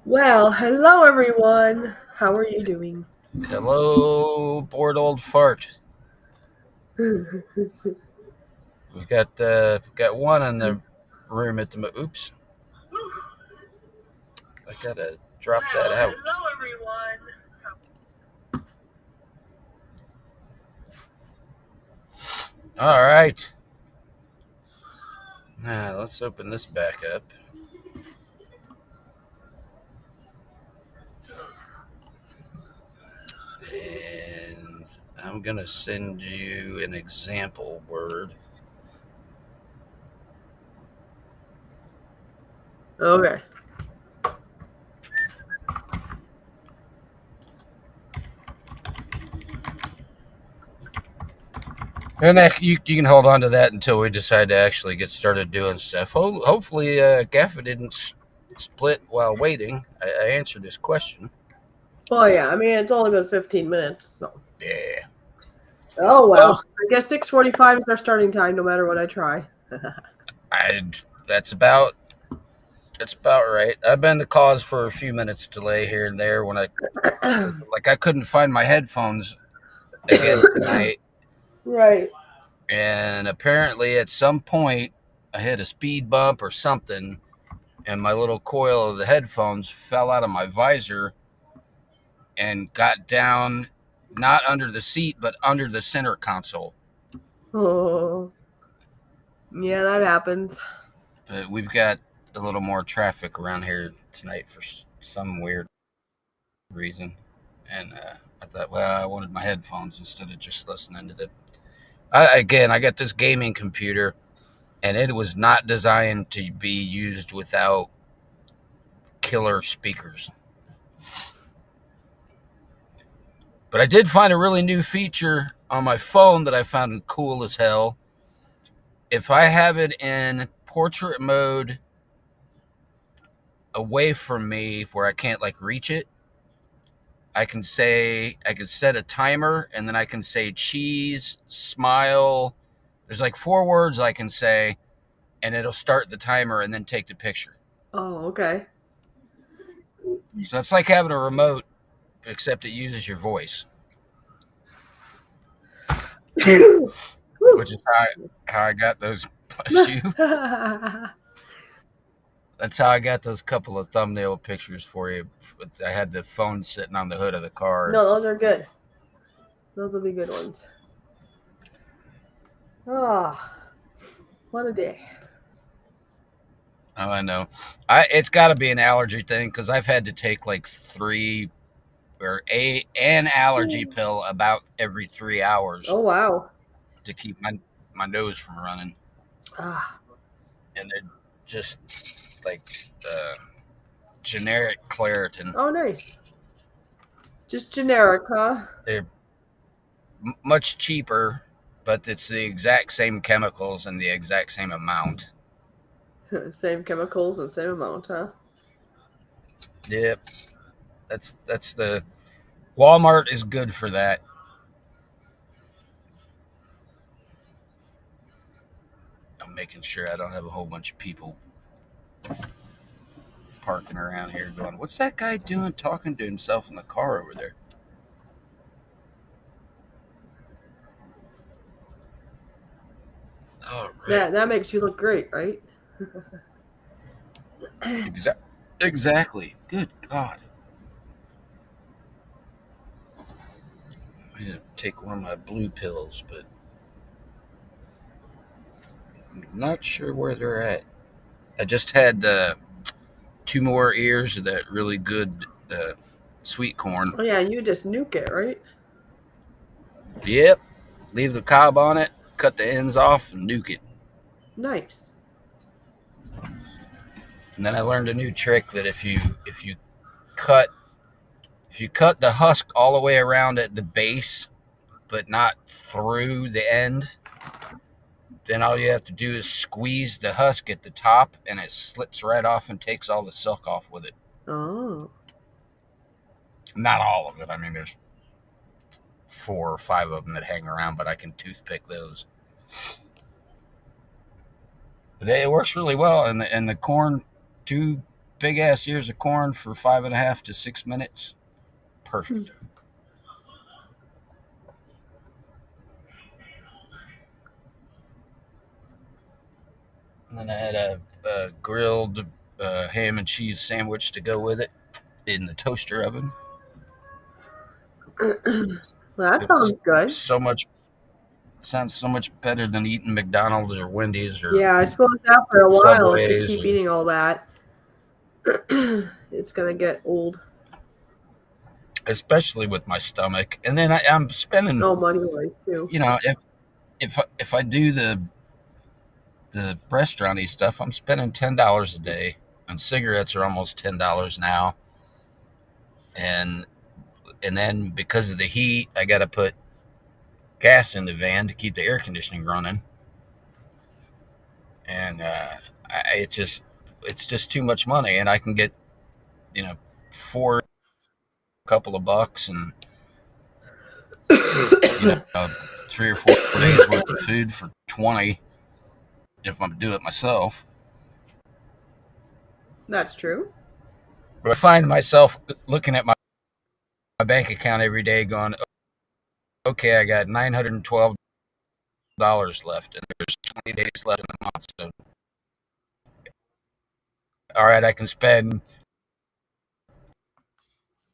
Well, hello everyone. How are you doing? Hello, bored old fart. We got one in the room at the. Oops, I gotta drop that out. Hello everyone. All right. Now let's open this back up. And I'm gonna send you an example word. Okay. And you can hold on to that until we decide to actually get started doing stuff. Hopefully, Gaffa didn't split while waiting. I answered his question. Well, yeah. I mean, it's only been 15 minutes, so. Yeah. Oh Well, well. I guess 6:45 is our starting time, no matter what I try. I that's about That's about right. I've been the cause for a few minutes delay here and there when I couldn't find my headphones again tonight, Right. and apparently at some point I hit a speed bump or something, and my little coil of the headphones fell out of my visor and got down, not under the seat but under the center console. Oh, yeah, that happens. But we've got a little more traffic around here tonight for some weird reason, and I thought, well, I wanted my headphones instead of just listening to the. I got this gaming computer, and it was not designed to be used without killer speakers. But I did find a really new feature on my phone that I found cool as hell. If I have it in portrait mode away from me where I can't like reach it, I can set a timer, and then I can say cheese, smile. There's like 4 words I can say, and it'll start the timer and then take the picture. Oh, okay. So it's like having a remote, except it uses your voice, which is how I got those. Bless you. That's how I got those couple of thumbnail pictures for you. I had the phone sitting on the hood of the car. No, those are good. Those will be good ones. Ah, what a day. Oh, I know. It's got to be an allergy thing because I've had to take like an allergy pill about every 3 hours Oh wow. to keep my nose from running, Ah. and they're just like generic Claritin. Oh, nice. Just generic, huh? They're much cheaper, but it's the exact same chemicals and the exact same amount. Same chemicals and same amount, huh? Yep, that's the Walmart is good for that. I'm making sure I don't have a whole bunch of people parking around here going, "What's that guy doing talking to himself in the car over there?" All right. That makes you look great, right? Exactly. Good God. I need to take one of my blue pills, but I'm not sure where they're at. I just had 2 more ears of that really good sweet corn. Oh yeah, you just nuke it, right? Yep. Leave the cob on it, cut the ends off, and nuke it. Nice. And then I learned a new trick that cut if you cut the husk all the way around at the base, but not through the end, then all you have to do is squeeze the husk at the top, and it slips right off and takes all the silk off with it. Oh. Not all of it. I mean, there's 4 or 5 of them that hang around, but I can toothpick those. But it works really well, and the corn too big ass ears of corn for 5.5 to 6 minutes. Perfect. And then I had a grilled ham and cheese sandwich to go with it in the toaster oven. That sounds good. Sounds so much better than eating McDonald's or Wendy's or Yeah, I suppose after a while, if you Subways. keep eating all that, it's gonna get old. Especially with my stomach. And then I'm spending, money wise too. you know, if I do the restauranty stuff, I'm spending $10 a day, and cigarettes are almost $10 now. And then because of the heat, I got to put gas in the van to keep the air conditioning running, and it's just too much money. And I can get, for a couple of bucks, and 3 or 4 days worth of food for 20 if I do it myself. That's true. But I find myself looking at my bank account every day going, okay, I got $912 left, and there's 20 days left in the month. So, all right, I can spend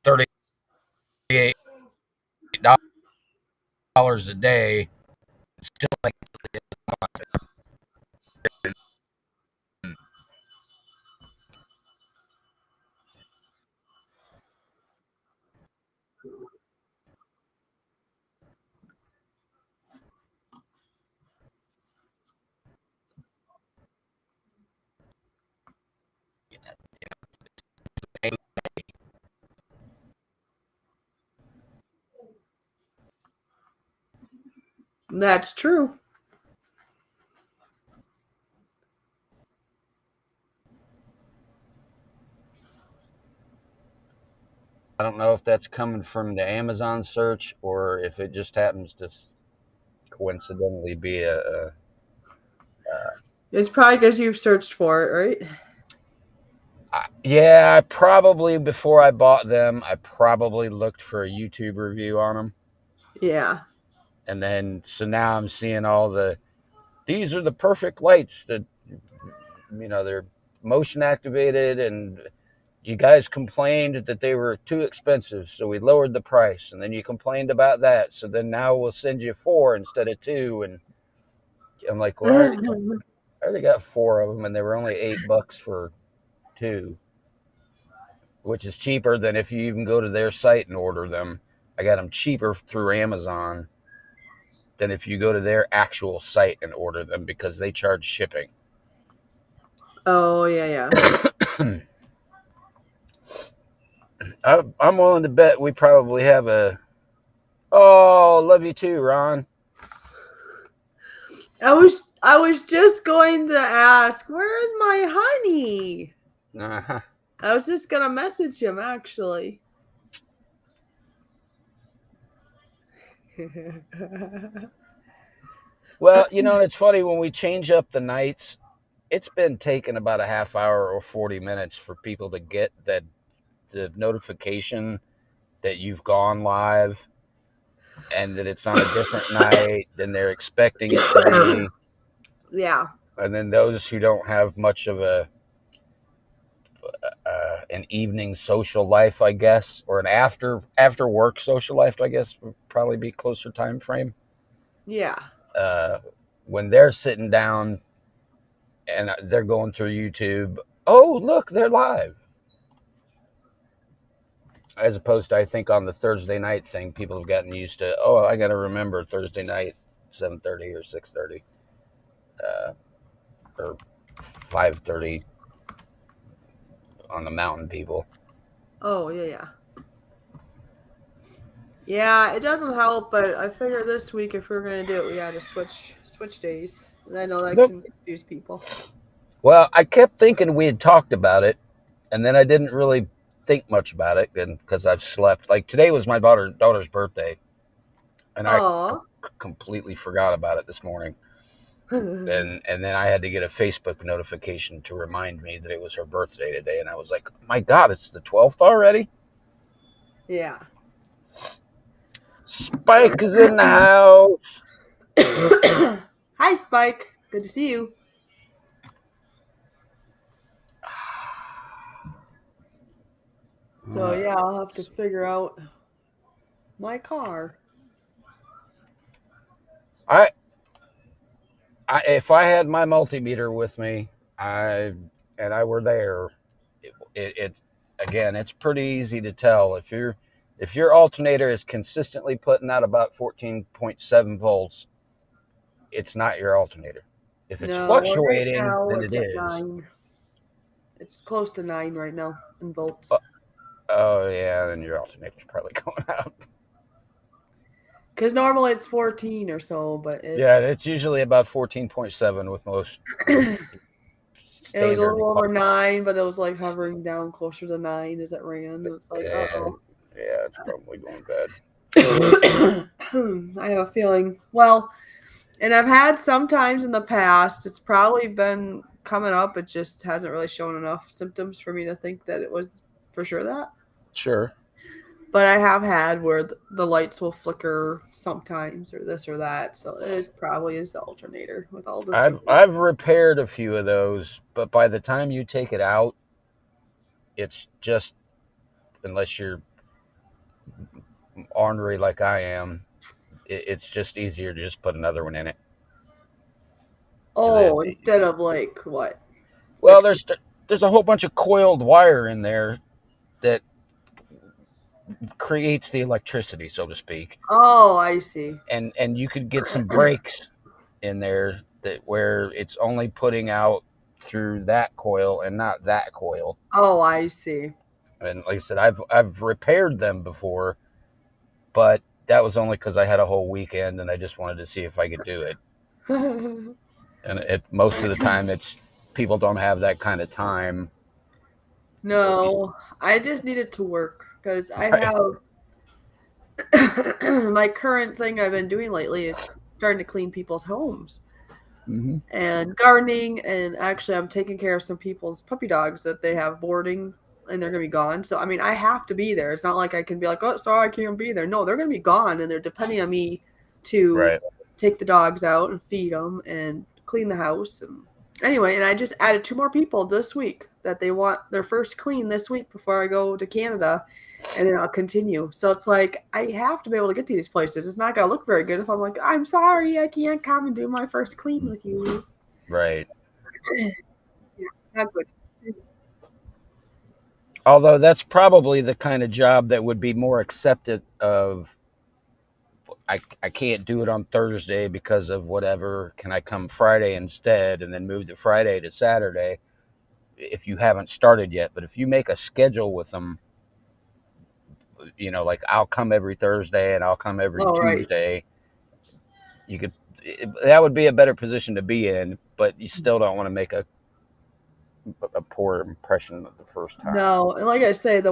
$38 a day, still like a month. That's true. I don't know if that's coming from the Amazon search or if it just happens to coincidentally be It's probably because you've searched for it, right? yeah, I probably, before I bought them, I probably looked for a YouTube review on them. Yeah. And then, so now I'm seeing these are the perfect lights that, they're motion activated, and you guys complained that they were too expensive, so we lowered the price. And then you complained about that, so then now we'll send you 4 instead of 2. And I'm like, well, I already got 4 of them, and they were only $8 for 2, which is cheaper than if you even go to their site and order them. I got them cheaper through Amazon than if you go to their actual site and order them, because they charge shipping. Oh, yeah. I'm willing to bet we probably have love you too, Ron. I was just going to ask, where is my honey? Uh-huh. I was just gonna message him actually. Well, it's funny, when we change up the nights, it's been taking about a half hour or 40 minutes for people to get the notification that you've gone live and that it's on a different night than they're expecting it to be. Yeah. And then those who don't have much of an evening social life, I guess, or an after work social life, I guess, would probably be closer time frame. Yeah. When they're sitting down and they're going through YouTube, oh, look, they're live. As opposed to, I think, on the Thursday night thing, people have gotten used to, I got to remember Thursday night, 7:30 or 6:30, or 5:30 on the mountain people. Oh, yeah. Yeah, it doesn't help, but I figure this week, if we're going to do it, we got to switch days. And I know that can confuse people. Well, I kept thinking we had talked about it, and then I didn't really think much about it because I've slept. Like, today was my daughter's birthday, and I completely forgot about it this morning. and then I had to get a Facebook notification to remind me that it was her birthday today, and I was like, "My God, it's the 12th already!" Yeah. Spike is in the house. Hi, Spike. Good to see you. So yeah, I'll have to figure out my car. If I had my multimeter with me, and I were there, it again, it's pretty easy to tell if your alternator is consistently putting out about 14.7 volts, it's not your alternator. If it's No, right fluctuating, now then it it's at is. 9. It's close to 9 right now in volts. Uh, oh yeah, then your alternator's probably going out. Because normally it's 14 or so, but Yeah, it's it's usually about 14.7 with most it was a standard. little over 9, but it was like hovering down closer to 9 as it ran. It's like, Yeah, yeah, it's probably going bad. I have a feeling. Well, and I've had sometimes in the past, it's probably been coming up. It just hasn't really shown enough symptoms for me to think that it was for sure that. Sure. But I have had where the lights will flicker sometimes or this or that. So it probably is the alternator with all the I've symptoms. repaired a few of those, but by the time you take it out, it's just, unless you're ornery like I am, it's just easier to just put another one in it. Oh, instead of like what? Well, Fix it. there's a whole bunch of coiled wire in there that creates the electricity, so to speak, Oh, I see. and you could get some breaks in there that where it's only putting out through that coil and not that coil. Oh, I see. And like I said, I've repaired them before, but that was only because I had a whole weekend and I just wanted to see if I could do it. And most of the time, it's people don't have that kind of time. No, I just need it to work because I Right. have my current thing I've been doing lately is starting to clean people's homes Mm-hmm. and gardening. And actually, I'm taking care of some people's puppy dogs that they have boarding and they're going to be gone. So, I mean, I have to be there. It's not like I can be like, oh, sorry, I can't be there. No, they're going to be gone and they're depending on me to Right. take the dogs out and feed them and clean the house. And anyway, and I just added 2 more people this week that they want their first clean this week before I go to Canada, and then I'll continue. So it's like I have to be able to get to these places. It's not gonna look very good if I'm like, I'm sorry, I can't come and do my first clean with you. Right. Yeah, not good. Although that's probably the kind of job that would be more accepted of. I can't do it on Thursday because of whatever. Can I come Friday instead and then move the Friday to Saturday if you haven't started yet? But if you make a schedule with them, like I'll come every Thursday and I'll come every All right. Tuesday, you could, that would be a better position to be in, but you still don't want to make a poor impression the first time. No, and like I say,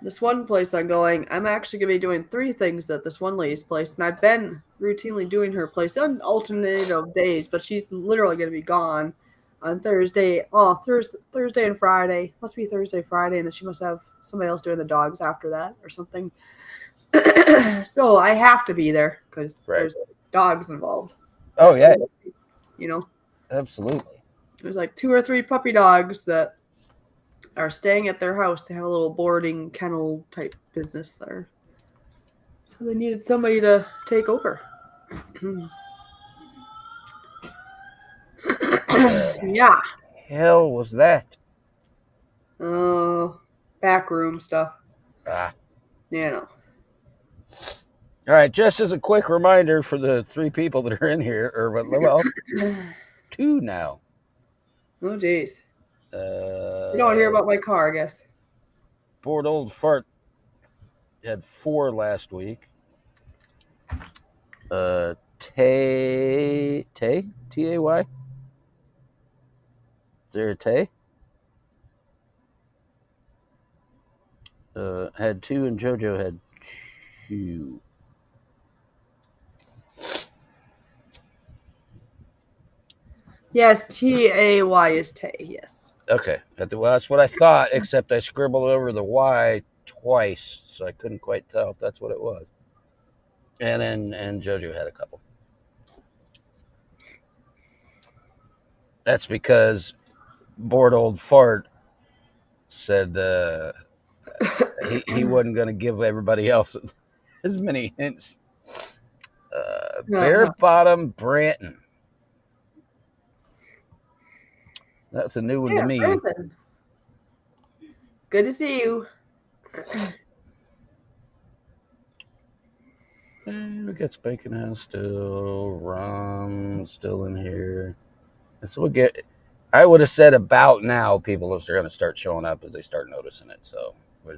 this one place I'm going, I'm actually gonna be doing 3 things at this one lady's place, and I've been routinely doing her place on alternative days, but she's literally gonna be gone on Thursday. Oh, Thursday and Friday. Must be Thursday, Friday, and then she must have somebody else doing the dogs after that or something. So I have to be there because Right. there's dogs involved. Oh yeah, You know, absolutely. there's like 2 or 3 puppy dogs that are staying at their house. They have a little boarding kennel type business there. So they needed somebody to take over. Yeah. Hell was that? Backroom stuff. Ah. You know. All right, just as a quick reminder for the 3 people that are in here, or well, 2 now. Oh, jeez. You don't want to hear about my car, I guess. Bored old fart had 4 last week. Tay, Tay? Is there a Tay? Had 2 and JoJo had 2. Yes, Tay is Tay. Yes. Okay, well, that's what I thought, except I scribbled over the Y twice, so I couldn't quite tell if that's what it was. And JoJo had a couple. That's because bored old fart said he wasn't going to give everybody else as many hints. Bare Bottom Branton. That's a new one to me. Brandon. Good to see you. We got Spanking House still, Rum still in here. And so I would have said about now people are going to start showing up as they start noticing it. So we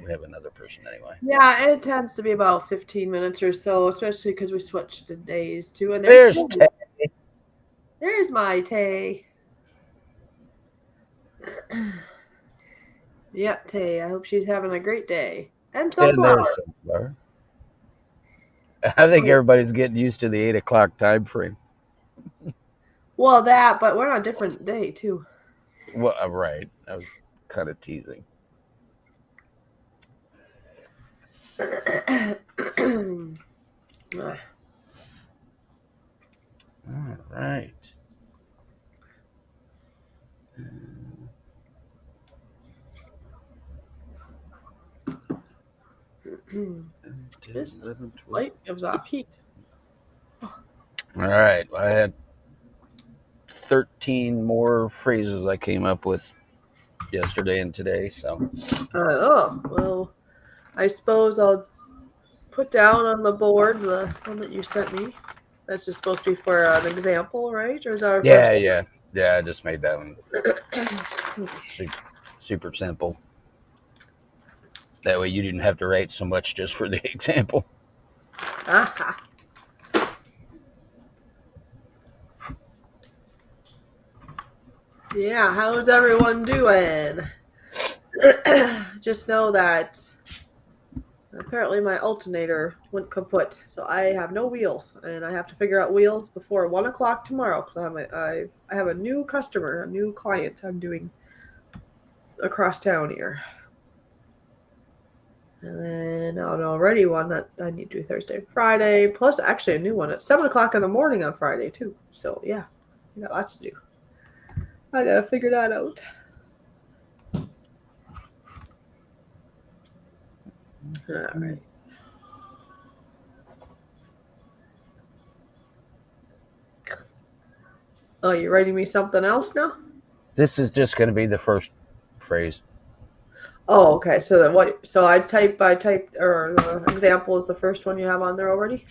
have another person anyway. Yeah, it tends to be about 15 minutes or so, especially because we switched the days too. And There's Tay. There's my Tay. Yep, Tay. I hope she's having a great day. And Sunflower. And there's Sunflower. I think everybody's getting used to the 8 o'clock time frame. Well, but we're on a different day too. Well, right. I was kind of teasing. All right. This light gives off heat. All right. I had 13 more phrases I came up with yesterday and today. So. Well, I suppose I'll put down on the board the one that you sent me. That's just supposed to be for an example, right? Or is that our first one? Yeah. I just made that one super simple. That way you didn't have to write so much just for the example. Aha. Yeah, how's everyone doing? Just know that apparently my alternator went kaput, so I have no wheels, and I have to figure out wheels before 1 o'clock tomorrow because I have a new customer, a new client I'm doing across town here. And then already one that I need to do Thursday, Friday, plus actually a new one at 7 o'clock in the morning on Friday too. So yeah, I got lots to do. I gotta figure that out. All right. Oh, you writing me something else now? This is just going to be the first phrase. Oh, okay. So then what? So I typed, or the example is the first one you have on there already?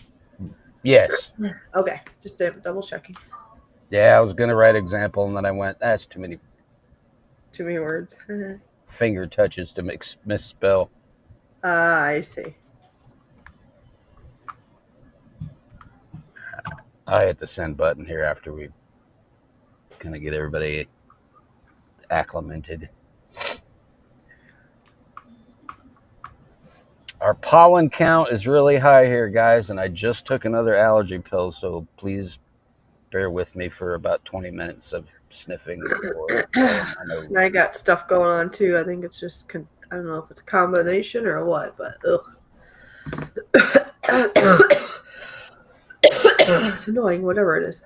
Yes. Okay, just double checking. Yeah, I was going to write example, and then I went, that's too many words. Finger touches to misspell. I see. I hit the send button here after we kind of get everybody acclimated. Our pollen count is really high here, guys, and I just took another allergy pill, so please bear with me for about 20 minutes of sniffing. And I got stuff going on too. I think it's just, I don't know if it's a combination or what, but it's annoying, whatever it is.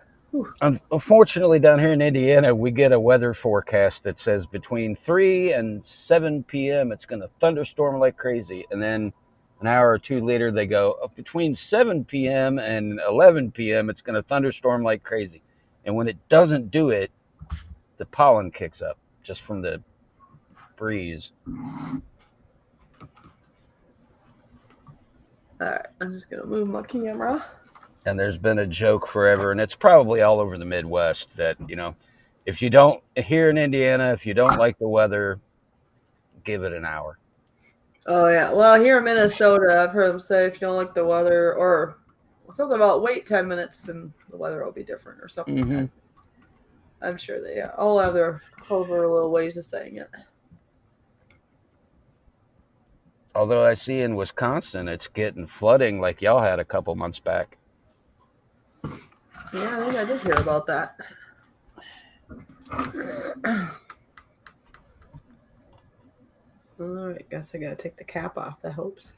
Unfortunately, down here in Indiana, we get a weather forecast that says between 3 and 7 p.m. it's going to thunderstorm like crazy, and then an hour or two later they go between 7 p.m. and 11 p.m. it's going to thunderstorm like crazy. And when it doesn't do it, the pollen kicks up just from the breeze. All right, I'm just going to move my camera. And there's been a joke forever, and it's probably all over the Midwest, that, if you don't, here in Indiana, if you don't like the weather, give it an hour. Oh, yeah. Well, here in Minnesota, I've heard them say if you don't like the weather, or something about wait 10 minutes and the weather will be different or something. Mm-hmm. I'm sure they all have their clever little ways of saying it. Although I see in Wisconsin, it's getting flooding like y'all had a couple months back. Yeah, I think I did hear about that. Alright, guess I gotta take the cap off. That helps.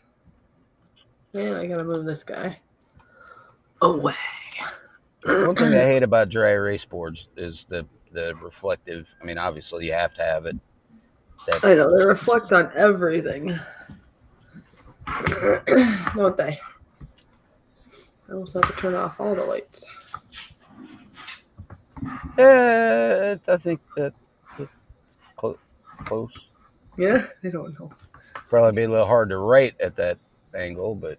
And I gotta move this guy away. One thing I hate about dry erase boards is the reflective. I mean, obviously you have to have it. I know, they reflect on everything. Don't they? I also have to turn off all the lights. I think that close. Yeah, I don't know. Probably be a little hard to write at that angle, but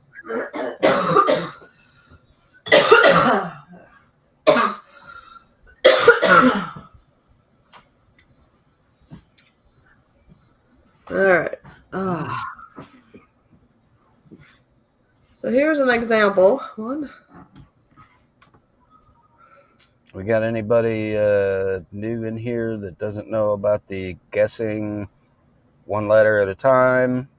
Alright. So here's an example. One. we got anybody new in here that doesn't know about the guessing one letter at a time?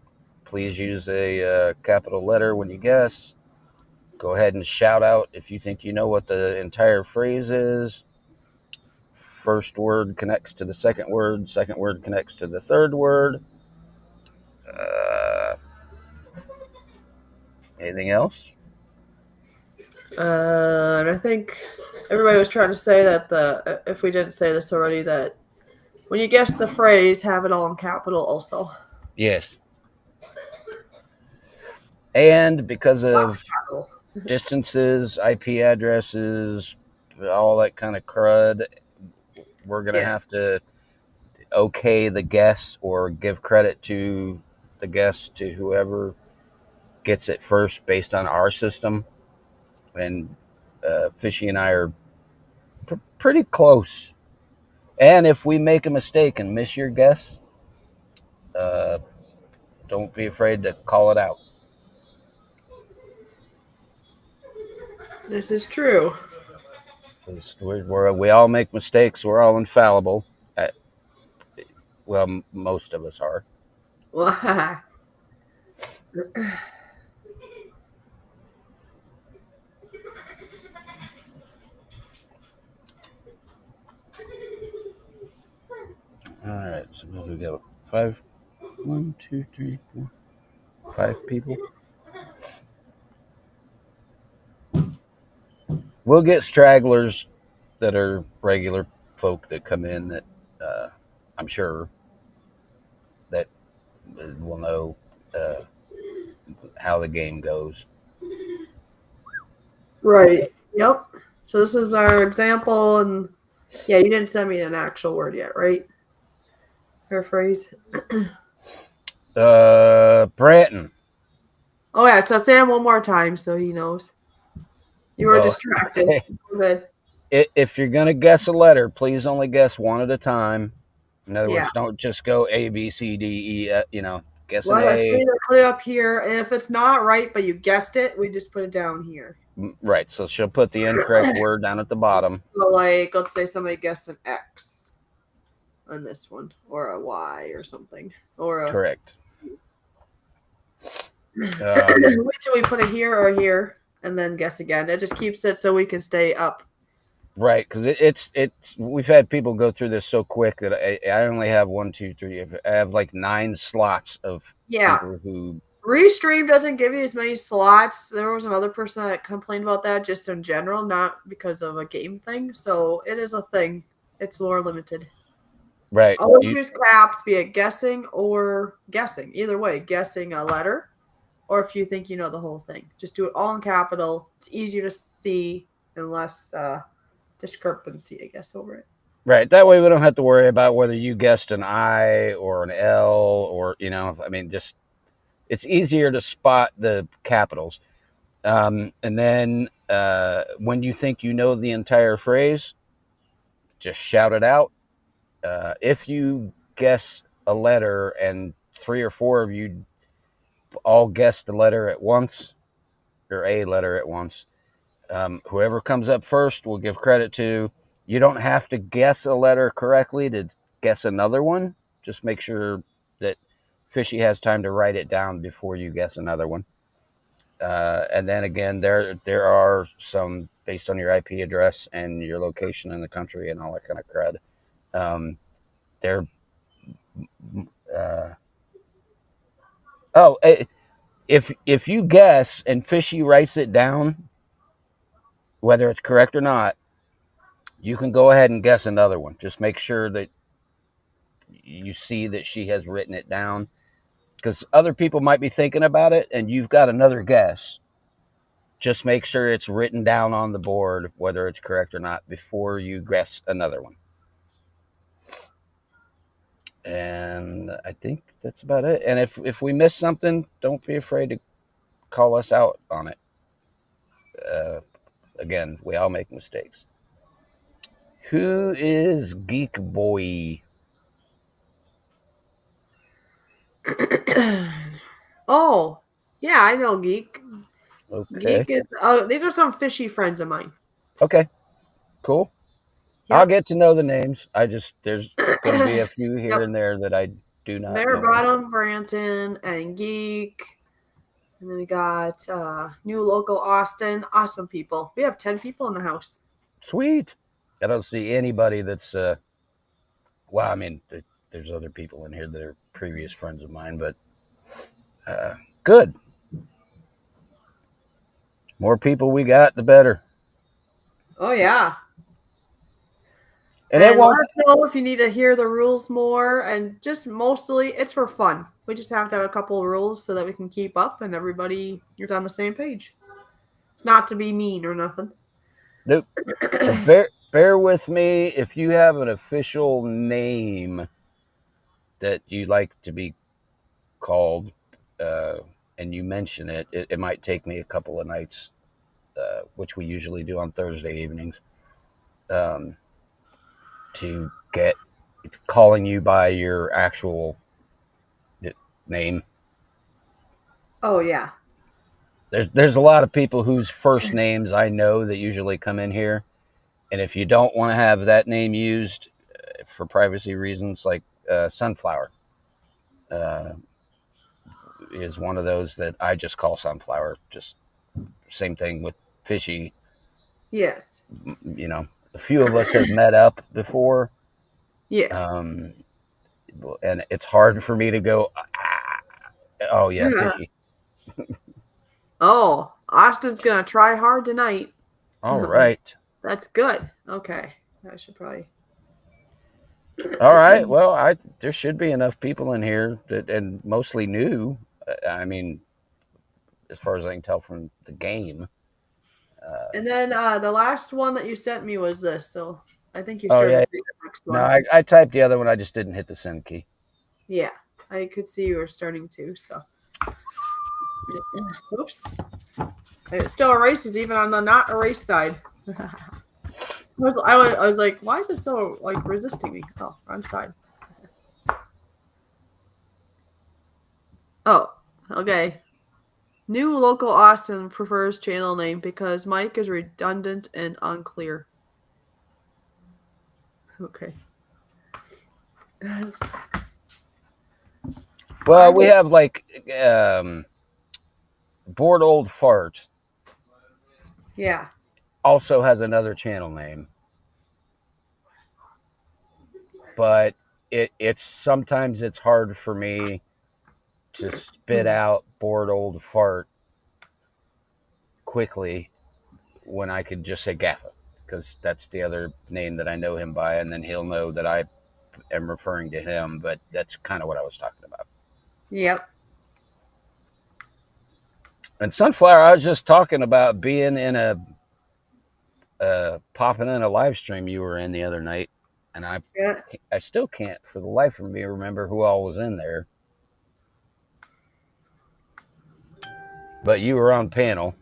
Please use a capital letter when you guess. Go ahead and shout out if you think you know what the entire phrase is. First word connects to the second word connects to the third word. Anything else? And I think everybody was trying to say that if we didn't say this already, that when you guess the phrase, have it all in capital also. Yes. And because of distances, IP addresses, all that kind of crud, we're going to have to okay the guess or give credit to the guess to whoever gets it first based on our system. And Fishy and I are pretty close. And if we make a mistake and miss your guess, don't be afraid to call it out. This is true. We all make mistakes. We're all infallible. Well, most of us are. All right, so we got 5, 1, 2, 3, 4, 5 people. We'll get stragglers that are regular folk that come in that I'm sure that will know how the game goes. Right. Yep. So this is our example, and yeah, you didn't send me an actual word yet, right? Or phrase. Branton. Oh yeah, so say it one more time so he knows. You were distracted. Okay. Good. If you're gonna guess a letter, please only guess one at a time. In other words, don't just go A, B, C, D, E. Guess an A. We put it up here, and if it's not right, but you guessed it, we just put it down here. Right. So she'll put the incorrect word down at the bottom. So, like, let's say somebody guessed an X on this one, or a Y, or something, or a. Correct. Wait till we put it here or here, and then guess again. It just keeps it so we can stay up. Right, because it's we've had people go through this so quick that I only have 1, 2, 3. I have like 9 slots of people who. Restream doesn't give you as many slots. There was another person that complained about that just in general, not because of a game thing. So it is a thing. It's more limited. Right. Always use caps, be it guessing or guessing. Either way, guessing a letter, or if you think you know the whole thing, just do it all in capital. It's easier to see and less discrepancy, I guess, over it. Right. That way we don't have to worry about whether you guessed an I or an L or, I mean, just it's easier to spot the capitals. And then when you think you know the entire phrase, just shout it out. If you guess a letter and 3 or 4 of you all guess the letter at once, or a letter at once, whoever comes up first will give credit to. You don't have to guess a letter correctly to guess another one. Just make sure that Fishy has time to write it down before you guess another one. And then again, there are some based on your IP address and your location in the country and all that kind of crud. They're uh, oh, if you guess and Fishy writes it down, whether it's correct or not, you can go ahead and guess another one. Just make sure that you see that she has written it down, because other people might be thinking about it and you've got another guess. Just make sure it's written down on the board, whether it's correct or not, before you guess another one. And I think that's about it. And if we miss something, don't be afraid to call us out on it. Again, we all make mistakes. Who is Geek Boy? Oh, yeah, I know Geek. Okay. Geek is. Oh, these are some fishy friends of mine. Okay. Cool. I'll Yep. get to know the names. There's going to be a few here Yep. and there that I do not Bear know. Bottom, Branton, and Geek. And then we got new local Austin. Awesome people. We have 10 people in the house. Sweet. I don't see anybody that's well, I mean, there's other people in here that are previous friends of mine, but good. More people we got, the better. Oh, yeah. And it And let won't. us know if you need to hear the rules more. And just mostly, it's for fun. We just have to have a couple of rules so that we can keep up and everybody is on the same page. It's not to be mean or nothing. Nope. So bear with me if you have an official name that you like to be called, and you mention it. It might take me a couple of nights, which we usually do on Thursday evenings, to get calling you by your actual name. Oh, yeah. There's a lot of people whose first names I know that usually come in here, and if you don't want to have that name used for privacy reasons, like Sunflower uh, is one of those that I just call Sunflower. Just same thing with Fishy. Yes. You know, a few of us have met up before, Yes. um, and it's hard for me to go. Oh yeah, Fishy. Oh, Austin's going to try hard tonight. All right. That's good. Okay. I should probably. All right. Well, there should be enough people in here that, and mostly new. I mean, as far as I can tell from the game. And then the last one that you sent me was this. So I think you Oh started yeah. the next No, one. I typed the other one. I just didn't hit the send key. Yeah. I could see you were starting to. So. Oops. It still erases even on the not erased side. I was like, why is it so like resisting me? Oh, wrong side. Oh, okay. New local Austin prefers channel name because Mike is redundant and unclear. Okay. Well, we have like Bored Old Fart Yeah. also has another channel name, but it's sometimes it's hard for me to spit out Bored Old Fart quickly when I could just say Gaffa, because that's the other name that I know him by, and then he'll know that I am referring to him. But that's kind of what I was talking about. Yep. And Sunflower, I was just talking about being in popping in a live stream you were in the other night, and Yeah. I still can't for the life of me remember who all was in there. But you were on panel.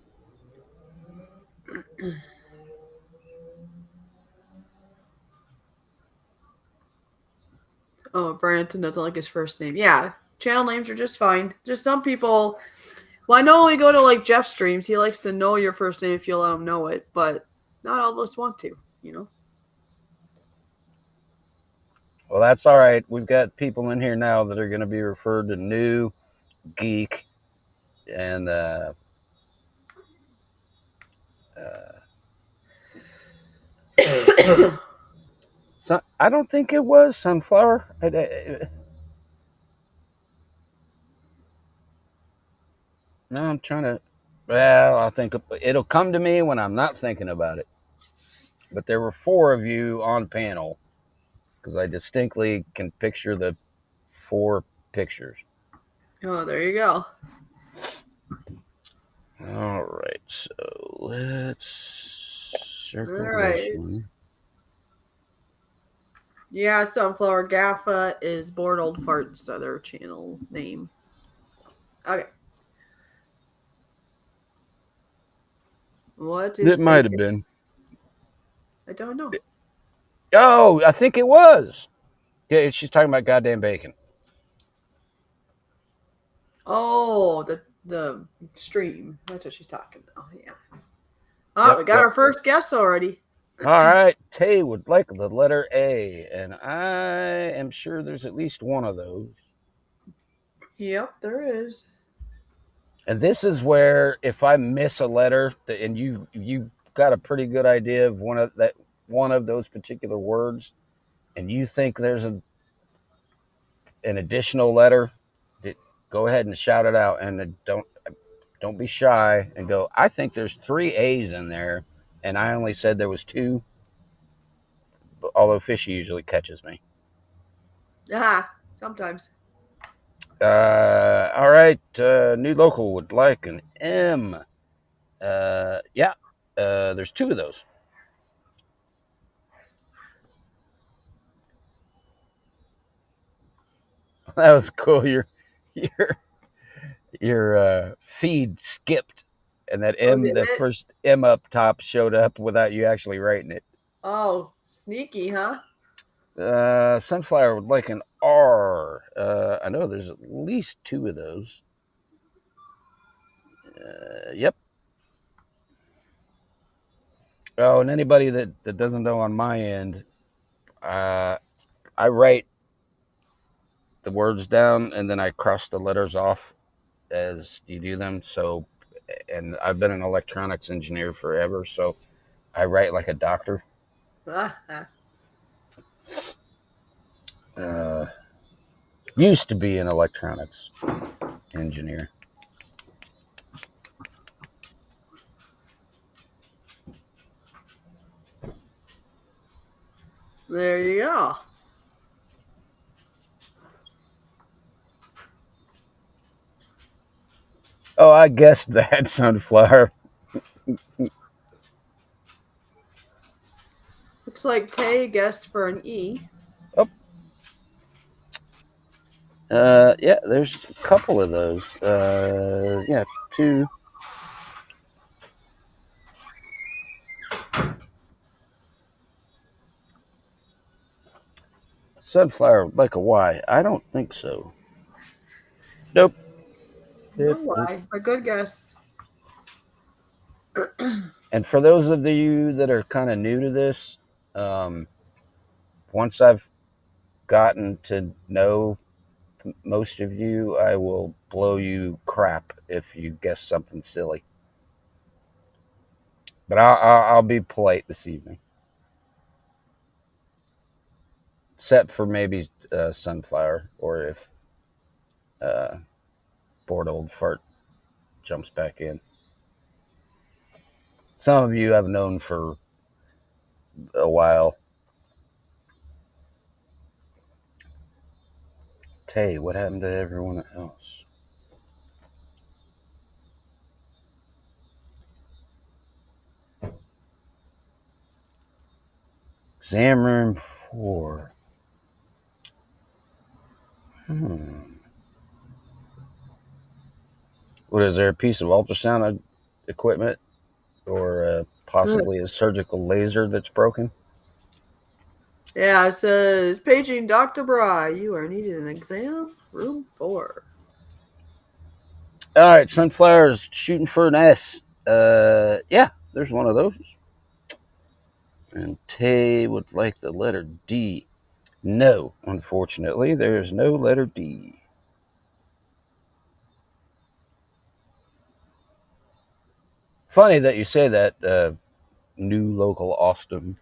Oh, Branton doesn't like his first name. Yeah. Channel names are just fine. Just some people. Well, I know when we go to like Jeff streams, he likes to know your first name if you let him know it, but not all of us want to, you know? Well, that's all right. We've got people in here now that are going to be referred to New, Geek, and I don't think it was sunflower. No, I'm trying to. Well, I think it'll come to me when I'm not thinking about it. But there were four of you on panel because I distinctly can picture the four pictures. Oh, there you go. All right, so let's circle All this right. one. Yeah, Sunflower Gaffa is Bored Old Fart's other channel name. Okay. What is It might have bacon? been. I don't know. Oh, I think it was. Yeah, she's talking about goddamn bacon. Oh, the stream. That's what she's talking about. Yeah. Oh, Yep, we got yep. our first guess already. All right, Tay would like the letter A, and I am sure there's at least one of those. Yep, there is. And this is where if I miss a letter and you got a pretty good idea of one of those particular words, and you think there's an additional letter, go ahead and shout it out, and don't be shy and go. I think there's three A's in there, and I only said there was two. Although Fishy usually catches me. Ah, sometimes. All right, new local would like an M. Yeah, there's two of those. That was cool. Your your feed skipped, and Oh, did that it? first M up top showed up without you actually writing it. Oh, sneaky, huh? Sunflower would like an R. I know there's at least two of those. Yep. Oh, and anybody that doesn't know on my end, I write the words down and then I cross the letters off as you do them. So, and I've been an electronics engineer forever, so I write like a doctor. Uh, Used to be an electronics engineer. There you go. Oh, I guessed that, sunflower. Looks like Tay guessed for an E. Oh, yeah, there's a couple of those. Yeah, two. Sunflower like a Y. I don't think so. Nope. No Nope, nope. why. A good guess. And for those of you that are kind of new to this, um, once I've gotten to know most of you, I will blow you crap if you guess something silly. But I'll be polite this evening, except for maybe sunflower, or if uh, bored old fart jumps back in. Some of you I've known for a while. Tay, what happened to everyone else? Exam room 4. What is there? A piece of ultrasound equipment, or possibly a surgical laser that's broken? Yeah, it says paging Dr. Bry. You are needed in exam room 4. All right, sunflowers shooting for an S. Yeah, there's one of those. And Tay would like the letter D. No, unfortunately, there's no letter D. Funny that you say that, new local Austin.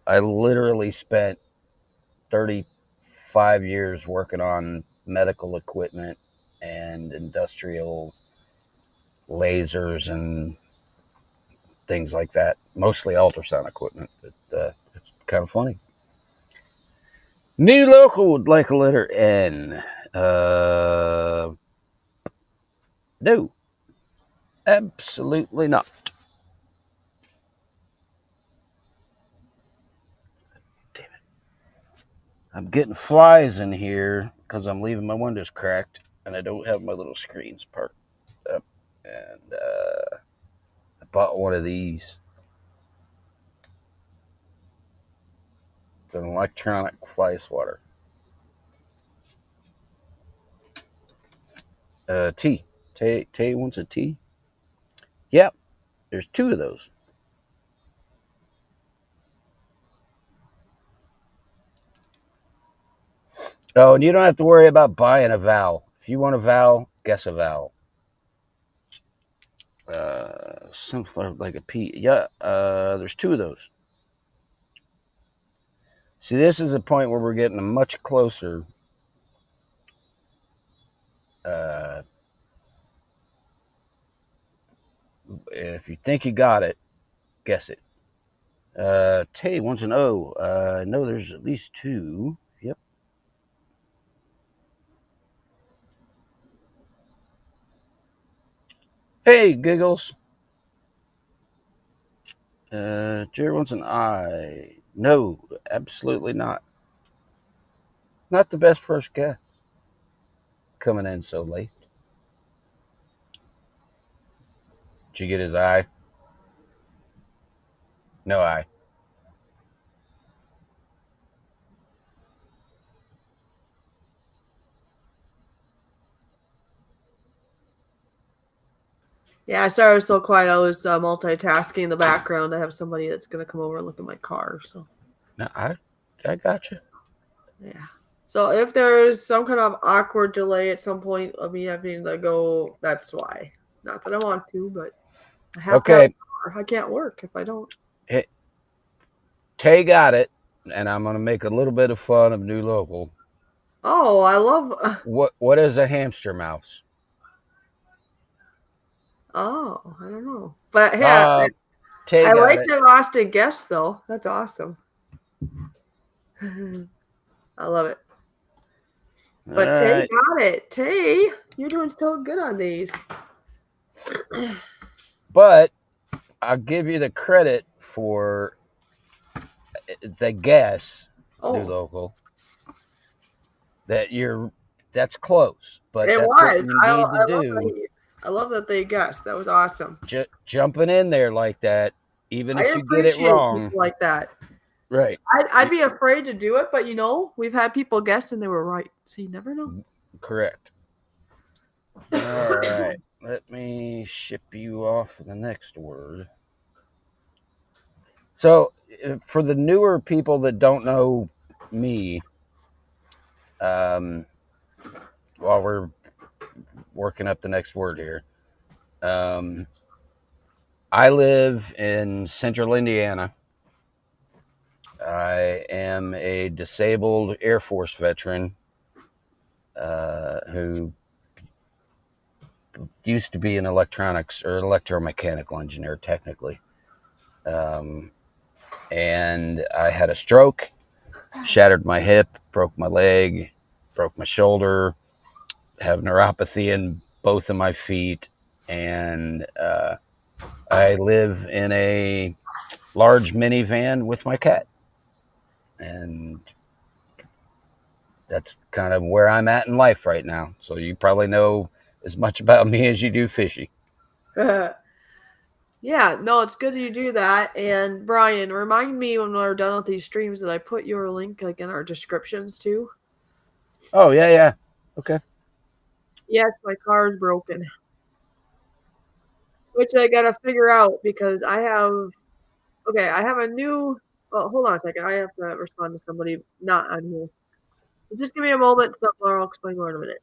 I literally spent 35 years working on medical equipment and industrial lasers and things like that. Mostly ultrasound equipment. But it's kind of funny. New local would like a letter N. No, absolutely not. Damn it. I'm getting flies in here because I'm leaving my windows cracked and I don't have my little screens parked up. And I bought one of these. It's an electronic fly swatter. T. Tay wants a T? Yep, there's two of those. Oh, and you don't have to worry about buying a vowel. If you want a vowel, guess a vowel. Something like a P. Yeah, there's two of those. See, this is a point where we're getting much closer. Uh, if you think you got it, guess it. Tay wants an O. No, there's at least two. Yep. Hey, Giggles. Jerry wants an I. No, absolutely not. Not the best first guess. Coming in so late. Did you get his I? No I. Yeah, sorry I was so quiet. I was multitasking in the background. I have somebody that's going to come over and look at my car. So, No, I got you. yeah. So if there's some kind of awkward delay at some point of me having to go, that's why. Not that I want to, but I have to have Okay. a car. I can't work if I don't. Hey, Tay got it, and I'm gonna make a little bit of fun of new local. Oh, I love. What is a hamster mouse? Oh, I don't know. But yeah, Tay I got like it. the lost and guess though. That's awesome. I love it. But All Tay right. got it. Tay, you're doing so good on these. But I'll give you the credit for the guess, new Oh, local. That's close, but it that's what was. you need to do. I love that they guessed. That was awesome. Jumping in there like that, even I if you get it appreciate wrong. people like that. Right. I'd be afraid to do it, but we've had people guess and they were right. So you never know. Correct. All right. Let me ship you off for the next word. So, for the newer people that don't know me, while we're working up the next word here, I live in central Indiana. I am a disabled Air Force veteran who used to be an electronics or electromechanical engineer, technically. And I had a stroke, shattered my hip, broke my leg, broke my shoulder, have neuropathy in both of my feet, and I live in a large minivan with my cat. And that's kind of where I'm at in life right now. So you probably know as much about me as you do Fishy. Yeah, no, it's good you do that. And Brian, remind me when we're done with these streams that I put your link like in our descriptions too. Oh, yeah. Okay. Yes, my car is broken. Which I gotta figure out because I have a new hold on a second. I have to respond to somebody not on here. Just give me a moment, so I'll explain more in a minute.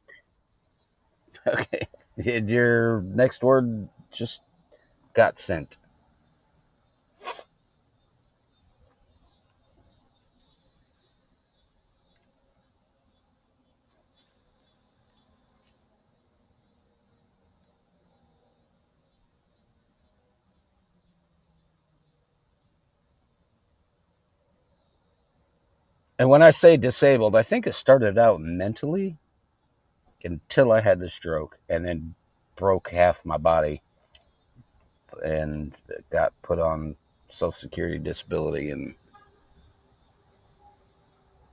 Okay. Your next word just got sent. And when I say disabled, I think it started out mentally until I had the stroke and then broke half my body and got put on Social Security disability. And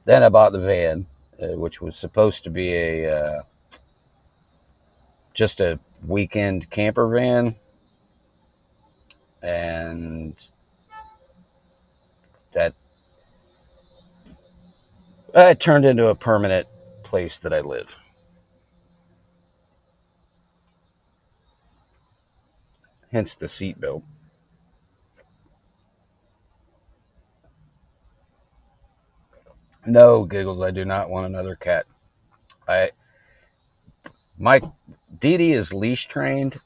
then I bought the van, which was supposed to be just a weekend camper van. And that turned into a permanent place that I live. Hence the seatbelt. No, Giggles, I do not want another cat. My Dee Dee is leash trained,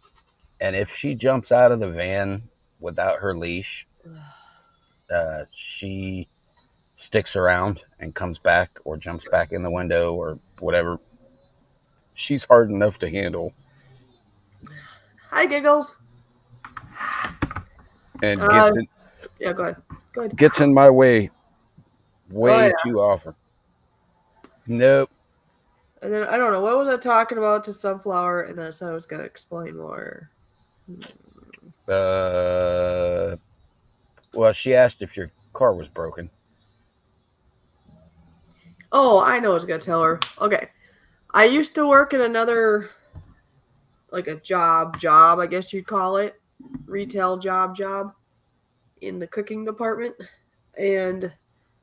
and if she jumps out of the van without her leash, she sticks around and comes back or jumps back in the window or whatever. She's hard enough to handle. Hi, Giggles. And yeah, go ahead. Go ahead. Gets in my way too often. Nope. And then I don't know, what was I talking about to Sunflower? And then I said I was gonna explain more. Well, she asked if your car was broken. Oh, I know what I was gonna tell her. Okay. I used to work in another, like a job, I guess you'd call it. Retail job in the cooking department. And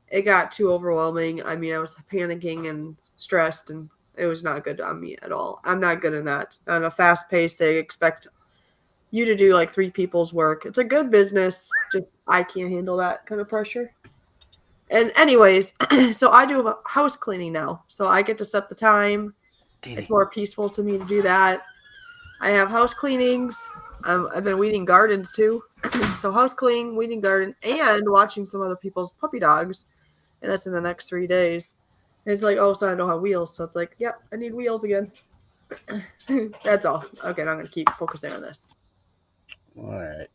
it got too overwhelming. I mean, I was panicking and stressed, and it was not good on me at all. I'm not good in that. On a fast pace, they expect you to do like 3 people's work. It's a good business, just I can't handle that kind of pressure. And anyways, so I do house cleaning now. So I get to set the time. It's more peaceful to me to do that. I have house cleanings. I've been weeding gardens too. So house cleaning, weeding garden, and watching some other people's puppy dogs. And that's in the next 3 days. And it's like, oh, so I don't have wheels. So it's like, yep, I need wheels again. That's all. Okay, I'm going to keep focusing on this. All right.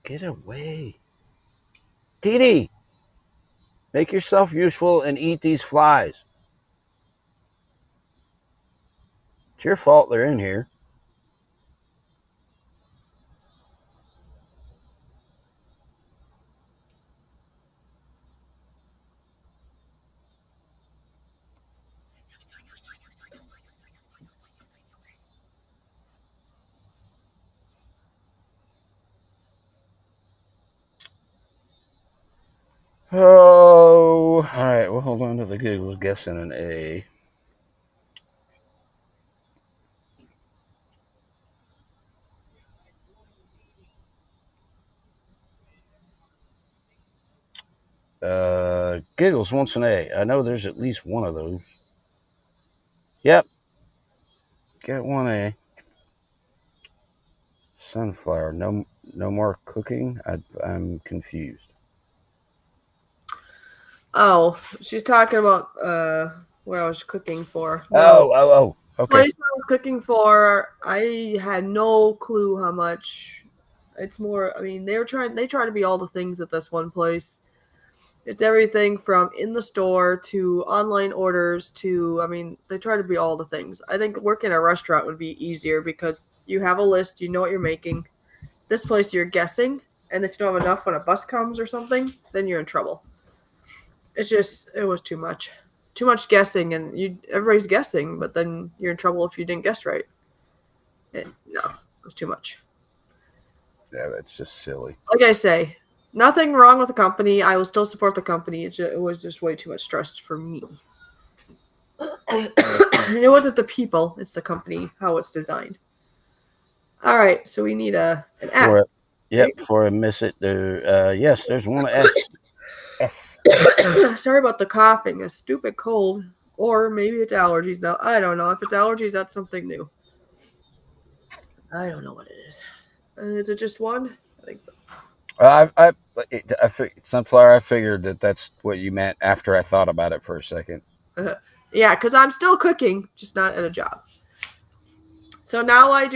Get away. Dee Dee, make yourself useful and eat these flies. It's your fault they're in here. Oh, all right. Well, hold on to the Google's guessing an A. Giggles wants an A. I know there's at least one of those. Yep. Get 1A. Sunflower. No more cooking. I'm confused. Oh, she's talking about where I was cooking for. No. Oh. Okay. Place I was cooking for, I had no clue how much. It's more. I mean, they try to be all the things at this one place. It's everything from in the store to online orders to, I mean, they try to be all the things. I think working at a restaurant would be easier because you have a list, you know what you're making. This place, you're guessing, and if you don't have enough when a bus comes or something, then you're in trouble. It's just, it was too much. Too much guessing, and everybody's guessing, but then you're in trouble if you didn't guess right. No, it was too much. Yeah, that's just silly. Like I say, nothing wrong with the company. I will still support the company. It was just way too much stress for me. And it wasn't the people, it's the company, how it's designed. All right, so we need an S. For a miss it, there. Yes, there's one S. S. Sorry about the coughing. A stupid cold, or maybe it's allergies. Now I don't know. If it's allergies, that's something new. I don't know what it is. Is it just one? I think so. Sunflower. I figured that's what you meant after I thought about it for a second. Yeah, because I'm still cooking, just not at a job. So now I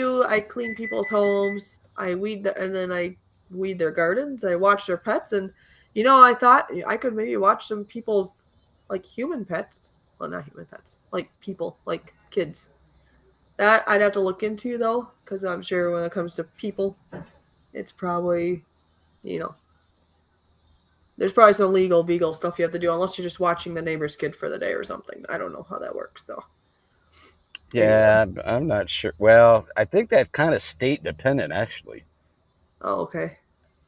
clean people's homes, and then I weed their gardens, I watch their pets, and I thought I could maybe watch some people's like human pets. Well, not human pets, like people, like kids. That I'd have to look into though, because I'm sure when it comes to people, it's probably, you know, there's probably some legal stuff you have to do unless you're just watching the neighbor's kid for the day or something. I don't know how that works though. Anyway. Yeah, I'm not sure. Well, I think that kind of state dependent actually, Oh, okay.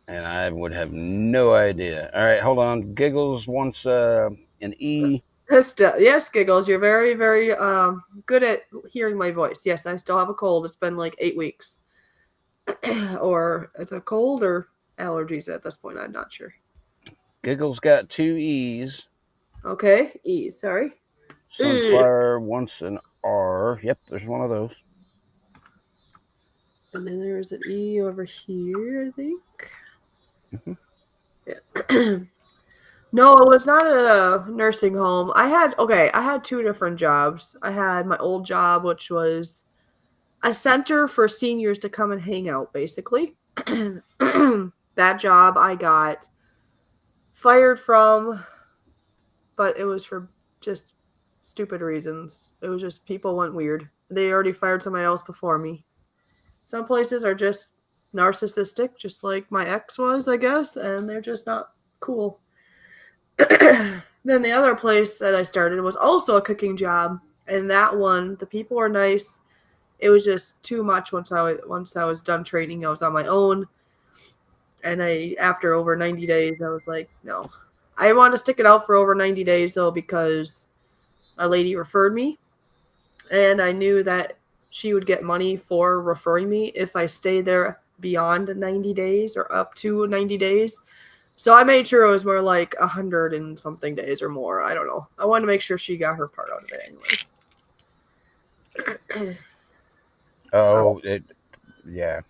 and I would have no idea. All right, hold on. Giggles wants an E. Yes, Giggles, you're very, very good at hearing my voice. Yes, I still have a cold. It's been like 8 weeks. Or it's a cold or allergies at this point. I'm not sure. Giggles got two E's. Okay, E, sorry. Sunflower wants an R. Yep, there's one of those. And then there's an E over here, I think. Mm-hmm. Yeah. No, it was not a nursing home. I had two different jobs. I had my old job, which was a center for seniors to come and hang out, basically. That job I got fired from, but it was for just stupid reasons. It was just people went weird. They already fired somebody else before me. Some places are just narcissistic, just like my ex was, I guess, and they're just not cool. Then the other place that I started was also a cooking job, and that one, the people were nice. It was just too much once I was done training. I was on my own, and after over 90 days, I was like, no. I wanted to stick it out for over 90 days though, because a lady referred me, and I knew that she would get money for referring me if I stayed there beyond 90 days or up to 90 days. So I made sure it was more like 100 and something days or more. I don't know. I wanted to make sure she got her part out of it anyways. Oh, yeah.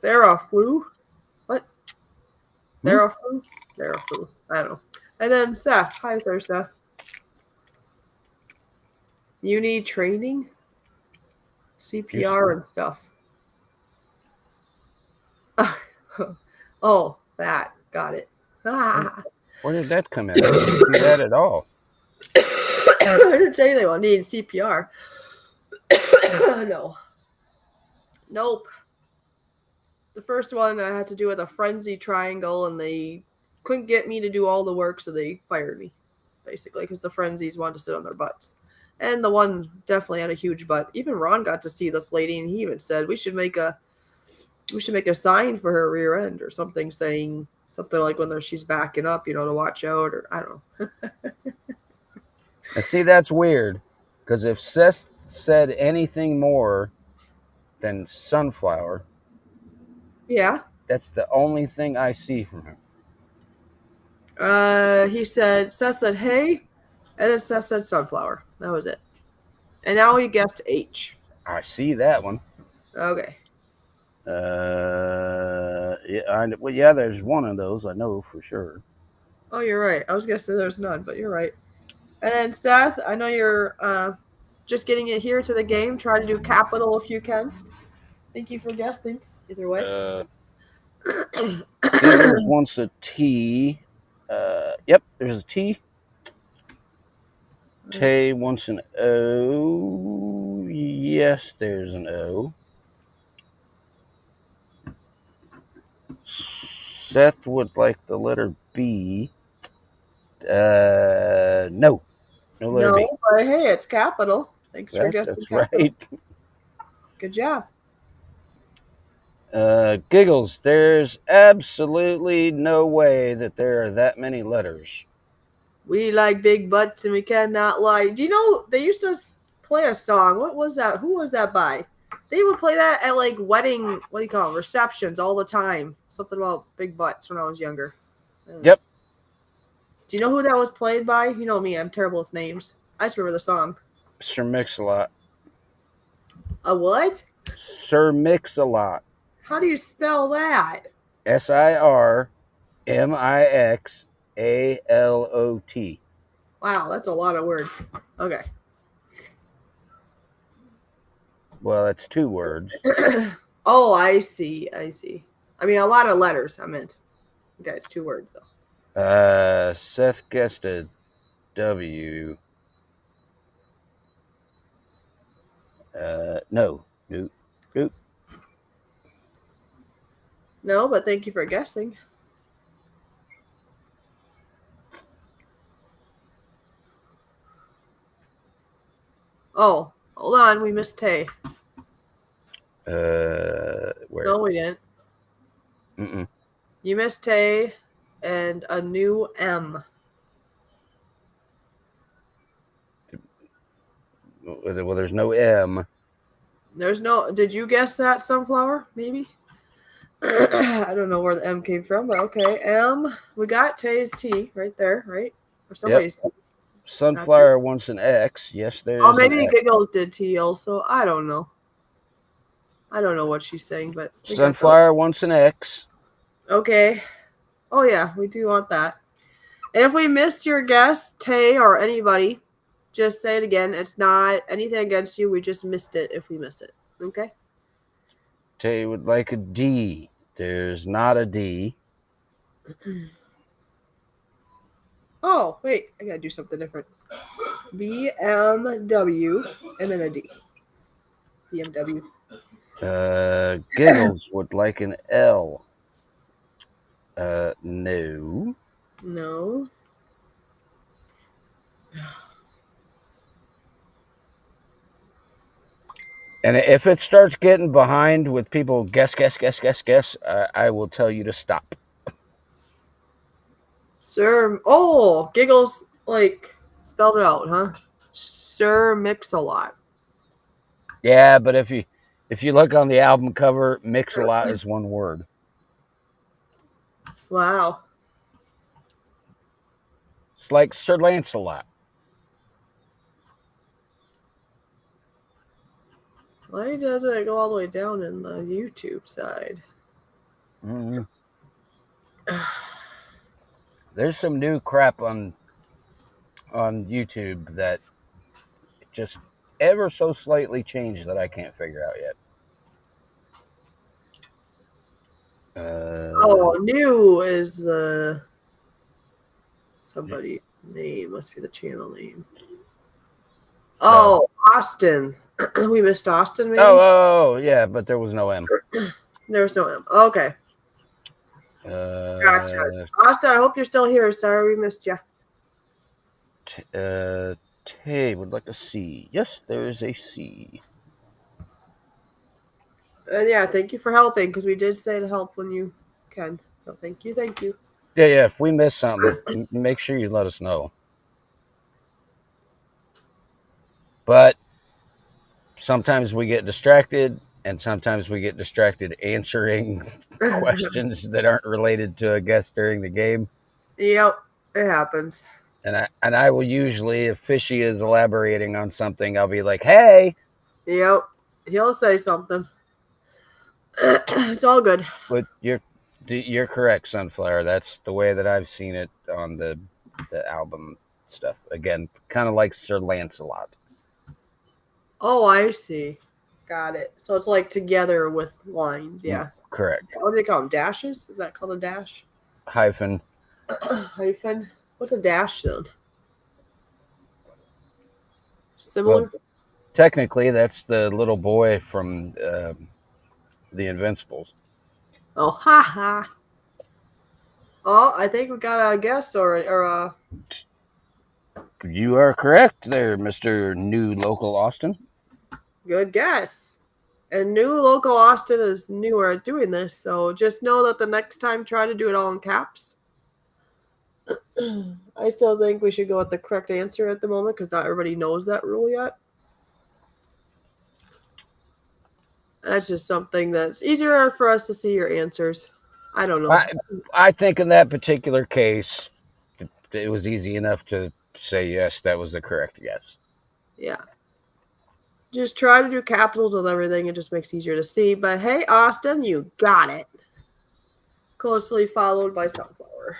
Theraflu? What? Theraflu? Theraflu. I don't know. And then Seth. Hi there, Seth. You need training? CPR and stuff. Oh, that. Got it. Where did that come in? I didn't see that at all. I didn't say they will need CPR. No. Nope. The first one I had to do with a frenzy triangle, and they couldn't get me to do all the work, so they fired me, basically, because the frenzies wanted to sit on their butts. And the one definitely had a huge butt. Even Ron got to see this lady, and he even said we should make a sign for her rear end or something, saying something like when she's backing up, to watch out, or I don't know. Now, see, that's weird, because if Seth said anything more than sunflower, Yeah. that's the only thing I see from him. Seth said, hey, and then Seth said sunflower. That was it. And now he guessed H. I see that one. Okay. Yeah, there's one of those, I know for sure. Oh, you're right. I was going to say there's none, but you're right. And then Seth, I know you're just getting it here to the game. Try to do capital if you can. Thank you for guessing. Either way. Giggles wants a T. Yep, there's a T. Tay wants an O. Yes, there's an O. Seth would like the letter B. No. No letter B. No, but hey, it's capital. Thanks for guessing That's capital. right. Good job. Giggles, there's absolutely no way that there are that many letters. We like big butts and we cannot lie. Do you know they used to play a song? What was that? Who was that by? They would play that at like wedding, what do you call it, receptions all the time. Something about big butts when I was younger. Yep. Do you know who that was played by? You know me, I'm terrible with names. I just remember the song. Sir Mix-a-Lot. A what? Sir Mix-a-Lot. How do you spell that? SIRMIXALOT. Wow, that's a lot of words. Okay. Well, that's 2 words. Oh, I see. I mean, a lot of letters, I meant. Okay, it's 2 words, though. Seth guessed a W. No. Nope. Nope. No, but thank you for guessing. Oh, hold on. We missed Tay. Where? No, we didn't. Mm-mm. You missed Tay and a new M. Well, there's no M. There's no. Did you guess that, Sunflower? Maybe? I don't know where the M came from, but okay. M. We got Tay's T right there, right? Or somebody's T. Sunflower wants an X. Yes, there Oh, is maybe an X. Giggles did T also. I don't know. I don't know what she's saying, but we got Sunflower wants an X. okay. Oh yeah, we do want that. And if we missed your guess, Tay or anybody, just say it again. It's not anything against you. We just missed it if we missed it. Okay? Tay would like a D. There's not a D. Oh, wait. I gotta do something different. BMW and then a D. BMW. Giggles would like an L. No. No. And if it starts getting behind with people guess, I will tell you to stop. Sir. Oh, Giggles, like, spelled it out, huh? Sir Mix-a-Lot. Yeah, but if you look on the album cover, Mix-a-Lot is one word. Wow. It's like Sir Lancelot. Why doesn't it go all the way down in the YouTube side? Mm-hmm. There's some new crap on YouTube that just ever so slightly changed that I can't figure out yet. New is somebody's name. Must be the channel name. Oh, Austin. We missed Austin, maybe? Oh, yeah, but there was no M. There was no M. Okay. Gotcha. Austin, I hope you're still here. Sorry we missed you. Tay would like a C. Yes, there is a C. Yeah, thank you for helping, because we did say to help when you can. So thank you. Yeah, if we miss something, make sure you let us know. But sometimes we get distracted, and sometimes we get distracted answering questions that aren't related to a guest during the game. Yep, it happens. And I will usually, if Fishy is elaborating on something, I'll be like, "Hey." Yep, he'll say something. It's all good. But you're correct, Sunflower. That's the way that I've seen it on the album stuff. Again, kind of like Sir Lancelot. Oh, I see. Got it. So it's like together with lines, yeah. Correct. What do they call them? Dashes? Is that called a dash? Hyphen. Hyphen? What's a dash then? Similar? Well, technically, that's the little boy from the Invincibles. Oh, ha. Oh, I think we got a guess or You are correct there, Mr. New Local Austin. good guess. And new local Austin is newer at doing this, so just know that the next time try to do it all in caps. I still think we should go with the correct answer at the moment because not everybody knows that rule yet. That's just something that's easier for us to see your answers. I don't know. I think in that particular case, it was easy enough to say yes, that was the correct guess. Yeah. Just try to do capitals with everything. It just makes it easier to see. But hey, Austin, you got it. Closely followed by Sunflower.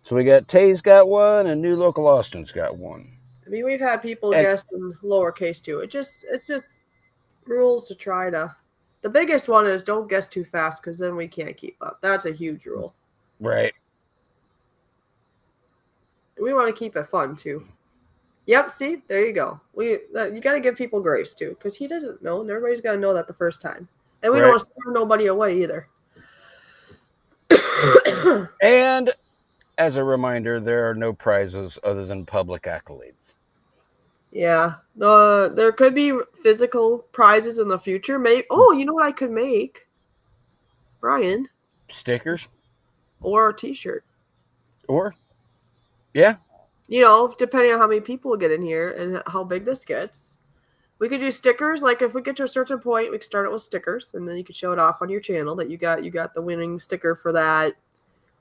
So we got Tay's got one and New Local Austin's got one. I mean, we've had people And- guess in lowercase too. It's just rules to try to. The biggest one is don't guess too fast because then we can't keep up. That's a huge rule. Right. We want to keep it fun too. Yep. See, there you go. You got to give people grace too because he doesn't know, and everybody's got to know that the first time. And we don't Right. want to scare nobody away either. And as a reminder, there are no prizes other than public accolades. Yeah, there could be physical prizes in the future. Maybe. Oh, you know what I could make, Brian, Stickers? or a T-shirt. Or, yeah. You know, depending on how many people get in here and how big this gets, we could do stickers. Like if we get to a certain point, we can start it with stickers, and then you could show it off on your channel that you got the winning sticker for that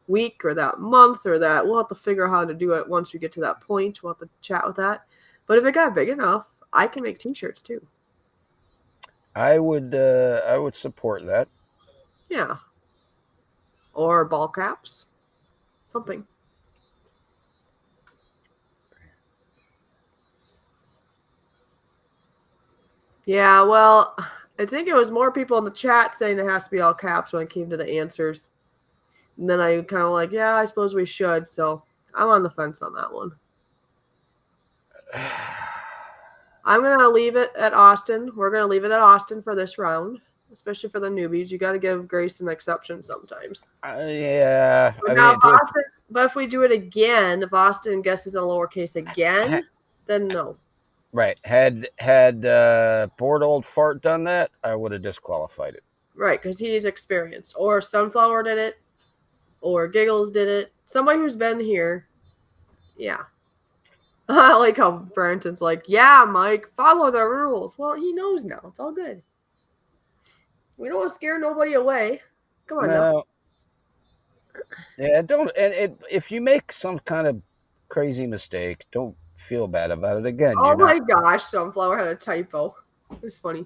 week or that month or that. We'll have to figure out how to do it once we get to that point. We'll have to chat with that. But if it got big enough, I can make T-shirts too. I would support that. Yeah. Or ball caps. Something. Yeah, well, I think it was more people in the chat saying it has to be all caps when it came to the answers. And then I kind of like, yeah, I suppose we should. So I'm on the fence on that one. I'm going to leave it at Austin. We're going to leave it at Austin for this round, especially for the newbies. You got to give grace and exception sometimes. Yeah. But if we do it again, if Austin guesses in lowercase again, then no. Right. Had Bored Old Fart done that, I would have disqualified it. Right, because he's experienced. Or Sunflower did it. Or Giggles did it. Somebody who's been here. Yeah. I like how Brenton's like, yeah, Mike, follow the rules. Well, he knows now. It's all good. We don't want to scare nobody away. Come on now. Yeah, don't. And if you make some kind of crazy mistake, don't feel bad about it. Again, oh my gosh, Sunflower had a typo. It was funny.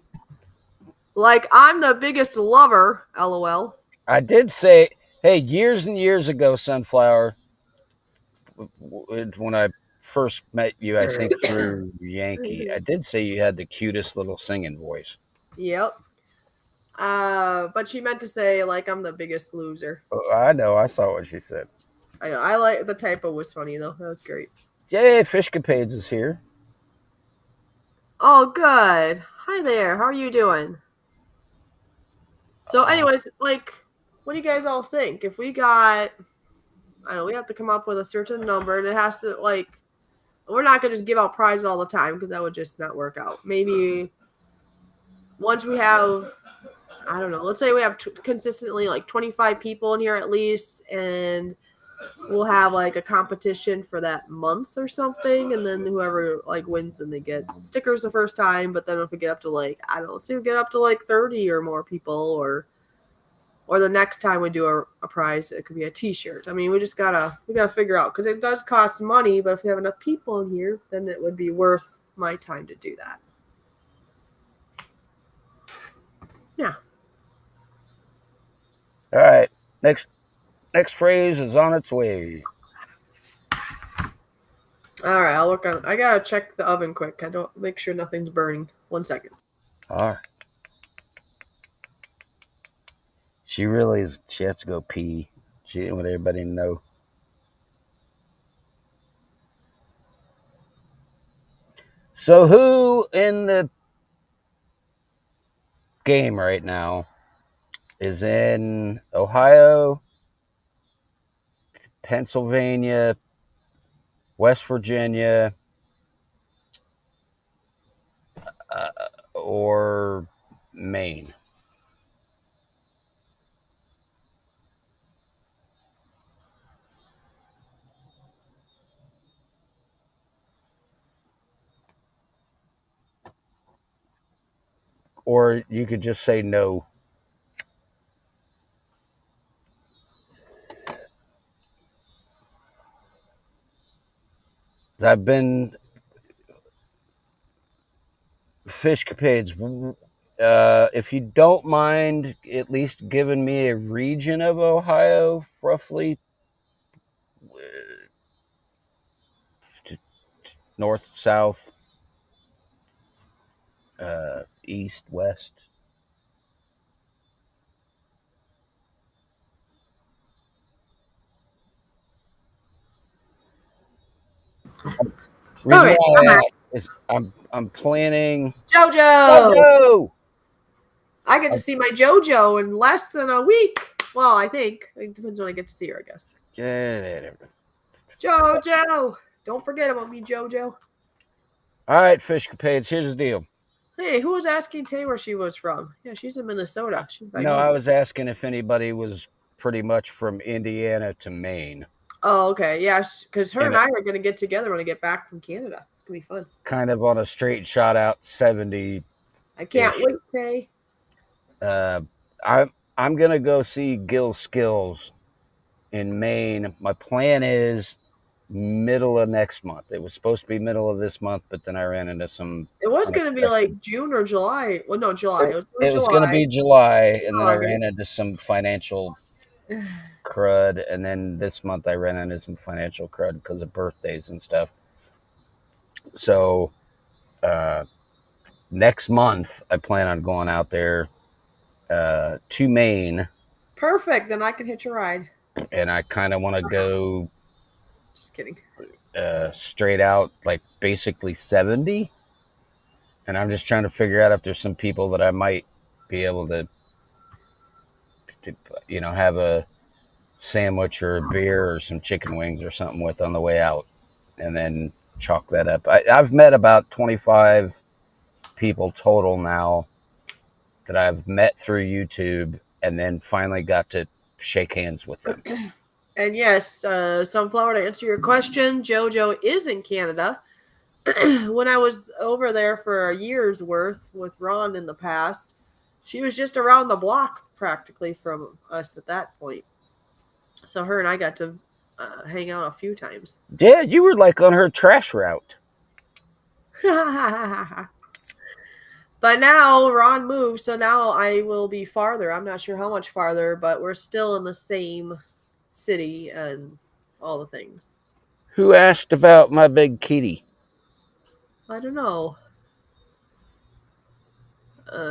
Like, I'm the biggest lover, LOL. I did say, hey, years and years ago, Sunflower, when I first met you, I think through Yankee, I did say you had the cutest little singing voice. Yep. But she meant to say, like, I'm the biggest loser. Oh, I know. I saw what she said. I know. I like the typo was funny, though. That was great. Yay, Fishcapades is here. Oh, good. Hi there. How are you doing? So, anyways, like, what do you guys all think? If we got, I don't know, we have to come up with a certain number, and it has to, like, we're not going to just give out prizes all the time because that would just not work out. Maybe once we have, I don't know, let's say we have consistently like 25 people in here at least, and we'll have like a competition for that month or something, and then whoever like wins and they get stickers the first time. But then if we get up to like, I don't know, say we get up to like 30 or more people, or the next time we do a prize, it could be a T-shirt. I mean, we gotta figure out, because it does cost money, but if we have enough people in here, then it would be worth my time to do that. Yeah. All right. Next phrase is on its way. All right, I'll work on. I gotta check the oven quick. I don't make sure nothing's burning. 1 second. All right. She really is. She has to go pee. She didn't want everybody to know. So who in the game right now is in Ohio, Pennsylvania, West Virginia, or Maine? Or you could just say no. I've been Fishcapades. If you don't mind at least giving me a region of Ohio, roughly, north, south, east, west. Reason Okay, why I'm I back. asked is I'm planning. JoJo! JoJo! I get to see my JoJo in less than a week. Well, I think. It depends when I get to see her, I guess. JoJo! Don't forget about me, JoJo. All right, Fishcapades, here's the deal. Hey, who was asking Tay where she was from? Yeah, she's in Minnesota. She's back No, home. I was asking if anybody was pretty much from Indiana to Maine. Oh, okay. Yeah, because her And and I are going to get together when I get back from Canada. It's going to be fun. kind of on a straight shot out 70. I can't wait, Tay. I'm gonna go see Gil Skills in Maine. My plan is middle of next month. It was supposed to be middle of this month, but then I ran into some. It was going to be like unexpected- June or July. Well, no, July. It was It was going to be July, and then I ran into some financial crud, and then this month I ran into some financial crud because of birthdays and stuff. So next month I plan on going out there to Maine, Perfect. Then I can hitch a ride. and I kind of want to go Just kidding. straight out, like basically 70. And I'm just trying to figure out if there's some people that I might be able to have a sandwich or a beer or some chicken wings or something with on the way out, and then chalk that up. I've met about 25 people total now that I've met through YouTube, and then finally got to shake hands with them. And yes, Sunflower, to answer your question, JoJo is in Canada. When I was over there for a year's worth with Ron in the past, she was just around the block practically from us at that point. So her and I got to hang out a few times. Yeah, you were like on her trash route. But now Ron moved, so now I will be farther. I'm not sure how much farther, but we're still in the same city and all the things. Who asked about my big kitty? I don't know.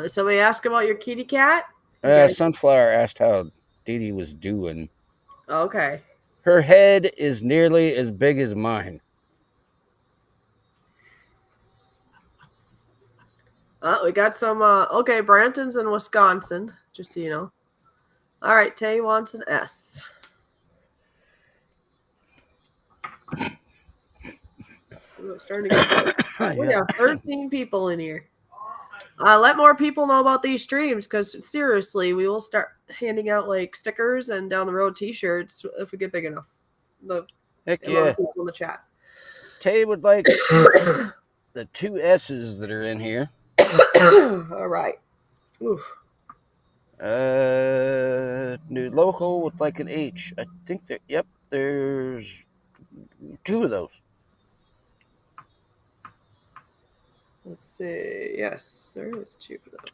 Somebody asked about your kitty cat? Sunflower asked how Dee Dee was doing. Okay. Her head is nearly as big as mine. We got some. Okay, Branton's in Wisconsin, just so you know. All right, Tay wants an S. Ooh, it's starting to get. We have 13 people in here. Let more people know about these streams, because seriously, we will start handing out like stickers and down the road T-shirts if we get big enough. The Heck amount yeah. of people in the chat. Tay would like the 2 S's that are in here. All right. Oof. New local with like an H. I think that, yep, there's 2 of those. Let's see. Yes, there is 2 of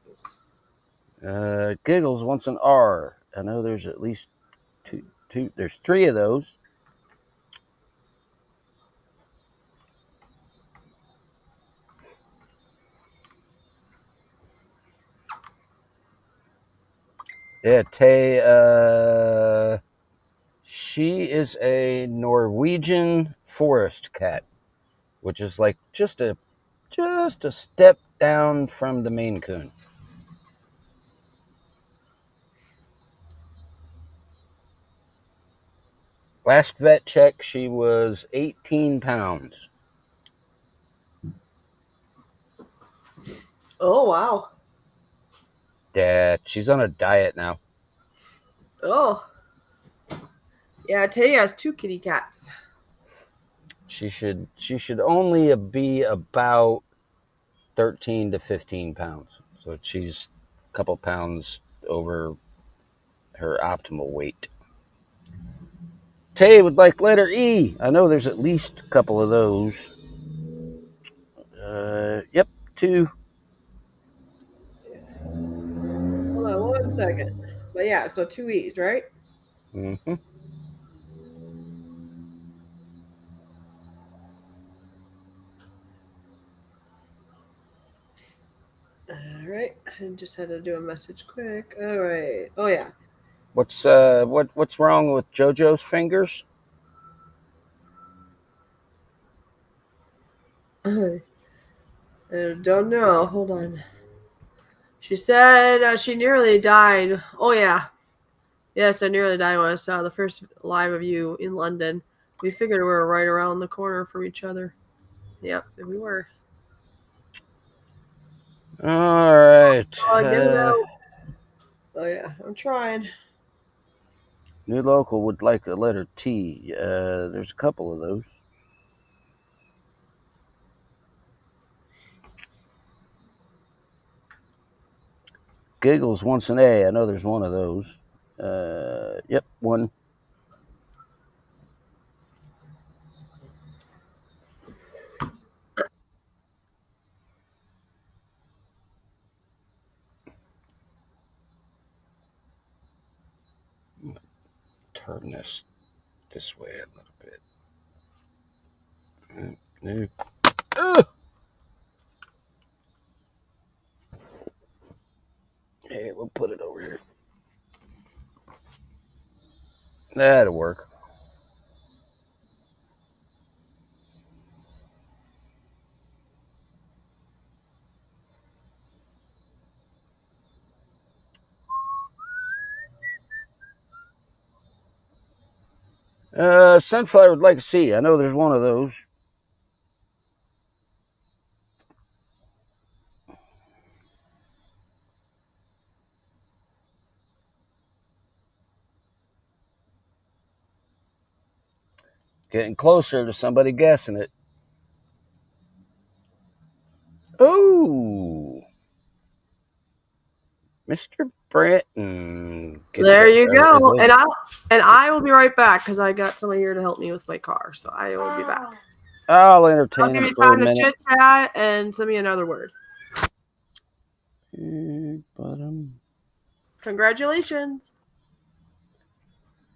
those. Giggles wants an R. I know there's at least two. There's 3 of those. Yeah, Tay, she is a Norwegian forest cat, which is like just a step down from the Maine Coon. Last vet check, she was 18 pounds. Oh, wow. Yeah, she's on a diet now. Oh. Yeah, Tay has 2 kitty cats. She should only be about 13 to 15 pounds. So she's a couple pounds over her optimal weight. Tay would like letter E. I know there's at least a couple of those. Yep, 2. Hold on 1 second. But yeah, so 2 E's, right? Mm-hmm. All right. I just had to do a message quick. All right. Oh yeah. What's wrong with JoJo's fingers? I don't know. Hold on. She said she nearly died. Oh yeah. Yes, I nearly died when I saw the first live of you in London. We figured we were right around the corner from each other. Yep, and we were. All right. Get it out. Oh yeah, I'm trying. New local would like a letter T. There's a couple of those. Giggles wants an A. I know there's one of those. Yep, one. Turn this way a little bit. New. Hey, we'll put it over here. That'll work. Sunflower would like a C. I know there's one of those. Getting closer to somebody guessing it. Oh, Mr. Britton. There you go. And I will be right back because I got someone here to help me with my car. So I will be back. I'll I'll entertain give him you for a time to minute. chit chat and send me another word. Bottom. Congratulations.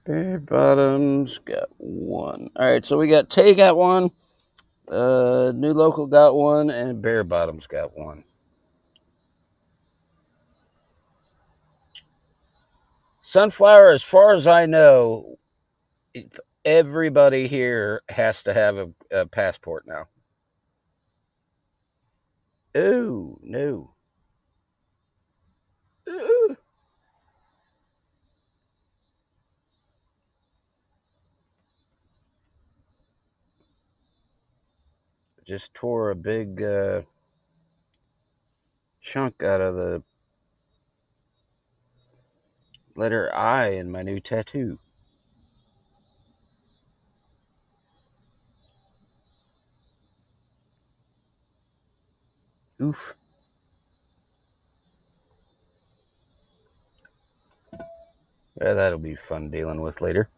Bare Bottoms got one. All right, so we got Tay got one, New Local got one, and Bare Bottoms got one. Sunflower, as far as I know, everybody here has to have a passport now. Ooh, no. Ooh. Just tore a big chunk out of the letter I in my new tattoo. Oof. Yeah, that'll be fun dealing with later.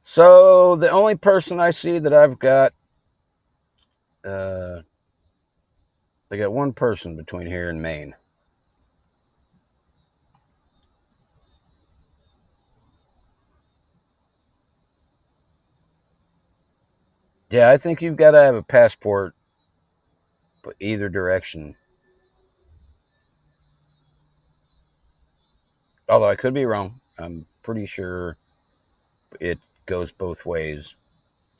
So the only person I see that I've got, they got one person between here and Maine. Yeah, I think you've got to have a passport, but either direction. Although I could be wrong. I'm pretty sure it goes both ways,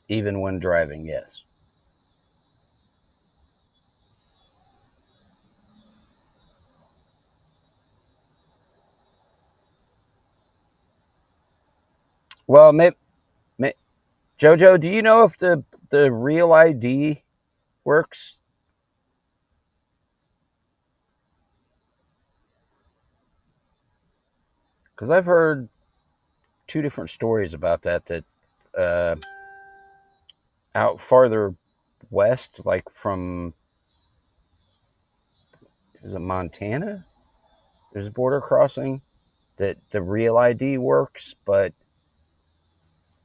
even when driving, yes. Well, Jojo, do you know if the real ID works? Because I've heard two different stories about that uh, out farther west, like from, is it Montana? There's a border crossing that the real ID works, but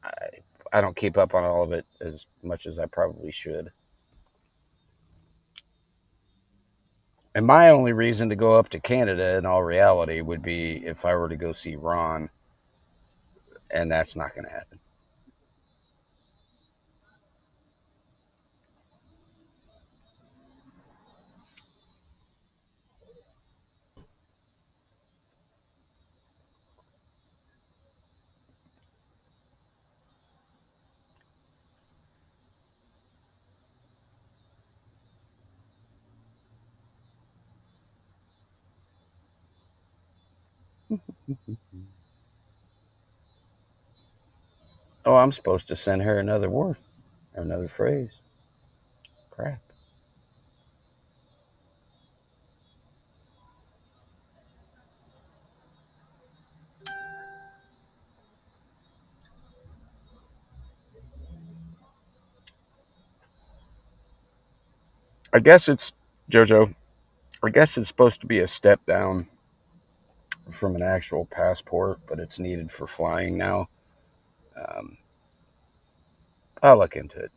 I, I don't keep up on all of it as much as I probably should. And my only reason to go up to Canada, in all reality, would be if I were to go see Ron, and that's not going to happen. Oh, I'm supposed to send her another word, or another phrase. Crap. I guess it's, Jojo, I guess it's supposed to be a step down from an actual passport, but it's needed for flying now. Um, I'll look into it.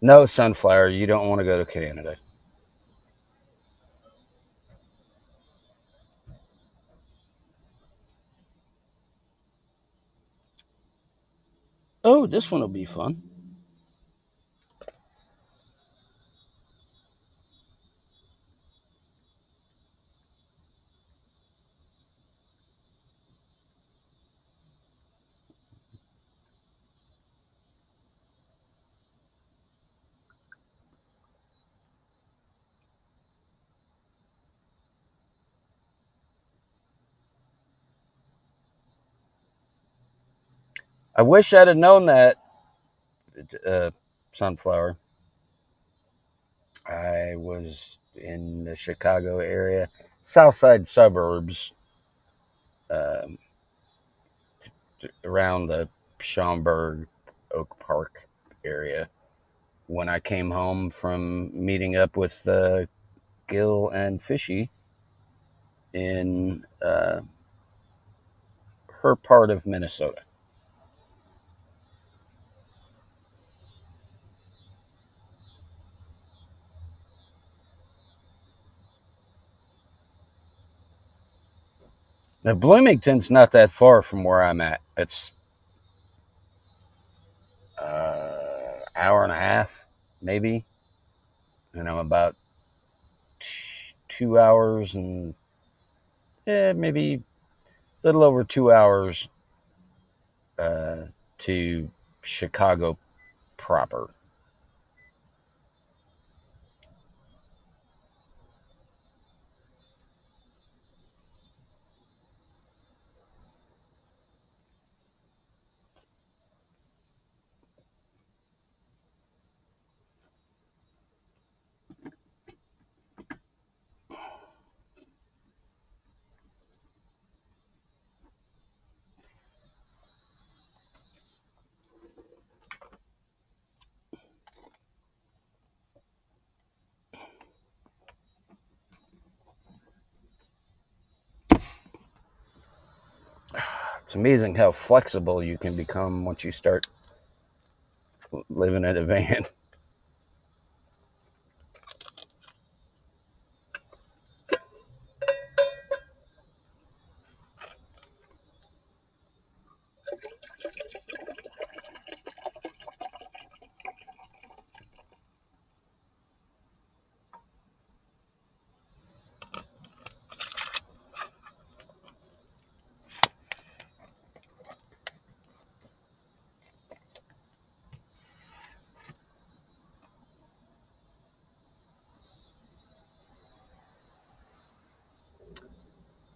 No, Sunflower, you don't want to go to Canada. Oh, this one will be fun. I wish I'd have known that, uh, Sunflower. I was in the Chicago area, south side suburbs, um, around the Schaumburg, Oak Park area when I came home from meeting up with Gil and Fishy in her part of Minnesota. Now, Bloomington's not that far from where I'm at. It's hour and a half, maybe. And I'm about 2 hours and maybe a little over 2 hours uh, to Chicago proper. It's amazing how flexible you can become once you start living in a van.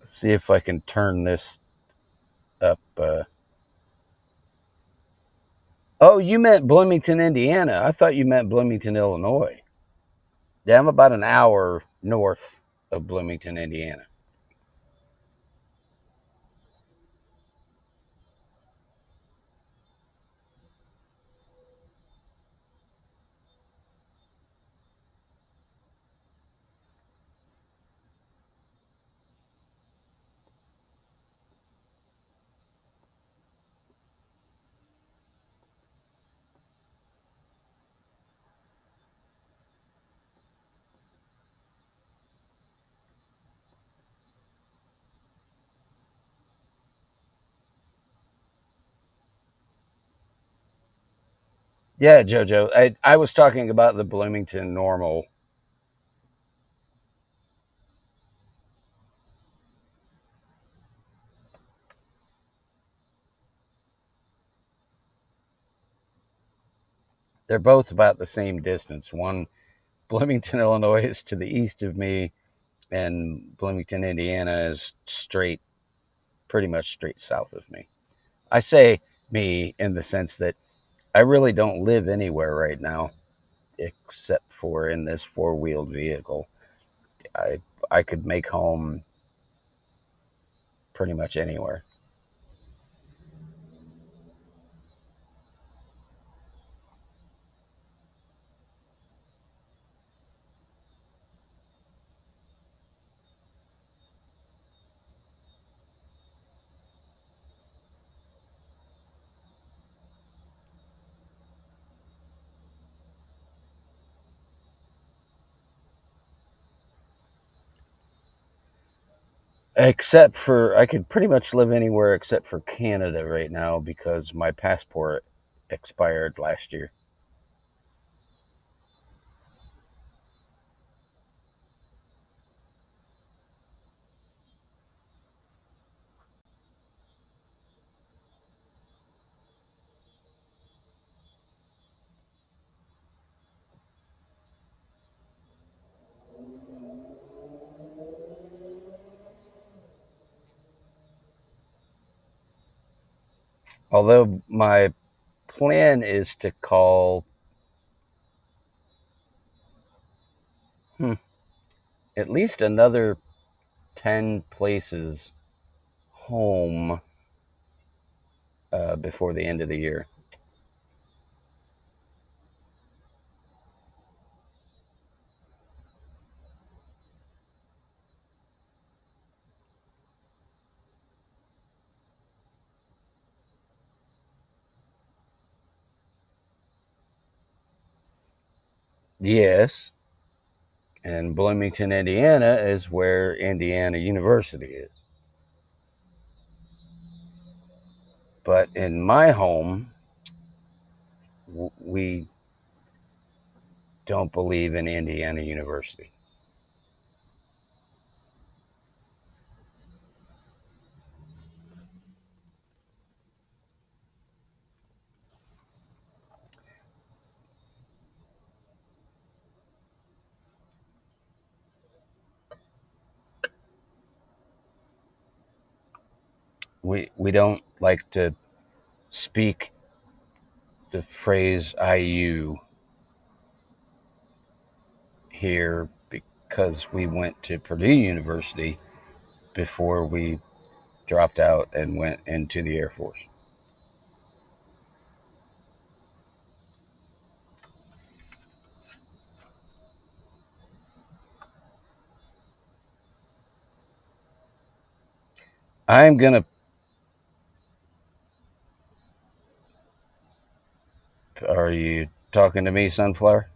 Let's see if I can turn this up. Oh, you meant Bloomington, Indiana. I thought you meant Bloomington, Illinois. Yeah, I'm about an hour north of Bloomington, Indiana. Yeah, Jojo. I was talking about the Bloomington normal. They're both about the same distance. One, Bloomington, Illinois, is to the east of me, and Bloomington, Indiana is pretty much straight south of me. I say me in the sense that I really don't live anywhere right now except for in this four-wheeled vehicle. I I could make home pretty much anywhere. Except for I could pretty much live anywhere except for Canada right now because my passport expired last year. Although my plan is to call hmm, at least another 10 places home before the end of the year. Yes, and Bloomington, Indiana is where Indiana University is. But in my home, we don't believe in Indiana University. We don't like to speak the phrase IU here because we went to Purdue University before we dropped out and went into the Air Force. I'm gonna. Are you talking to me, Sunflower?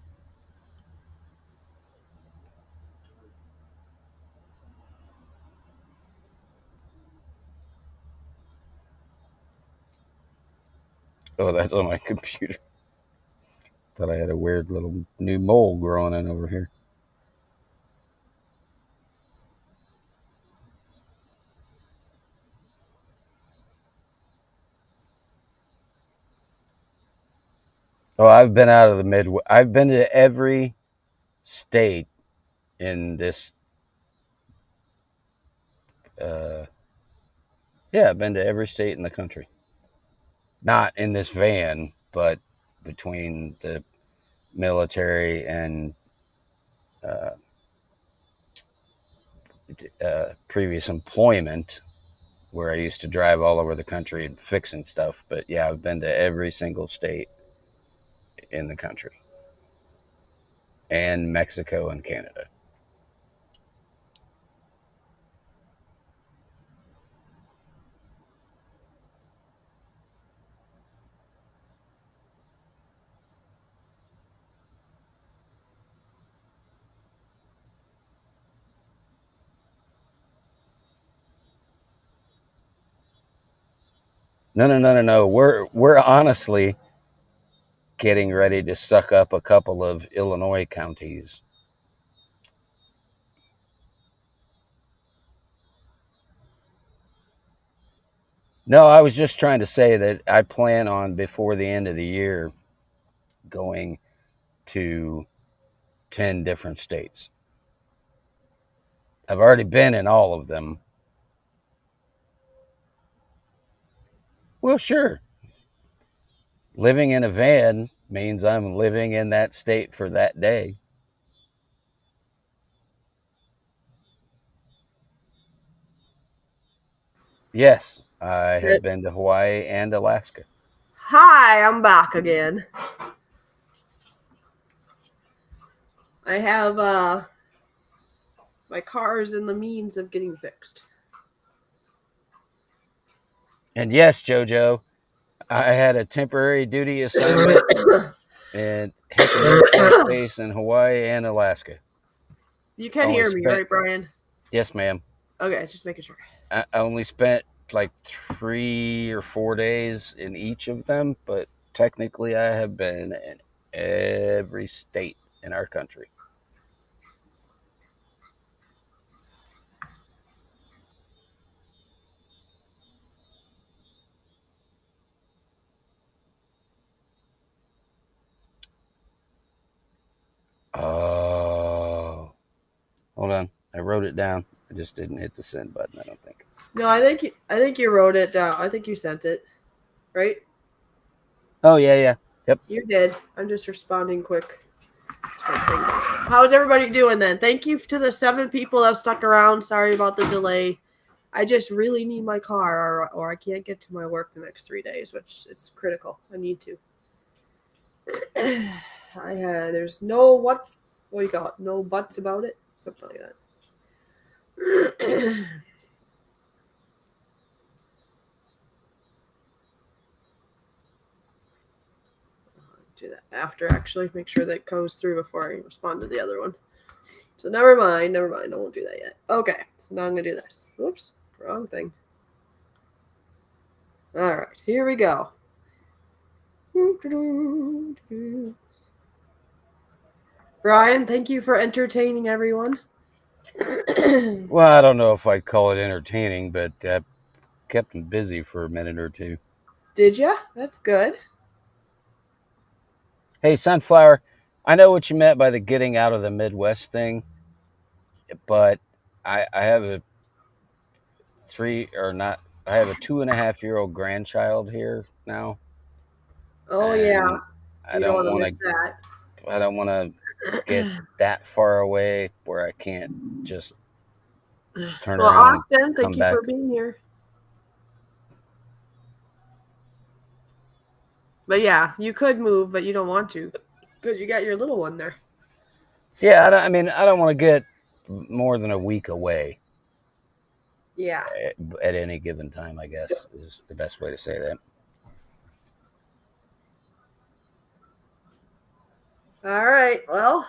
Oh, that's on my computer. Thought I had a weird little new mole growing in over here. Oh, I've been out of the Midwest. I've been to every state in this. Uh, yeah, I've been to every state in the country. Not in this van, but between the military and uh, previous employment, where I used to drive all over the country and fixing stuff. But yeah, I've been to every single state in the country and Mexico and Canada. No, no, no, no, no. We're honestly getting ready to suck up a couple of Illinois counties. No, I was just trying to say that I plan on before the end of the year going to 10 different states. I've already been in all of them. Well, sure. Living in a van means I'm living in that state for that day. Yes, I have been to Hawaii and Alaska. Hi, I'm back again. I have my car is in the means of getting fixed. And yes, JoJo, I had a temporary duty assignment in Hickam Air Force Base in Hawaii and Alaska. You can hear me, right, Brian? Yes, ma'am. Okay, just making sure. I only spent like 3 or 4 days in each of them, but technically I have been in every state in our country. Oh, hold on. I wrote it down. I just didn't hit the send button, I don't think. No, I think you wrote it down. I think you sent it, right? Oh, yeah. Yep. You did. I'm just responding quick. How's everybody doing then? Thank you to the 7 people that stuck around. Sorry about the delay. I just really need my car, or I can't get to my work the next 3 days, which is critical. I need to. There's no what do you call it? No buts about it, something like that. Do that after, actually. Make sure that goes through before I respond to the other one. So never mind. I won't do that yet. Okay, so now I'm going to do this. Whoops, wrong thing. All right, here we go. Brian, thank you for entertaining everyone. Well, I don't know if I'd call it entertaining, but kept them busy for a minute or two. Did ya? That's good. Hey, Sunflower, I know what you meant by the getting out of the Midwest thing, but I have a 2.5-year-old grandchild here now. Oh, yeah. I don't want to that. I don't want to get that far away where I can't just turn around. Well, Austin, thank you for being here. But yeah, you could move, but you don't want to because you got your little one there. Yeah, I don't want to get more than a week away. Yeah. At any given time, I guess, is the best way to say that. All right. Well,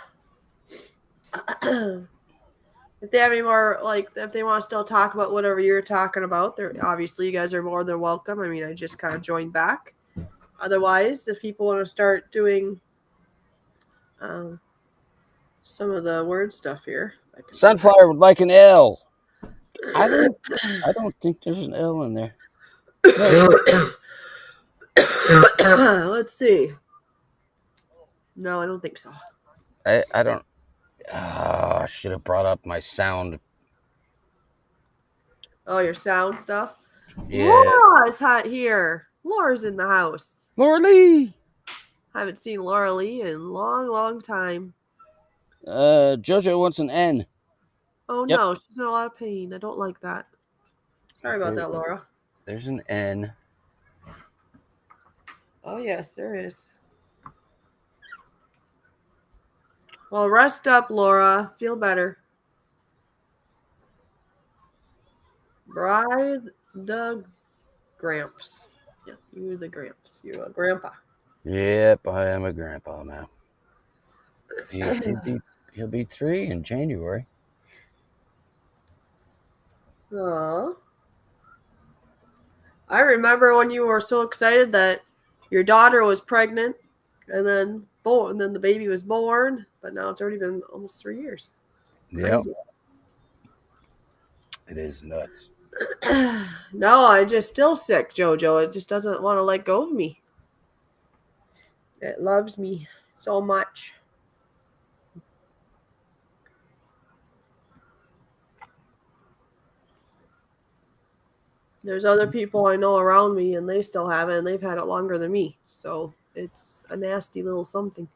if they have any more, if they want to still talk about whatever you're talking about, obviously you guys are more than welcome. I mean, I just kind of joined back. Otherwise, if people want to start doing some of the word stuff here, Sunflower would like an L. I don't think there's an L in there. Let's see. No, I don't think so. I don't. I should have brought up my sound. Oh, your sound stuff? Yeah. Laura's hot here. Laura's in the house. Laura Lee. I haven't seen Laura Lee in a long, long time. JoJo wants an N. Oh, yep. No, she's in a lot of pain. I don't like that. Sorry about that, Laura. There's an N. Oh, yes, there is. Well, rest up, Laura. Feel better. Bride the Gramps. Yeah, you're the Gramps. You're a grandpa. Yep, I am a grandpa now. He'll be 3 in January. Oh. I remember when you were so excited that your daughter was pregnant and then the baby was born, but now it's already been almost 3 years. Yep. It is nuts. No, I'm just still sick, JoJo. It just doesn't want to let go of me. It loves me so much. There's other people I know around me, and they still have it, and they've had it longer than me. So it's a nasty little something.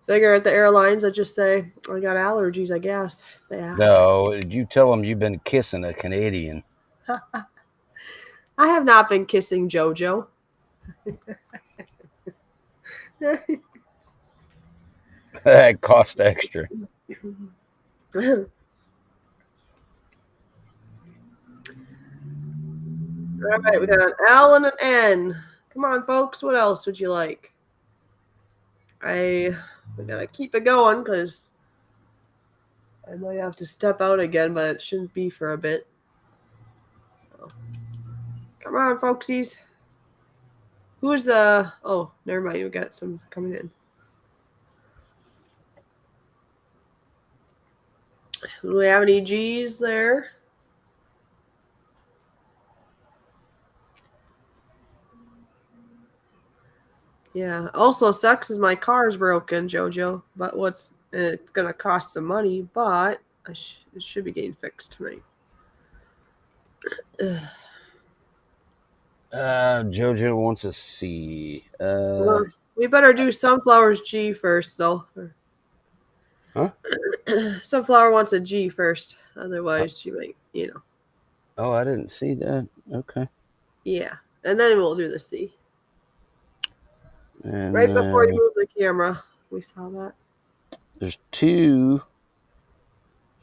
Figure at the airlines, I just say, I got allergies, I guess, if they ask. No, you tell them you've been kissing a Canadian. I have not been kissing JoJo. That cost extra. All right, we got an L and an N. Come on, folks. What else would you like? We gotta keep it going because I might have to step out again, but it shouldn't be for a bit. So, come on, folksies. Who's the? Oh, never mind. We got some coming in. Do we have any G's there? Yeah. Also, sucks is my car's broken, JoJo. But it's gonna cost some money, but it should be getting fixed tonight. JoJo wants a C. Well, we better do Sunflower's G first, though. Huh? Sunflower wants a G first. Otherwise, she might, Oh, I didn't see that. Okay. Yeah. And then we'll do the C. And Right before you move the camera. We saw that. There's 2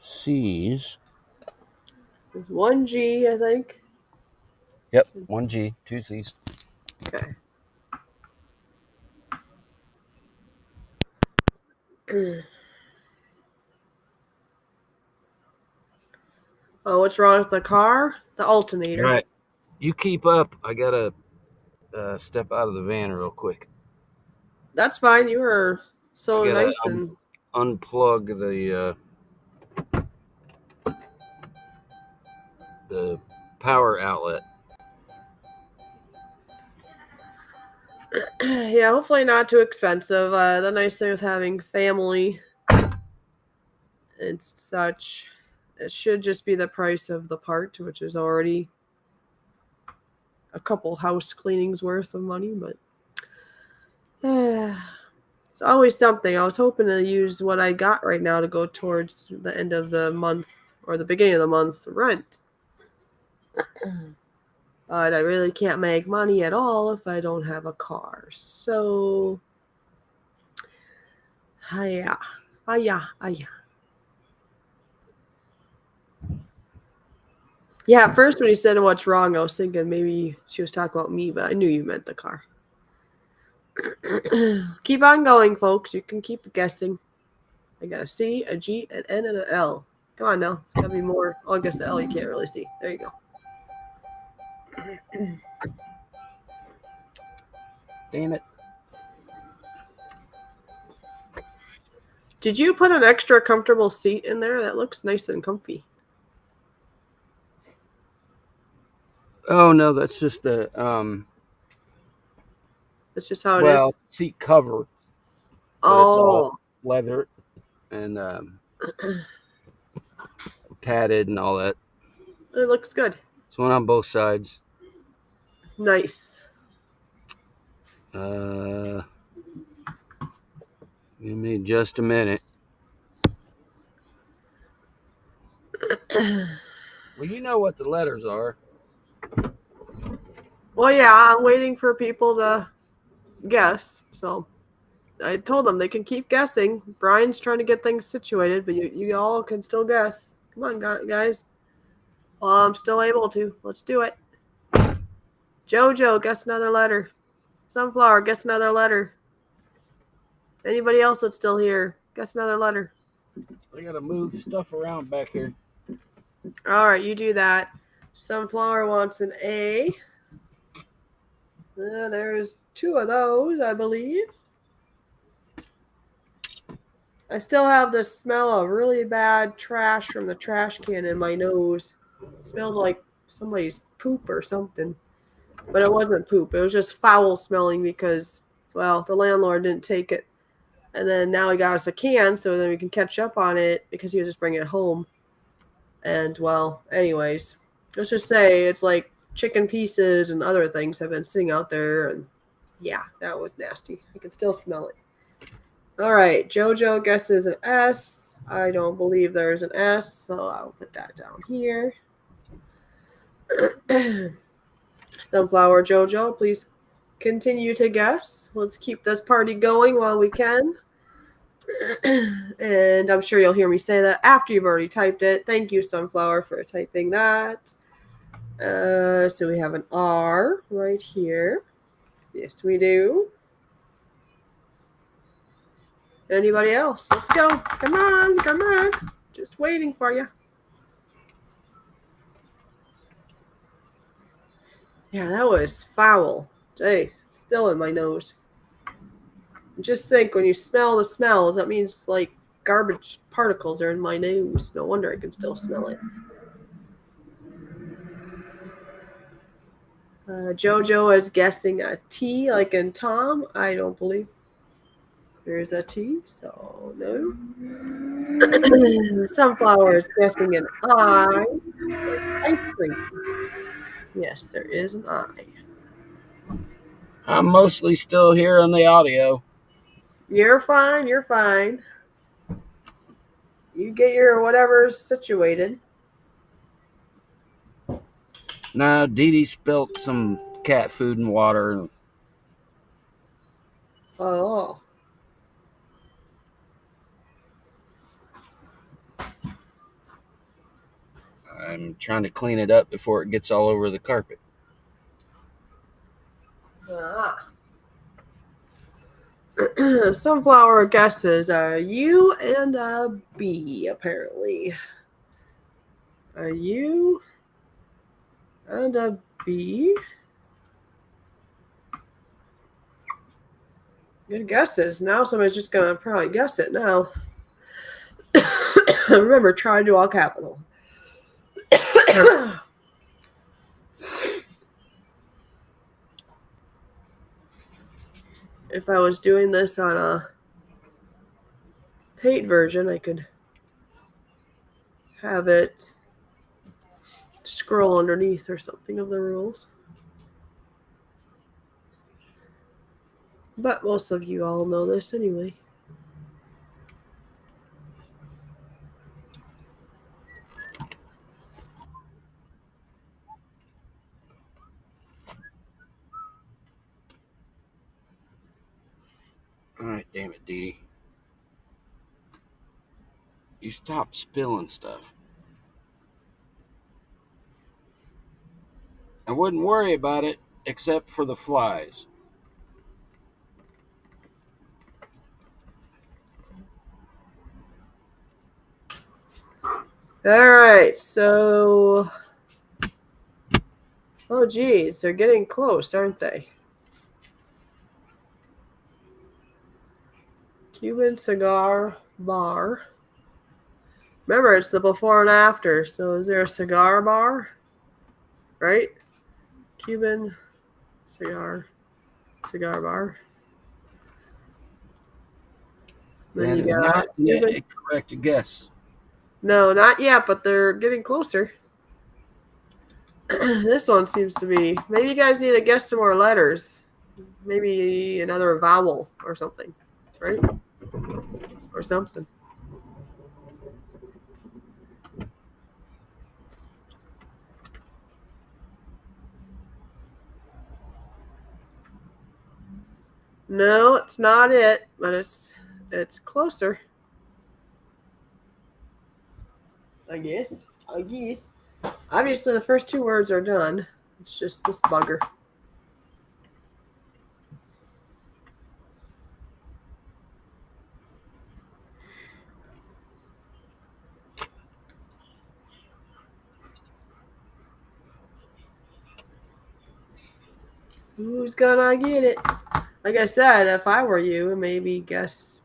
C's. There's 1 G, I think. Yep, 1 G, 2 C's. Okay. Oh, what's wrong with the car? The alternator. Right. You keep up. I gotta step out of the van real quick. That's fine. You were so nice and unplug the power outlet. Yeah, hopefully not too expensive. The nice thing with having family and such, it should just be the price of the part, which is already a couple house cleanings worth of money, but it's always something. I was hoping to use what I got right now to go towards the end of the month or the beginning of the month's rent. But I really can't make money at all if I don't have a car. So, yeah. Yeah, at first when you said what's wrong, I was thinking maybe she was talking about me, but I knew you meant the car. Keep on going, folks. You can keep guessing. I got a C, a G, an N, and an L. Come on now. It's got to be more. Oh, I guess the L you can't really see. There you go. Damn it. Did you put an extra comfortable seat in there? That looks nice and comfy. Oh no, that's just the That's just how it is. Seat cover. Oh, it's leather and padded and all that. it looks good. It's one on both sides. Nice. Give me just a minute. Well, you know what the letters are. Well, yeah, I'm waiting for people to guess. So I told them they can keep guessing. Brian's trying to get things situated, but you all can still guess. Come on, guys. Well, I'm still able to. Let's do it. JoJo, guess another letter. Sunflower, guess another letter. Anybody else that's still here, guess another letter. I gotta move stuff around back here. All right, you do that. Sunflower wants an A. There's 2 of those, I believe. I still have the smell of really bad trash from the trash can in my nose. It smelled like somebody's poop or something. But it wasn't poop. It was just foul smelling because, well, the landlord didn't take it. And then now he got us a can so then we can catch up on it because he was just bringing it home. And, well, anyways, let's just say it's like chicken pieces and other things have been sitting out there. And yeah, that was nasty. I can still smell it. All right, JoJo guesses an S. I don't believe there's an S, so I'll put that down here. Sunflower JoJo, please continue to guess. Let's keep this party going while we can. And I'm sure you'll hear me say that after you've already typed it. Thank you, Sunflower, for typing that. So we have an R right here. Yes, we do. Anybody else? Let's go. Come on, come on. Just waiting for you. Yeah, that was foul. Jeez, it's still in my nose. Just think, when you smell the smells, that means like garbage particles are in my nose. No wonder I can still smell it. JoJo is guessing a T, like in Tom. I don't believe there's a T, so no. Sunflower is guessing an I. Ice cream. Yes, there is an I. I'm mostly still here on the audio. You're fine. You're fine. You get your whatever's situated. No, Dee Dee spilt some cat food and water. Oh. I'm trying to clean it up before it gets all over the carpet. Ah. Sunflower guesses a U and a B, apparently. A U and a B. Good guesses. Now somebody's just going to probably guess it now. Remember, try to do all capital. If I was doing this on a paid version, I could have it scroll underneath or something of the rules. But most of you all know this anyway. All right, damn it, Dee Dee. You stop spilling stuff. I wouldn't worry about it except for the flies. All right, so... Oh, geez, they're getting close, aren't they? Cuban cigar bar. Remember, it's the before and after, so is there a cigar bar? Right? Cuban cigar bar. Then That you is got not yet Cuban. a correct guess. No, not yet, but they're getting closer. This one seems to be... Maybe you guys need to guess some more letters. Maybe another vowel or something, right? Or something. No, it's not it, but it's closer. I guess. Obviously, the first two words are done. It's just this bugger. Who's gonna get it? Like I said, if I were you, maybe guess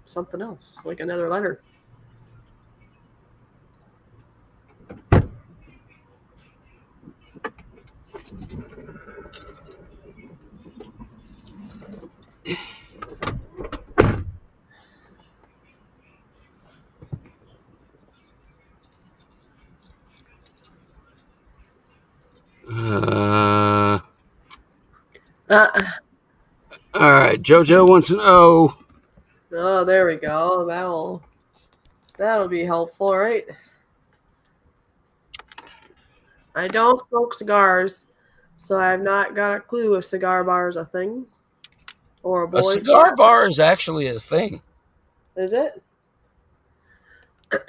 something else, like another letter. Uh, All right, JoJo wants an O. oh, there we go. That'll be helpful, right? I don't smoke cigars, so I've not got a clue if cigar bar is a thing or a A boy for cigar that. bar is actually a thing. Is it?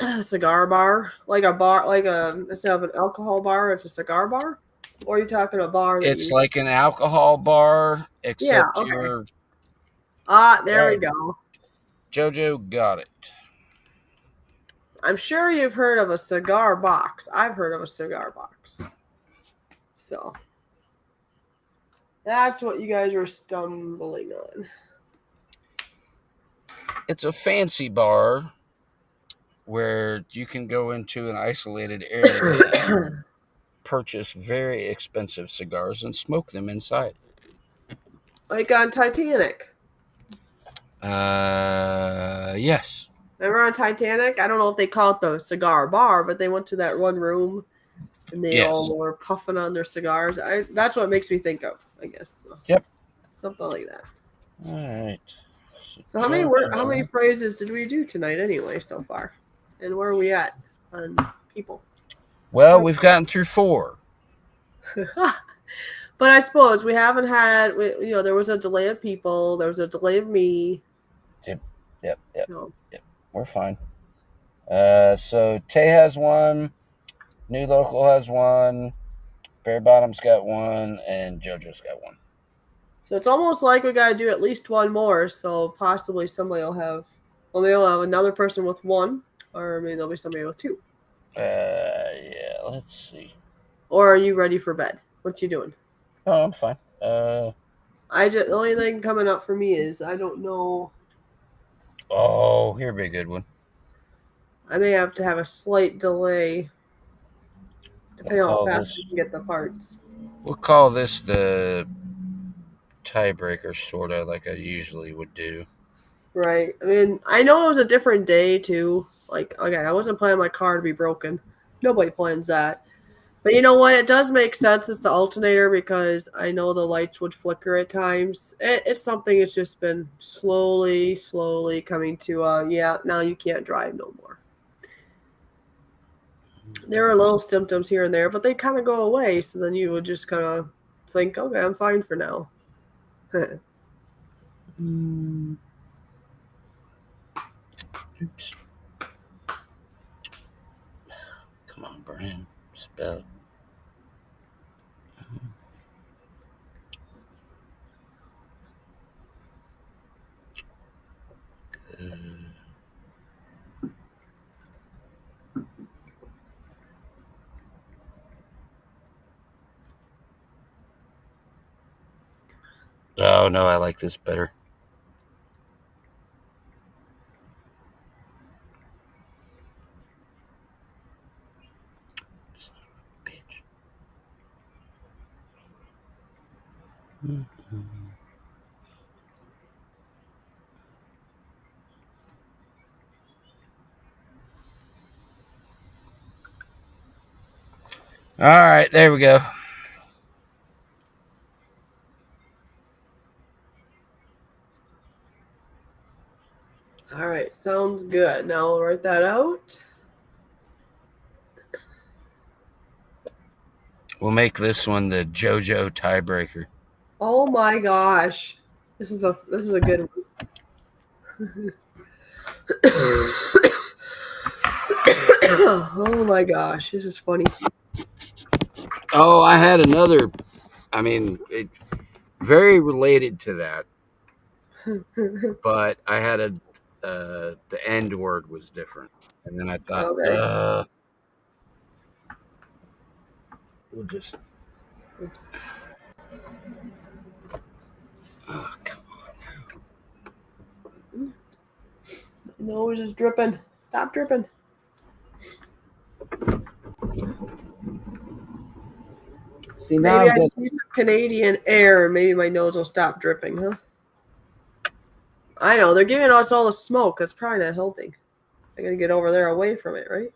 A cigar bar, like a bar, like a instead of an alcohol bar, it's a cigar bar. Or are you talking a bar that It's you? like an alcohol bar, Yeah. except Okay. you're. Ah, there we Oh, go. JoJo got it. I'm sure you've heard of a cigar box. I've heard of a cigar box. So that's what you guys were stumbling on. It's a fancy bar where you can go into an isolated area and purchase very expensive cigars and smoke them inside. Like on Titanic. Yes. Remember on Titanic? I don't know if they call it the cigar bar, but they went to that one room and they Yes. all were puffing on their cigars. That's what it makes me think of, I guess. So, Yep. something like that. All right. So how many phrases did we do tonight anyway so far? And where are we at on people? Well, we've gotten through 4. But I suppose we haven't had, there was a delay of people. There was a delay of me. Yep. So, We're fine. So Tay has 1, New Local has 1, Bare Bottom's got 1, and JoJo's got 1. so it's almost like we got to do at least one more. So possibly somebody will have, well, maybe we'll have another person with 1, or maybe there'll be somebody with 2. Yeah, let's see. Or are you ready for bed? What you doing? Oh, I'm fine. The only thing coming up for me is I don't know. Oh, here'll be a good one. I may have to have a slight delay depending on how fast we can get the parts. We'll call this the tiebreaker, sort of like I usually would do. Right. I mean, I know it was a different day too. Like, okay, I wasn't planning my car to be broken. Nobody plans that. But you know what? It does make sense. It's the alternator because I know the lights would flicker at times. It's something that's just been slowly coming to, yeah, now you can't drive no more. There are little symptoms here and there, but they kind of go away. So then you would just kind of think, okay, I'm fine for now. Oops. Come on, Brian. Spell. Oh, no, I like this better. Son of a bitch. All right, there we go. All right, sounds good. Now we'll write that out. We'll make this one the JoJo tiebreaker. Oh my gosh, this is a good one. Oh my gosh, this is funny. Oh, I had another. I mean, very related to that, but I had the end word was different, and then I thought, Okay. we'll just. Oh, come on. My nose is dripping. Stop dripping. See, now Maybe I just need some Canadian air and maybe my nose will stop dripping, huh? I know, they're giving us all the smoke. That's probably not helping. I gotta get over there away from it, right?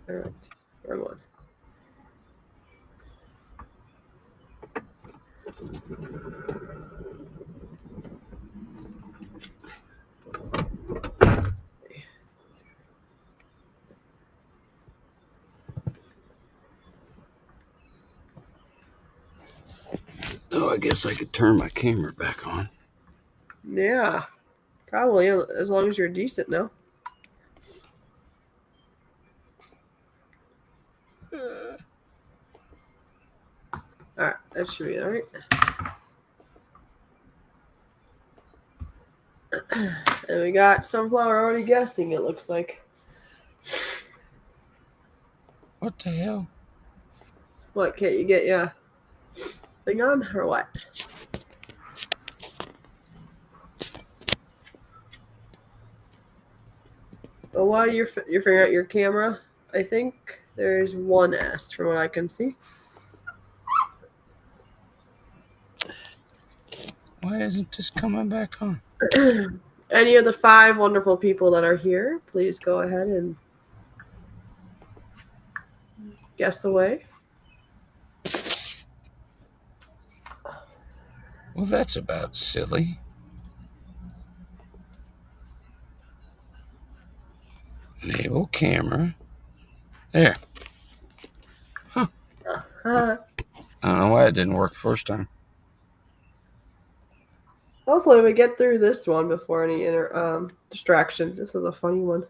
Alright. Wrong one. Oh, I guess I could turn my camera back on. Yeah, probably as long as you're decent now. All right, that should be all right. And we got Sunflower already guessing, it looks like. What the hell? What, can't you get your thing on, or what? Well, while you're figuring out your camera, I think there's one S from what I can see. Why isn't this coming back on? Any of the 5 wonderful people that are here, please go ahead and guess away. Well, that's about silly. Enable camera. There. Uh, I don't know why it didn't work the first time. hopefully we get through this one before any distractions. This was a funny one.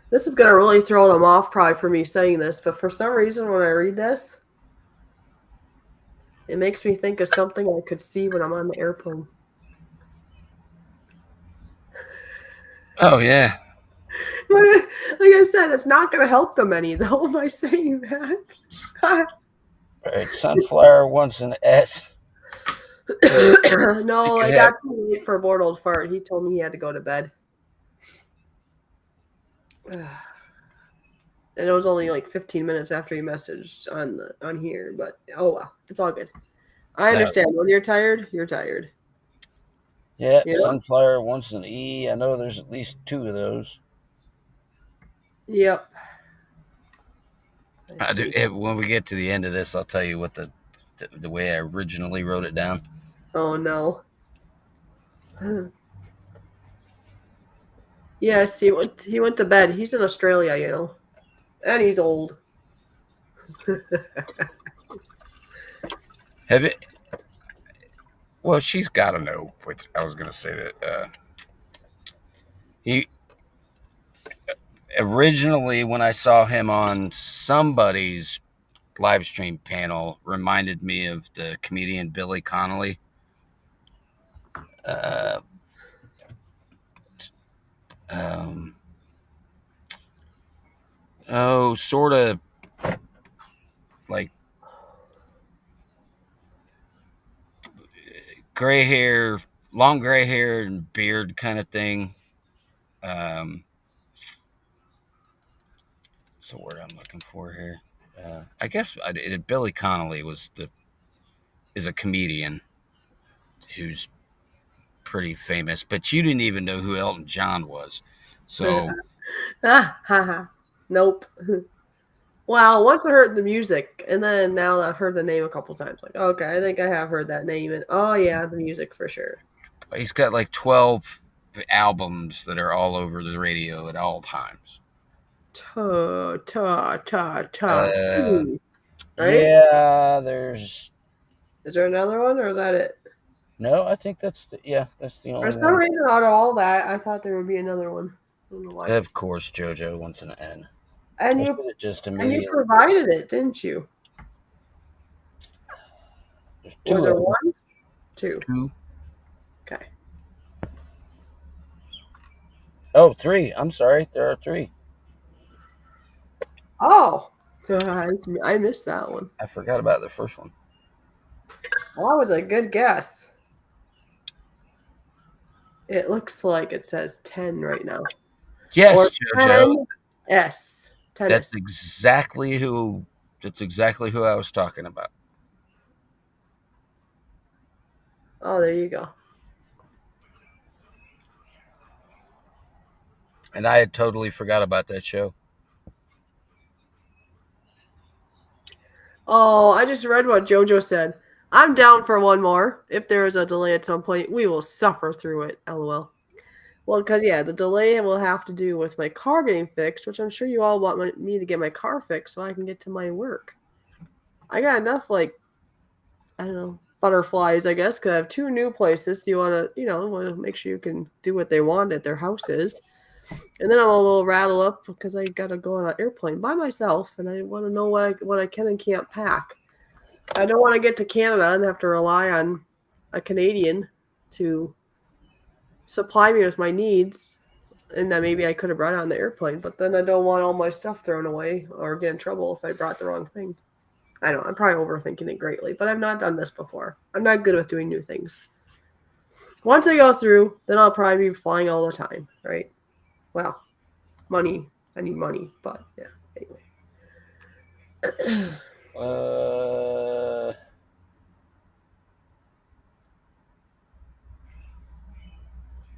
This is going to really throw them off probably for me saying this, but for some reason when I read this, it makes me think of something I could see when I'm on the airplane. Oh, yeah. But like I said, it's not going to help them any, though, by saying that. All right, Sunflower wants an S. No, I got too late for bored old fart. He told me he had to go to bed. And it was only like 15 minutes after he messaged on here, but oh well, it's all good. I understand. When you're tired, you're tired. Yeah, You know? Sunflower wants an E. I know there's at least 2 of those. Yep. When we get to the end of this, I'll tell you what the way I originally wrote it down. Oh no. Yes, he went to bed. He's in Australia, you know. And he's old. Have it? Well, she's got to know. Which I was going to say that he originally, when I saw him on somebody's live stream panel, reminded me of the comedian Billy Connolly. Sort of like gray hair, long gray hair and beard kind of thing. What's the word I'm looking for here? I guess Billy Connolly is a comedian who's pretty famous, but you didn't even know who Elton John was. So Nope. Well, once I heard the music, and then now I've heard the name a couple times. Like, okay, I think I have heard that name, and oh yeah, the music for sure. he's got like 12 albums that are all over the radio at all times. Ta. Right? Yeah, there's. Is there another one, or is that it? No, I think that's the only For some one. reason, out of all that, I thought there would be another one. I don't know why. Of course, JoJo wants an N. And I you should have just immediately. and you provided it, didn't you? There's 2 Was of there them. 1? 2. 2. Okay. Oh, 3. I'm sorry. There are 3. Oh, I missed that one. I forgot about the first one. Well, that was a good guess. It looks like it says 10 right now. Yes, Or JoJo. 10S. Tennis. That's exactly who I was talking about. Oh, there you go. And I had totally forgot about that show. Oh, I just read what JoJo said. I'm down for one more. If there is a delay at some point, we will suffer through it. LOL. Well, because yeah, the delay will have to do with my car getting fixed, which I'm sure you all want me to get my car fixed so I can get to my work. I got enough, like, I don't know, butterflies, I guess, because I have two new places. You want to, want to make sure you can do what they want at their houses. And then I'm a little rattled up because I got to go on an airplane by myself, and I want to know what I can and can't pack. I don't want to get to Canada and have to rely on a Canadian to supply me with my needs, and that maybe I could have brought it on the airplane, but then I don't want all my stuff thrown away or get in trouble if I brought the wrong thing. I don't know. I'm probably overthinking it greatly, but I've not done this before. I'm not good with doing new things. Once I go through, then I'll probably be flying all the time, right? Well, money. I need money, but yeah, anyway.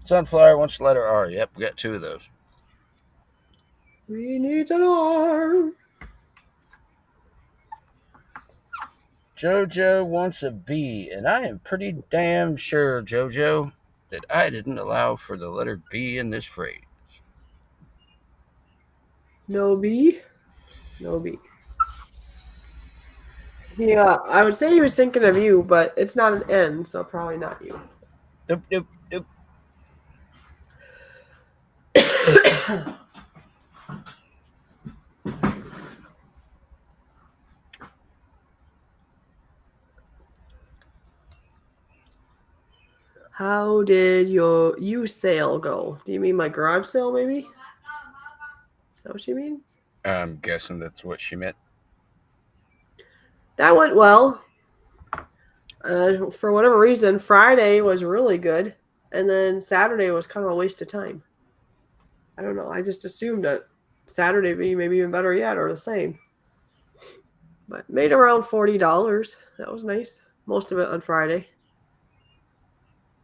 Sunflower wants the letter R. Yep, we got two of those. We need an R. JoJo wants a B, and I am pretty damn sure, JoJo, that I didn't allow for the letter B in this phrase. No B? No B. Yeah, I would say he was thinking of you, but it's not an N, so probably not you. Nope. How did your sale go? Do you mean my garage sale, maybe? Is that what she means? I'm guessing that's what she meant. That went well. For whatever reason, Friday was really good, and then Saturday was kind of a waste of time. I don't know. I just assumed that Saturday would be maybe even better yet, or the same. But made around $40. That was nice. Most of it on Friday.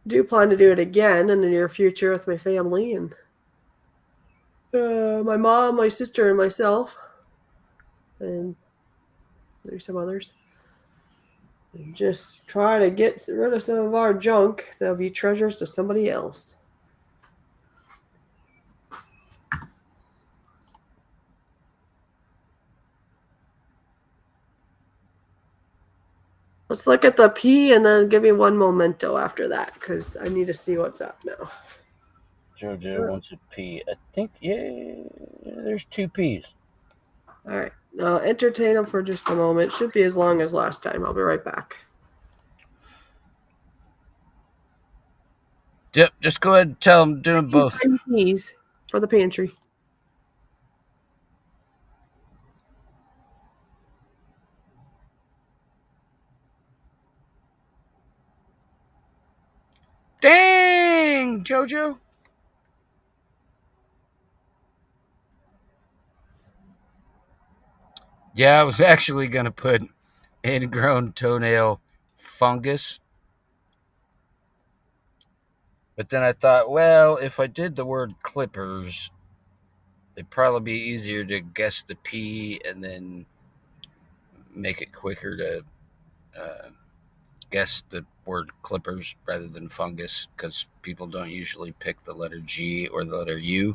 Do plan to do it again in the near future with my family and my mom, my sister, and myself, and maybe some others. And just try to get rid of some of our junk that'll be treasures to somebody else. Let's look at the P and then give me one memento after that, because I need to see what's up now. JoJo wants a P. I think, yeah, there's two P's. All right. Entertain them for just a moment. Should be as long as last time. I'll be right back. Yep, just go ahead and tell them doing both. P's for the pantry. Dang, JoJo. Yeah, I was actually going to put ingrown toenail fungus. But then I thought, well, if I did the word clippers, it'd probably be easier to guess the P and then make it quicker to guess the word clippers rather than fungus, because people don't usually pick the letter G or the letter U.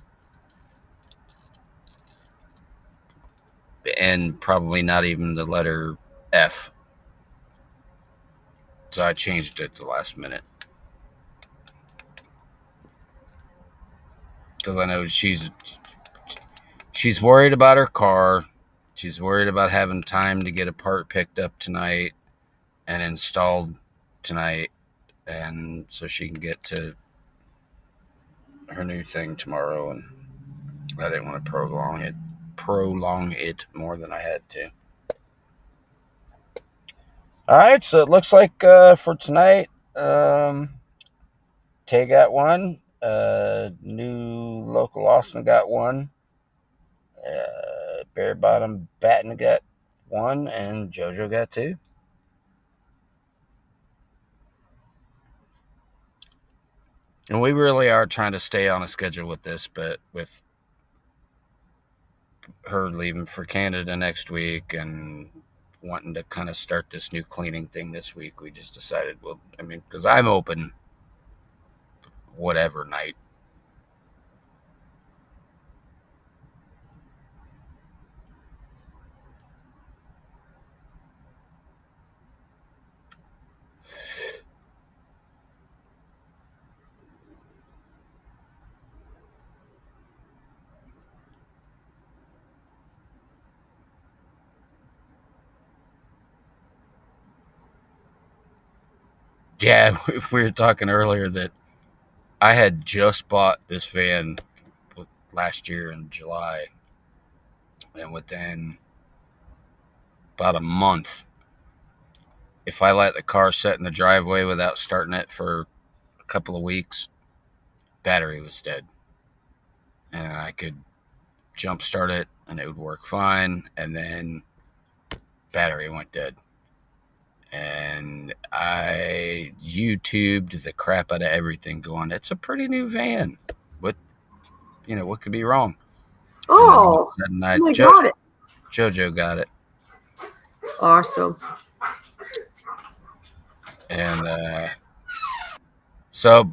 And probably not even the letter F. So I changed it the last minute. Because I know she's worried about her car. She's worried about having time to get a part picked up tonight and installed tonight, and so she can get to her new thing tomorrow. And I didn't want to prolong it more than I had to. All right, so it looks like for tonight, Tay got one. New local Austin got one. Bare Bottom Batten got one, and JoJo got two. And we really are trying to stay on a schedule with this, but with her leaving for Canada next week and wanting to kind of start this new cleaning thing this week, we just decided, well, I mean, because I'm open whatever night. Yeah, we were talking earlier that I had just bought this van last year in July, and within about a month, if I let the car sit in the driveway without starting it for a couple of weeks, battery was dead. And I could jump start it and it would work fine, and then battery went dead. And I YouTubed the crap out of everything, going, it's a pretty new van. What could be wrong? Oh, And somebody got it. Jojo got it. Awesome. And so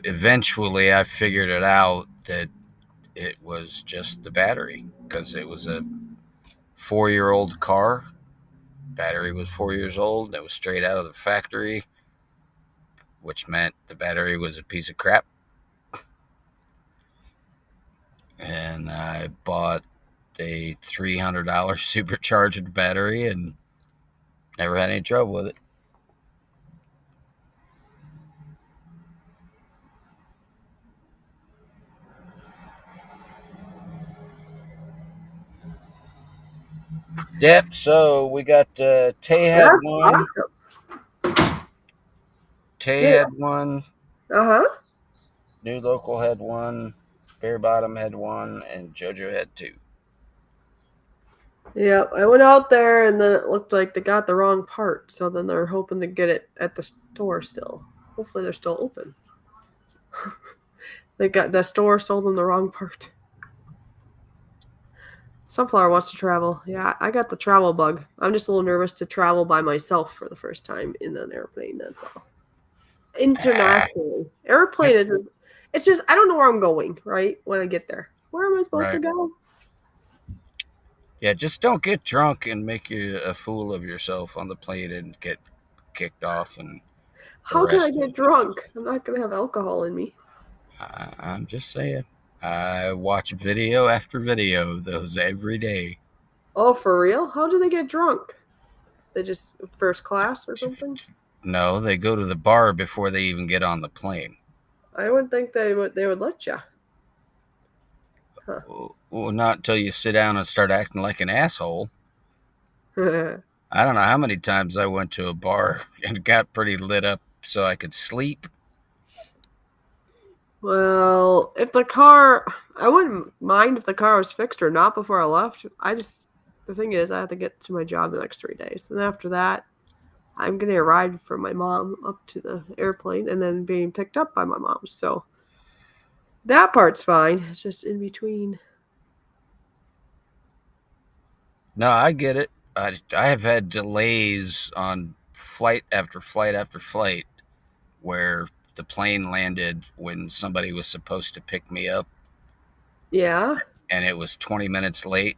eventually I figured it out that it was just the battery, because it was a 4-year-old car. Battery was 4 years old. That was straight out of the factory, which meant the battery was a piece of crap. And I bought a $300 supercharged battery and never had any trouble with it. Yep, so we got Tay had one. Awesome. Tay Yeah. had one. Uh-huh. New Local had one. Bear Bottom had one. And Jojo had 2. Yeah, I went out there and then it looked like they got the wrong part. So then they're hoping to get it at the store still. Hopefully they're still open. The store sold them the wrong part. Sunflower wants to travel. Yeah, I got the travel bug. I'm just a little nervous to travel by myself for the first time in an airplane, that's all. Internationally. Airplane isn't, it's just, I don't know where I'm going, right? When I get there. Where am I supposed to go? Yeah, just don't get drunk and make you a fool of yourself on the plane and get kicked off. And how can I get drunk? I'm not going to have alcohol in me. I'm just saying. I watch video after video of those every day. Oh, for real? How do they get drunk? They just first class or something? No, they go to the bar before they even get on the plane. I would think they would let you. Huh. Well, not until you sit down and start acting like an asshole. I don't know how many times I went to a bar and got pretty lit up so I could sleep. Well, I wouldn't mind if the car was fixed or not before I left. The thing is, I have to get to my job the next 3 days. And after that, I'm getting a ride from my mom up to the airplane and then being picked up by my mom. So that part's fine. It's just in between. No, I get it. I have had delays on flight after flight after flight where the plane landed when somebody was supposed to pick me up. Yeah. And it was 20 minutes late.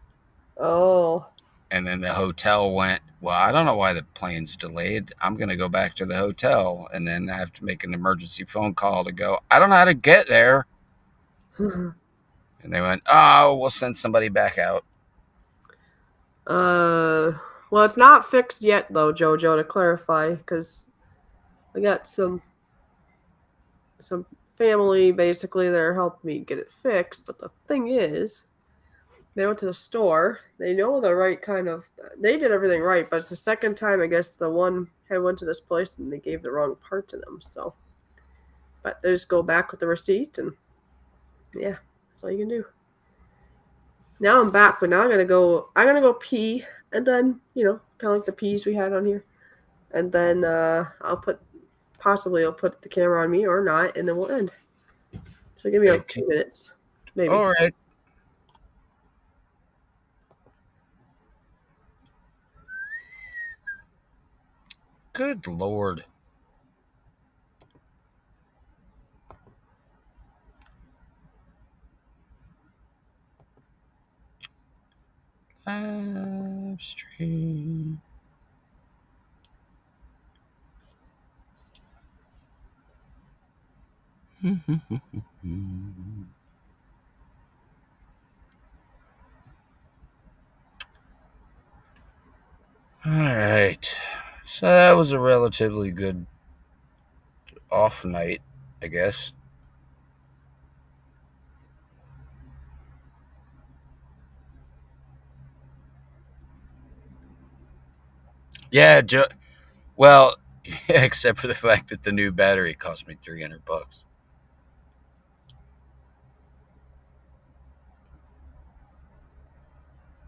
Oh. And then the hotel went, well, I don't know why the plane's delayed. I'm going to go back to the hotel. And then I have to make an emergency phone call to go, I don't know how to get there. And they went, oh, we'll send somebody back out. Well, it's not fixed yet, though, Jojo, to clarify, because I got some family, basically, that are helping me get it fixed. But the thing is, they went to the store. They know the right kind of... They did everything right, but it's the second time, I guess, the one had went to this place and they gave the wrong part to them, so... But they just go back with the receipt, and... Yeah, that's all you can do. Now I'm back, but now I'm gonna go pee, and then, kind of like the peas we had on here. And then I'll put the camera on me or not, and then we'll end. So give me like 2 minutes, maybe. All right. Good Lord. Live stream. All right. So that was a relatively good off night, I guess. Yeah, well, except for the fact that the new battery cost me $300.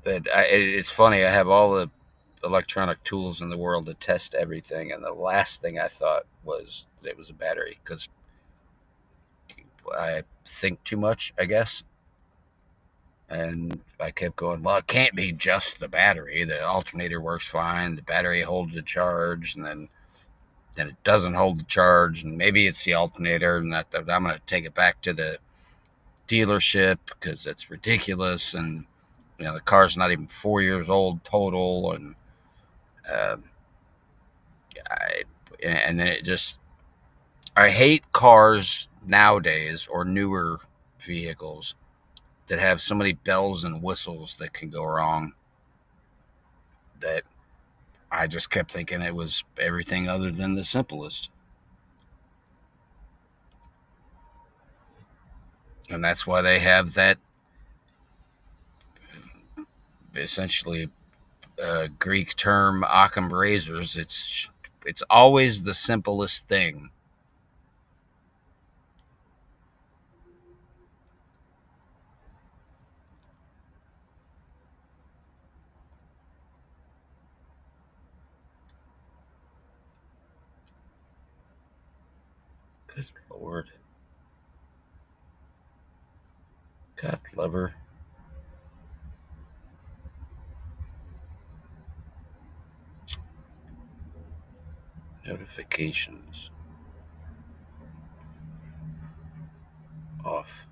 It's funny. I have all the electronic tools in the world to test everything, and the last thing I thought was that it was a battery because I think too much, I guess. And I kept going, well, it can't be just the battery. The alternator works fine. The battery holds the charge, and then it doesn't hold the charge, and maybe it's the alternator, and that I'm going to take it back to the dealership because that's ridiculous. And the car's not even 4 years old total, and and then it just, I hate cars nowadays or newer vehicles that have so many bells and whistles that can go wrong, that I just kept thinking it was everything other than the simplest. And that's why they have that essentially Greek term, Occam razors. It's always the simplest thing. Good Lord. God love her. Notifications off.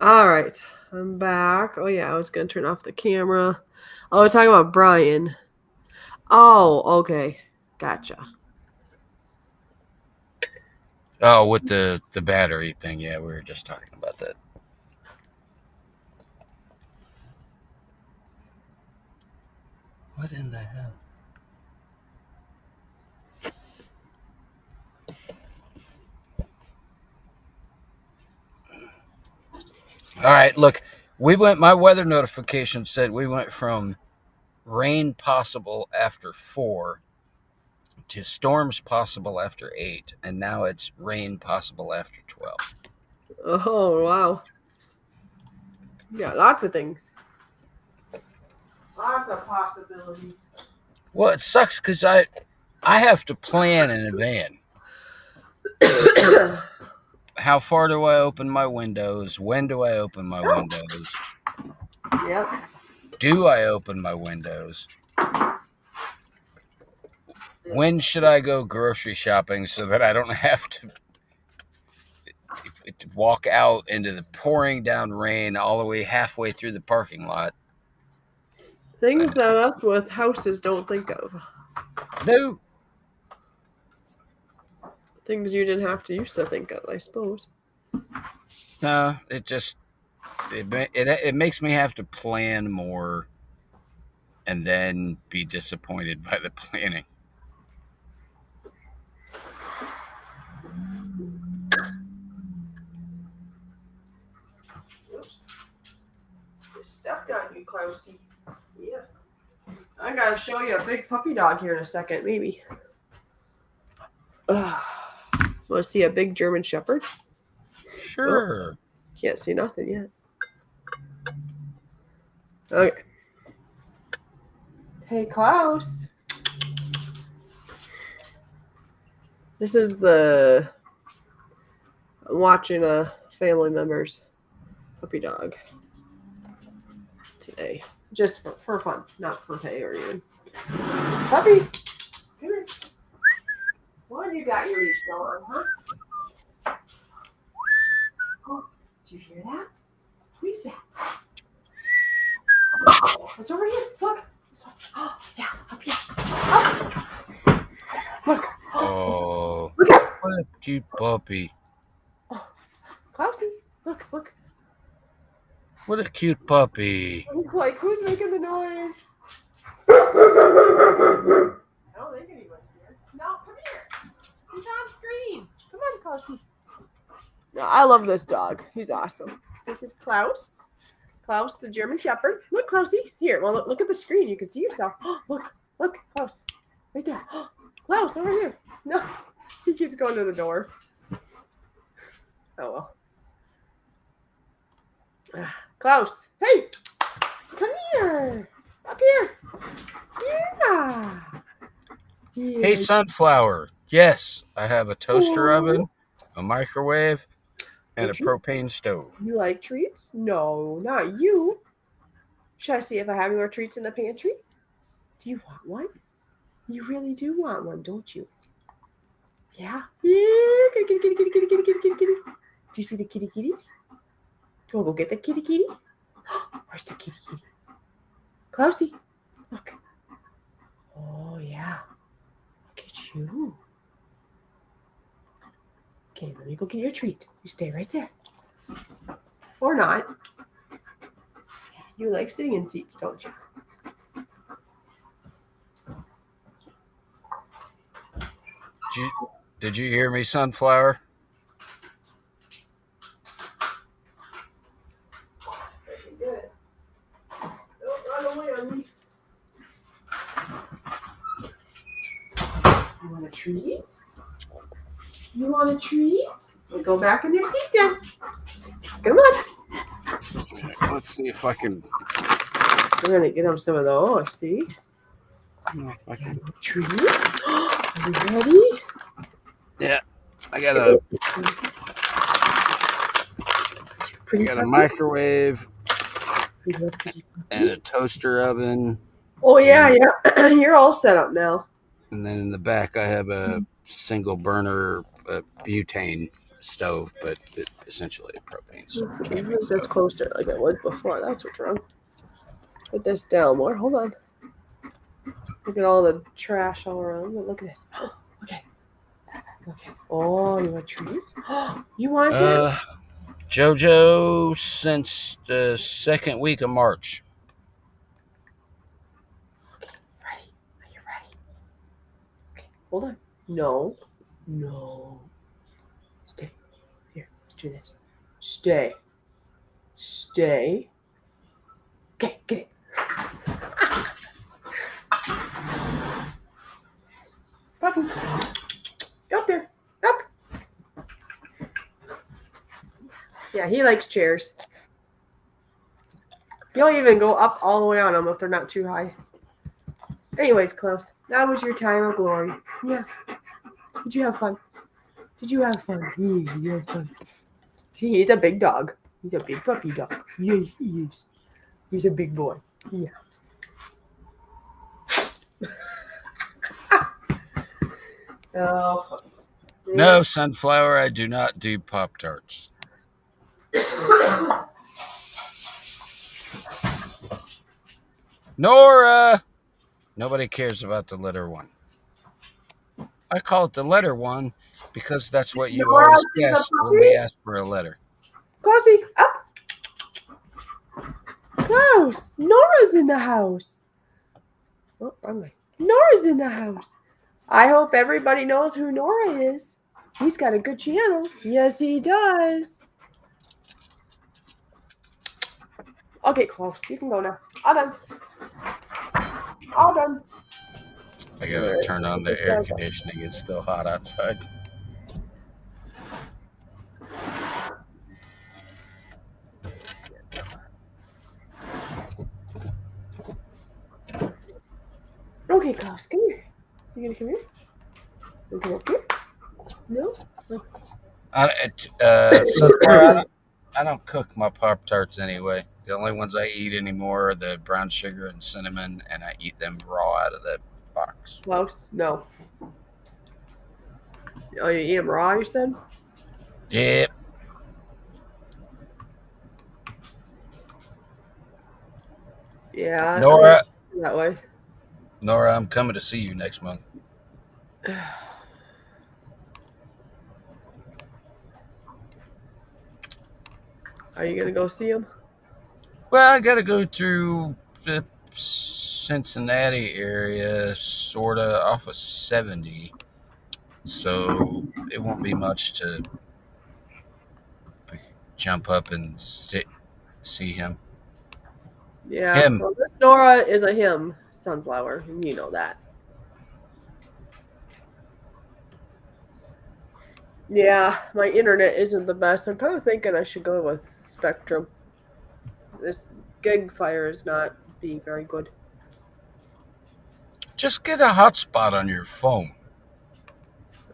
All right, I'm back. Oh yeah, I was gonna turn off the camera. Oh, we're talking about Brian. Oh, okay, gotcha. Oh, with the battery thing. Yeah, we were just talking about that. What in the hell? All right, look, my weather notification said we went from rain possible after 4 to storms possible after 8, and now it's rain possible after 12. Oh wow. Yeah, lots of things. Lots of possibilities. Well, it sucks because I have to plan in advance. How far do I open my windows? When do I open my windows? Yep. Do I open my windows? When should I go grocery shopping so that I don't have to walk out into the pouring down rain all the way halfway through the parking lot? Things that us with houses don't think of. No. Things you didn't have to used to think of, I suppose. No, it just it makes me have to plan more and then be disappointed by the planning. Oops. Just stepped on you, Klausy. Yeah. I gotta show you a big puppy dog here in a second, maybe. Want to see a big German Shepherd? Sure. Oh, can't see nothing yet. Okay. Hey, Klaus. This is I'm watching a family member's puppy dog today. Just for fun, not for pay or anything. Puppy! Come here. What you got your leash still on, huh? Oh, did you hear that? Who's that? What's over here? Look. Oh, yeah, up here. Up. Look. Oh, Look at what a cute puppy. Klausy. Look, look. What a cute puppy. He's like, who's making the noise? I don't think anyone's here. No, come here. He's on screen. Come on, Klausy. No, I love this dog. He's awesome. This is Klaus. Klaus, the German Shepherd. Look, Klausy. Here, well, look at the screen. You can see yourself. Look, look, Klaus. Right there. Klaus, over here. No, he keeps going to the door. Oh, well. Klaus, hey, come here. Up here. Yeah. Hey, Sunflower. Yes, I have a toaster oven, a microwave, and a propane stove. You like treats? No, not you. Should I see if I have any more treats in the pantry? Do you want one? You really do want one, don't you? Yeah. Yeah. Kitty, kitty, kitty, kitty, kitty, kitty, kitty, kitty. Do you see the kitty kitties? Do I go get the kitty kitty? Where's the kitty kitty? Klausy, look. Oh, yeah. Look at you. Okay, let me go get your treat. You stay right there. Or not. You like sitting in seats, don't you? Did you hear me, Sunflower? Good. Don't run away on me. You want a treat? You want a treat? We'll go back in your seat then. Come on. Let's see if I can. We're going to get him some of those, see? I don't know if I can. Treat? Are you ready? Yeah, I got a Pretty microwave and a toaster oven. Oh, yeah. You're all set up now. And then in the back, I have a single burner butane stove, but essentially a propane stove. That's closer like it was before. That's what's wrong. Put this down more. Hold on. Look at all the trash all around. Look at this. Okay. Okay. Oh, you want a treat? You want that? JoJo since the second week of March. Okay. Ready? Are you ready? Okay. Hold on. No. No. Stay. Here. Let's do this. Stay. Stay. Okay. Get it. Puppy. Up there. Up. Yeah, he likes chairs. He'll even go up all the way on them if they're not too high. Anyways, Klaus, that was your time of glory. Yeah. Did you have fun? Did you have fun? Yeah, you have fun. See, he's a big dog. He's a big puppy dog. Yeah, he is. He's a big boy. Yeah. Oh. No, Sunflower, I do not do Pop-Tarts. Nora! Nobody cares about the letter 1. I call it the letter 1 because that's what you Nora, always see the guess when puppy? we ask for a letter. Klausy, up. Klaus, Nora's in the house. Oh, wrong way. Nora's in the house. I hope everybody knows who Nora is. He's got a good channel. Yes, he does. Okay, Klaus, you can go now. All done. All done. I gotta turn on the air conditioning. It's still hot outside. Okay, Klaus, come here. You gonna come here? You come up here? No? Sunflower, I don't cook my Pop Tarts anyway. The only ones I eat anymore are the brown sugar and cinnamon, and I eat them raw out of the box. Klaus? No. Oh, you eat them raw, you said? Yep. Yeah. Nora, That way. Nora, I'm coming to see you next month. Are you gonna go see him? Well, I got to go through the Cincinnati area, sort of off of 70. So it won't be much to jump up and see him. Yeah. Him. Well, this Nora is a him sunflower, and you know that. Yeah, my internet isn't the best. I'm kind of thinking I should go with Spectrum. This gig fire is not being very good. Just get a hotspot on your phone.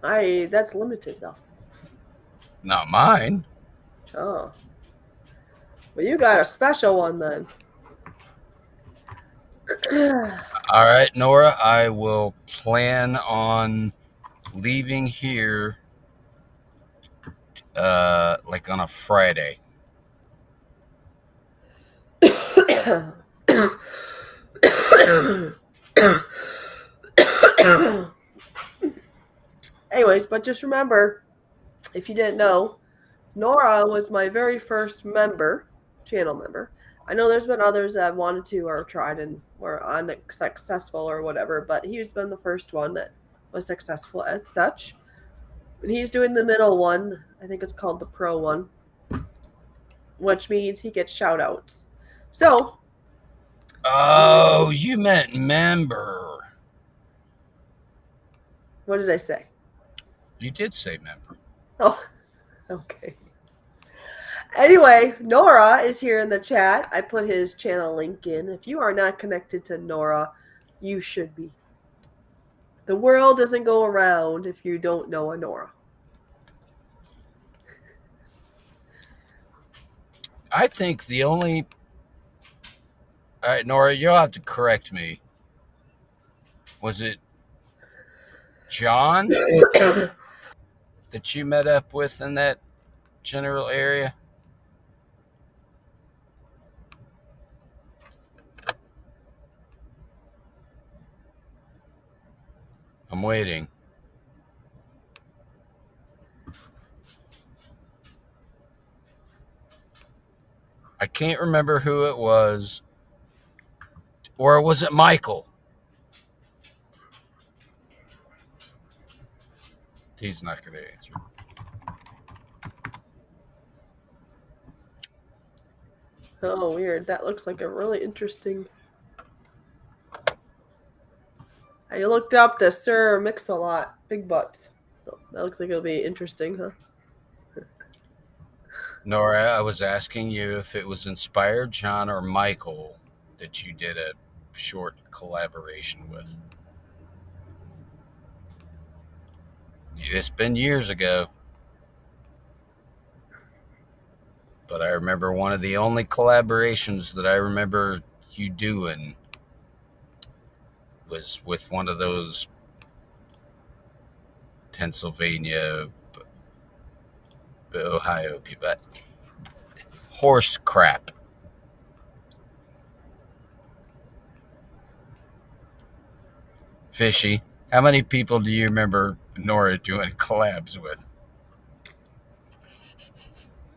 That's limited though. Not mine. Oh. Well, you got a special one then. All right, Nora, I will plan on leaving here like on a Friday. Anyways, but just remember, if you didn't know, Nora was my very first channel member. I know there's been others that have wanted to or tried and were unsuccessful or whatever, but he's been the first one that was successful as such. And he's doing the middle one. I think it's called the pro one, which means he gets shout outs. So. Oh, you meant member. What did I say? You did say member. Oh, okay. Anyway, Nora is here in the chat. I put his channel link in. If you are not connected to Nora, you should be. The world doesn't go around if you don't know a Nora. I think the only... All right, Nora, you'll have to correct me. Was it John that you met up with in that general area? I'm waiting. I can't remember who it was. Or was it Michael? He's not going to answer. Oh, weird. That looks like a really interesting... I looked up the Sir Mix-a-Lot Big Butts. So that looks like it'll be interesting, huh? Nora, I was asking you if it was Inspired John or Michael that you did a short collaboration with. It's been years ago. But I remember one of the only collaborations that I remember you doing was with one of those Pennsylvania, Ohio people. Horse crap. Fishy. How many people do you remember Nora doing collabs with?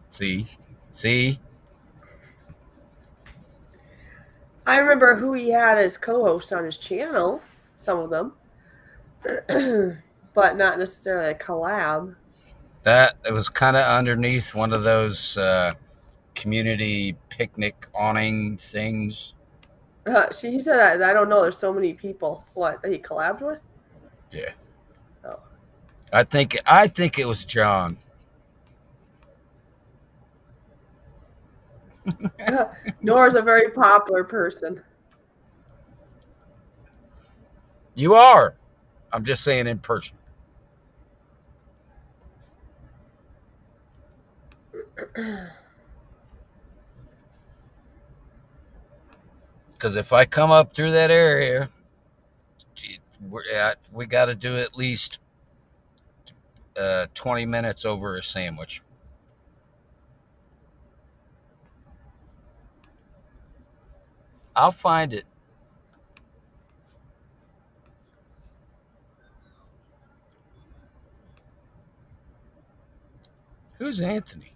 See? I remember who he had as co-host on his channel, some of them, but not necessarily a collab. That it was kind of underneath one of those community picnic awning things. He said, I don't know, there's so many people. What, that he collabed with? Yeah. Oh. I think it was John. Nora's a very popular person. You are. I'm just saying in person. Because if I come up through that area, we got to do at least 20 minutes over a sandwich. I'll find it. Who's Anthony?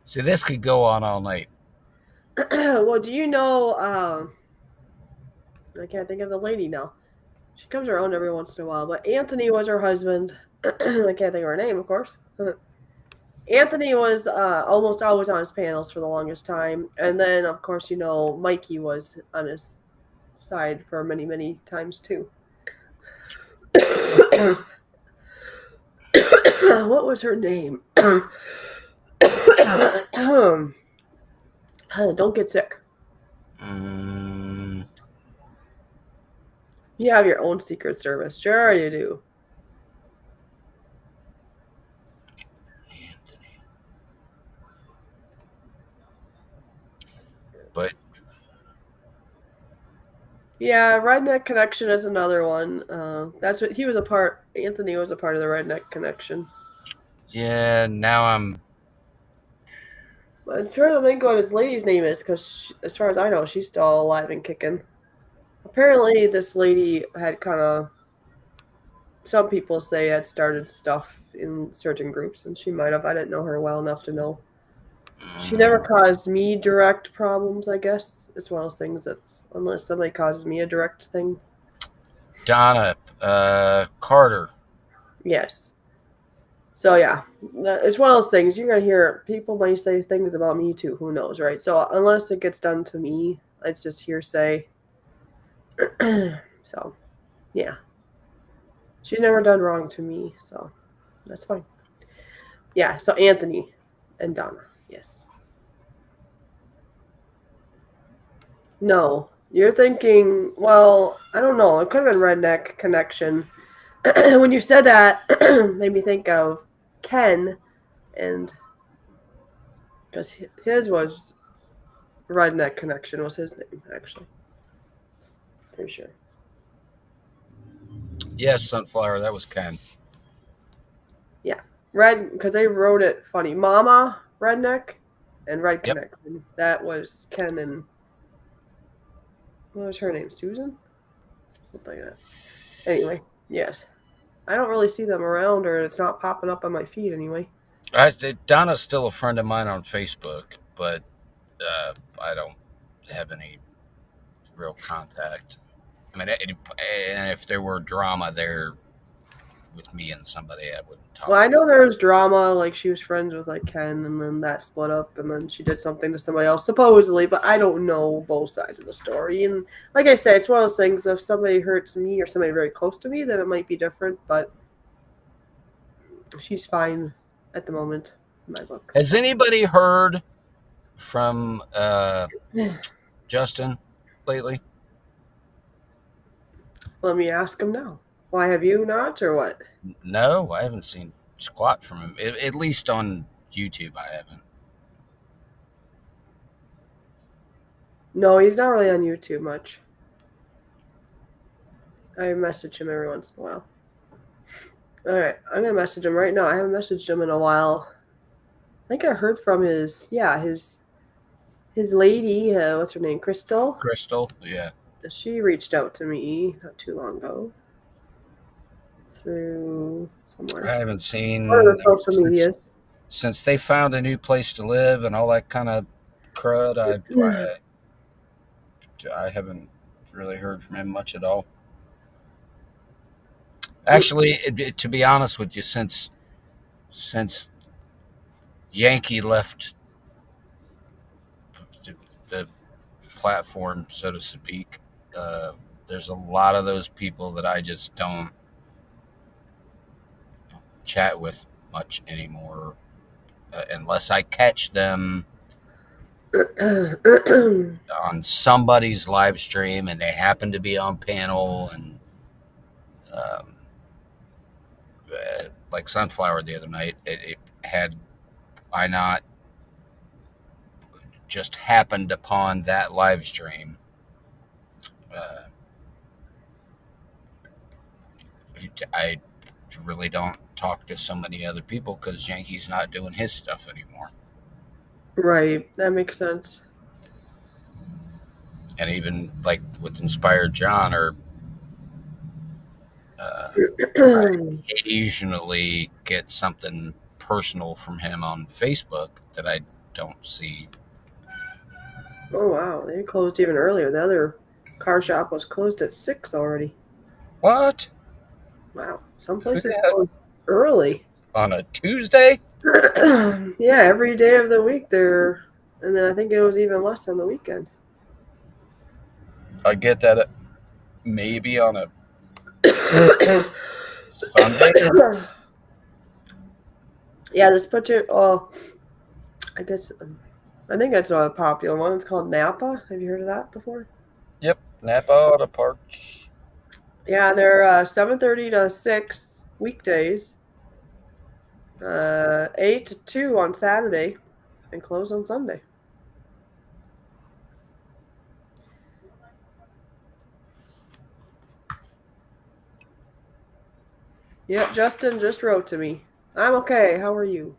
See, this could go on all night. Well, do you know? I can't think of the lady now. She comes around every once in a while, but Anthony was her husband. I can't think of her name, of course. Anthony was almost always on his panels for the longest time, and then, of course, you know, Mikey was on his side for many, many times too. What was her name? Don't get sick. You have your own Secret Service. Sure you do. Anthony. But yeah, Redneck Connection is another one. That's what he was a part. Anthony was a part of the Redneck Connection. yeah, now I'm trying to think what his lady's name is, because as far as I know, she's still alive and kicking. Apparently, this lady had kind of, some people say, had started stuff in certain groups, and she might have. I didn't know her well enough to know. She never caused me direct problems, I guess. It's one of those things that, unless somebody causes me a direct thing. Donna Carter. Yes. So, yeah, it's one of those things. You're going to hear people might say things about me, too. Who knows, right? So, unless it gets done to me, it's just hearsay. So, yeah. She's never done wrong to me, so that's fine. Yeah, so Anthony and Donna, yes. No, you're thinking, well, I don't know. It could have been Redneck Connection. When you said that, made me think of Ken, and because his was Redneck Connection was his name, actually. Pretty sure. Yes, Sunflower. That was Ken. Yeah, because they wrote it funny. Mama Redneck and Red Connection. That was Ken and what was her name? Susan? Something like that. Anyway, yes. I don't really see them around, or it's not popping up on my feed anyway. Donna's still a friend of mine on Facebook, but I don't have any real contact. I mean, and if there were drama there with me and somebody, I wouldn't talk. Well, I know there was drama, like she was friends with like Ken, and then that split up, and then she did something to somebody else, supposedly, but I don't know both sides of the story. And like I said, it's one of those things, if somebody hurts me or somebody very close to me, then it might be different, but she's fine at the moment in my books. Has anybody heard from Justin lately? Let me ask him now. Why have you not, or what? No, I haven't seen squat from him. At least on YouTube, I haven't. No, he's not really on YouTube much. I message him every once in a while. All right, I'm gonna message him right now. I haven't messaged him in a while. I think I heard from his lady. What's her name? Crystal. Crystal, yeah. She reached out to me not too long ago through somewhere. I haven't seen one of the social medias since they found a new place to live and all that kind of crud. I haven't really heard from him much at all. Actually, to be honest with you, since Yankee left the platform, so to speak, there's a lot of those people that I just don't chat with much anymore, unless I catch them on somebody's live stream and they happen to be on panel, and like Sunflower the other night, it had I not just happened upon that live stream. I really don't talk to so many other people because Yankee's not doing his stuff anymore. Right. That makes sense. And even like with Inspired John, or I occasionally get something personal from him on Facebook that I don't see. Oh, wow. They closed even earlier. The other car shop was closed at 6 already. What? Wow. Some places Yeah. close early. On a Tuesday? Yeah, every day of the week they're, and then I think it was even less on the weekend. I get that maybe on a Sunday. Yeah, this particular, well, I guess, I think that's a popular one. It's called Napa. Have you heard of that before? Yep, Napa Auto Parts. Yeah, they're 7:30 to 6 weekdays, 8 to 2 on Saturday, and close on Sunday. Yeah, Justin just wrote to me. I'm okay. How are you?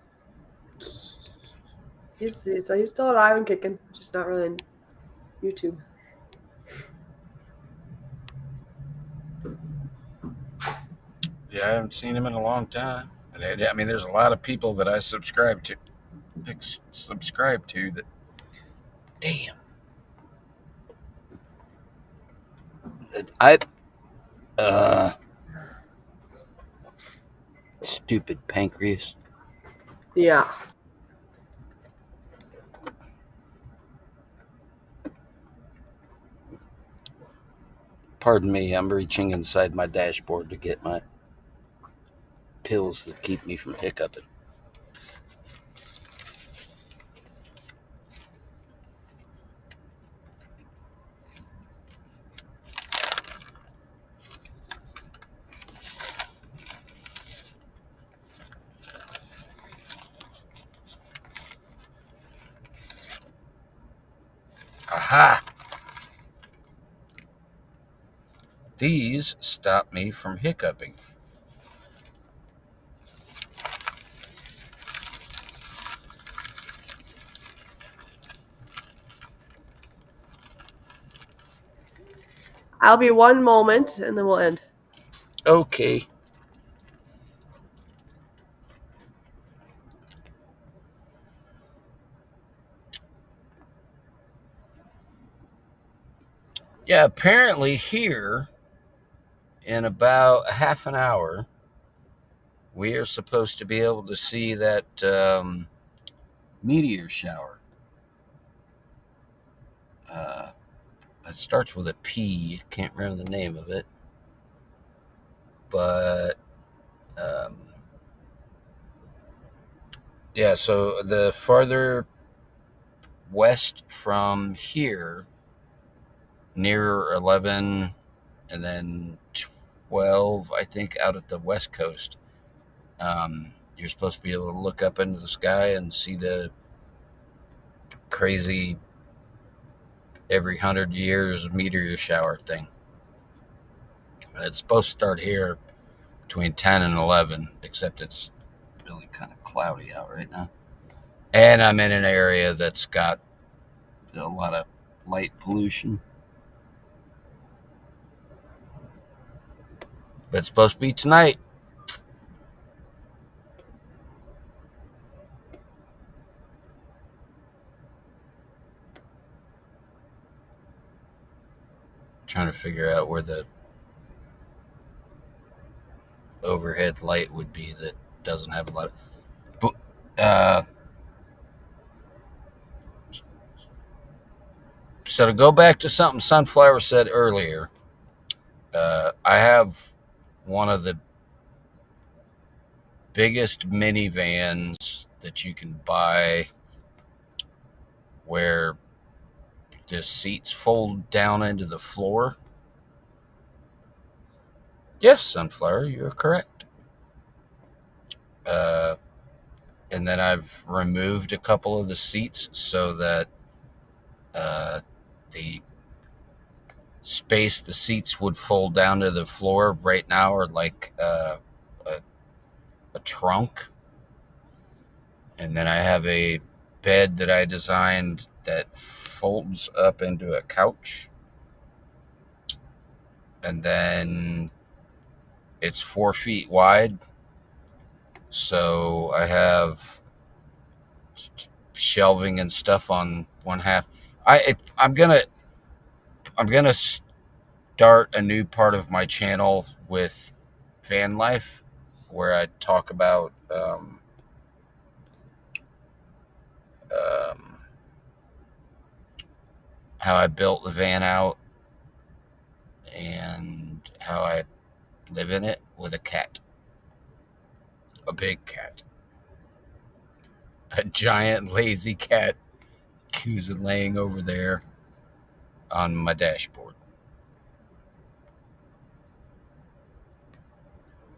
He's still alive and kicking, just not really on YouTube. Yeah, I haven't seen him in a long time. I mean, there's a lot of people that I subscribe to that. Damn. Stupid pancreas. Yeah. Pardon me, I'm reaching inside my dashboard to get my pills that keep me from hiccuping. Aha! These stop me from hiccuping. I'll be one moment and then we'll end. Okay. Yeah, apparently here in about a half an hour, we are supposed to be able to see that meteor shower. It starts with a P. Can't remember the name of it. But, yeah, so the farther west from here, near 11 and then 12, I think, out at the west coast, you're supposed to be able to look up into the sky and see the crazy every 100 years meteor shower thing. And it's supposed to start here between 10 and 11, except it's really kind of cloudy out right now. And I'm in an area that's got a lot of light pollution. But it's supposed to be tonight. Trying to figure out where the overhead light would be that doesn't have a lot of. So to go back to something Sunflower said earlier, I have one of the biggest minivans that you can buy where the seats fold down into the floor. Yes, Sunflower, you're correct. And then I've removed a couple of the seats so that The space the seats would fold down to the floor right now are like a trunk. And then I have a bed that I designed that folds up into a couch. And then it's 4 feet wide. So I have shelving and stuff on one half. I'm gonna start a new part of my channel with van life, where I talk about how I built the van out and how I live in it with a cat, a big cat, a giant lazy cat who's laying over there on my dashboard.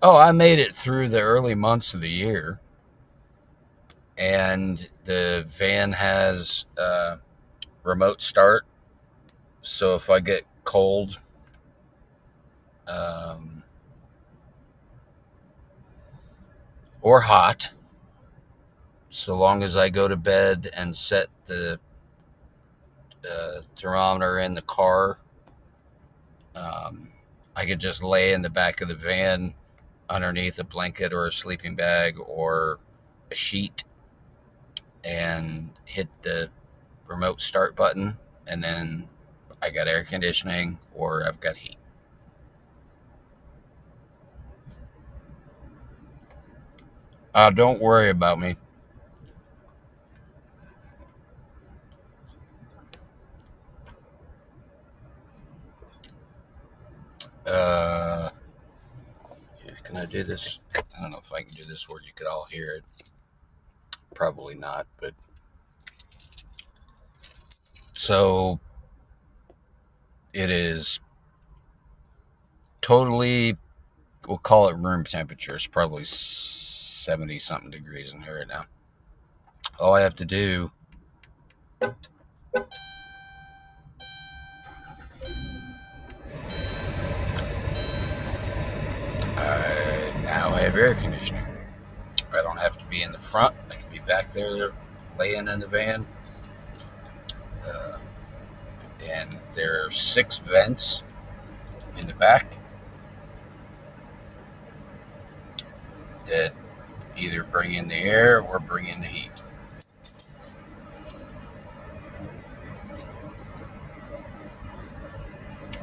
Oh, I made it through the early months of the year, and the van has remote start. So if I get cold, or hot, so long as I go to bed and set the thermometer in the car, I could just lay in the back of the van underneath a blanket or a sleeping bag or a sheet and hit the remote start button, and then I got air conditioning or I've got heat. Don't worry about me. Can I do this? I don't know if I can do this where you could all hear it. Probably not, but so it is totally, we'll call it room temperature. It's probably 70 something degrees in here right now. All I have to do now I have air conditioning. I don't have to be in the front. I can be back there laying in the van. And there are 6 vents in the back that either bring in the air or bring in the heat.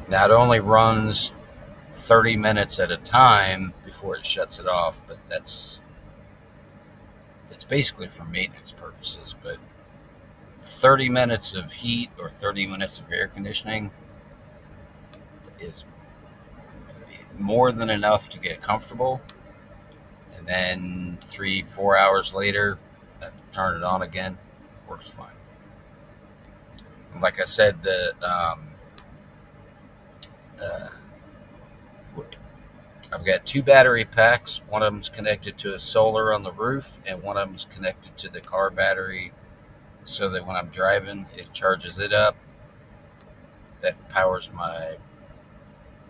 Now it only runs 30 minutes at a time before it shuts it off, but that's basically for maintenance purposes. But 30 minutes of heat or 30 minutes of air conditioning is more than enough to get comfortable. And then 3-4 hours later, I have to turn it on again. Works fine. And like I said, I've got 2 battery packs. One of them's connected to a solar on the roof, and one of them's connected to the car battery, so that when I'm driving, it charges it up. That powers my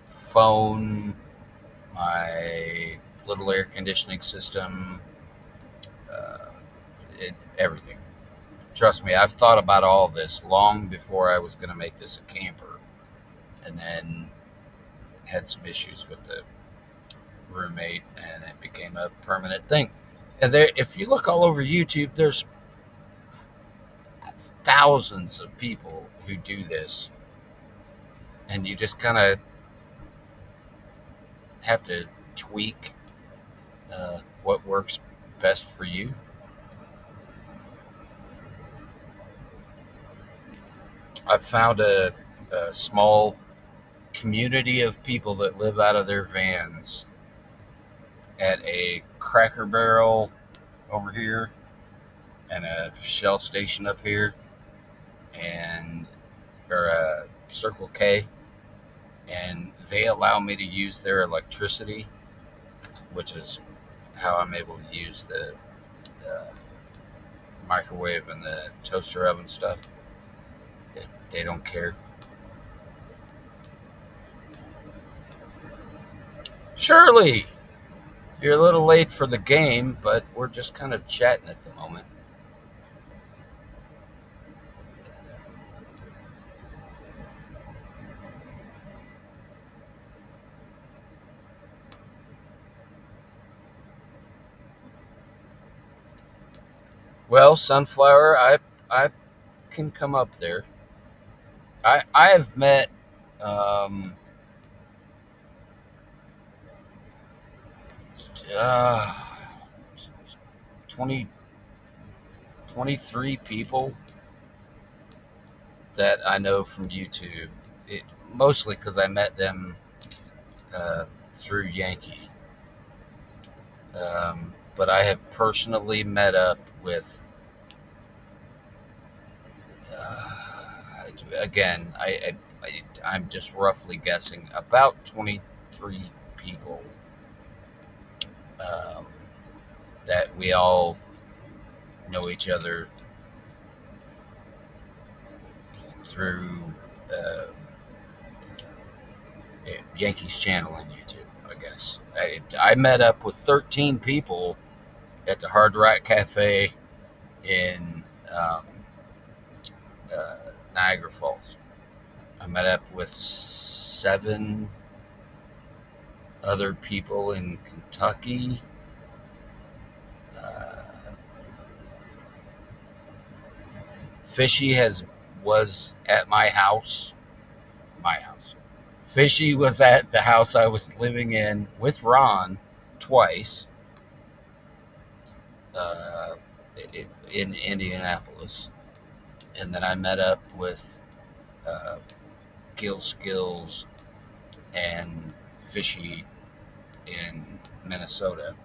phone, my little air conditioning system, everything. Trust me, I've thought about all this long before I was going to make this a camper, and then had some issues with the roommate, and it became a permanent thing. And there, if you look all over YouTube, there's thousands of people who do this, and you just kind of have to tweak what works best for you. I've found a small community of people that live out of their vans at a Cracker Barrel over here and a Shell station up here, or a Circle K, and they allow me to use their electricity, which is how I'm able to use the microwave and the toaster oven stuff. They don't care. Shirley, you're a little late for the game, but we're just kind of chatting at the moment. Well, Sunflower, I can come up there. I have met um, uh, 20, 23 people that I know from YouTube. It, mostly because I met them through Yankee. But I have personally met up with, again, I'm just roughly guessing, about 23 people um, that we all know each other through uh, Yankees channel on YouTube, I guess. I met up with 13 people at the Hard Rock Cafe in uh, Niagara Falls. I met up with 7 other people in Kentucky. Uh, Fishy was at my house. My house. Fishy was at the house I was living in with Ron twice uh, in Indianapolis. And then I met up with uh, Gil Skills and Fishy in Minnesota.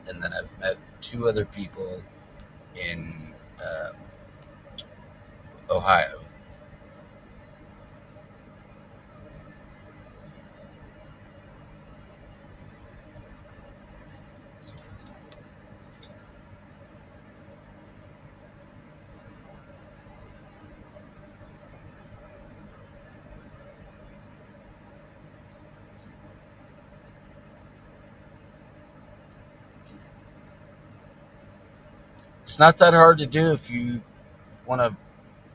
And then I've met 2 other people in Ohio. It's not that hard to do if you want to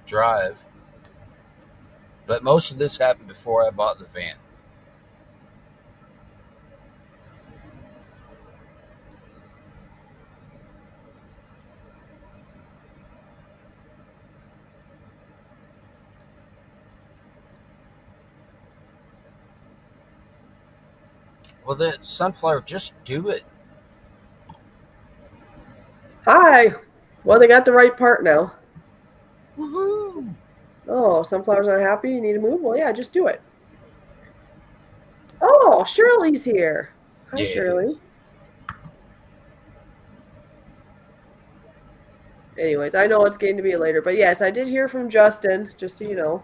drive, but most of this happened before I bought the van. Well, the Sunflower, just do it. Hi. Well, they got the right part now. Woohoo! Oh, Sunflower's not happy? You need to move? Well, yeah, just do it. Oh, Shirley's here. Hi, Yes. Shirley. Anyways, I know it's going to be later, but yes, I did hear from Justin, just so you know.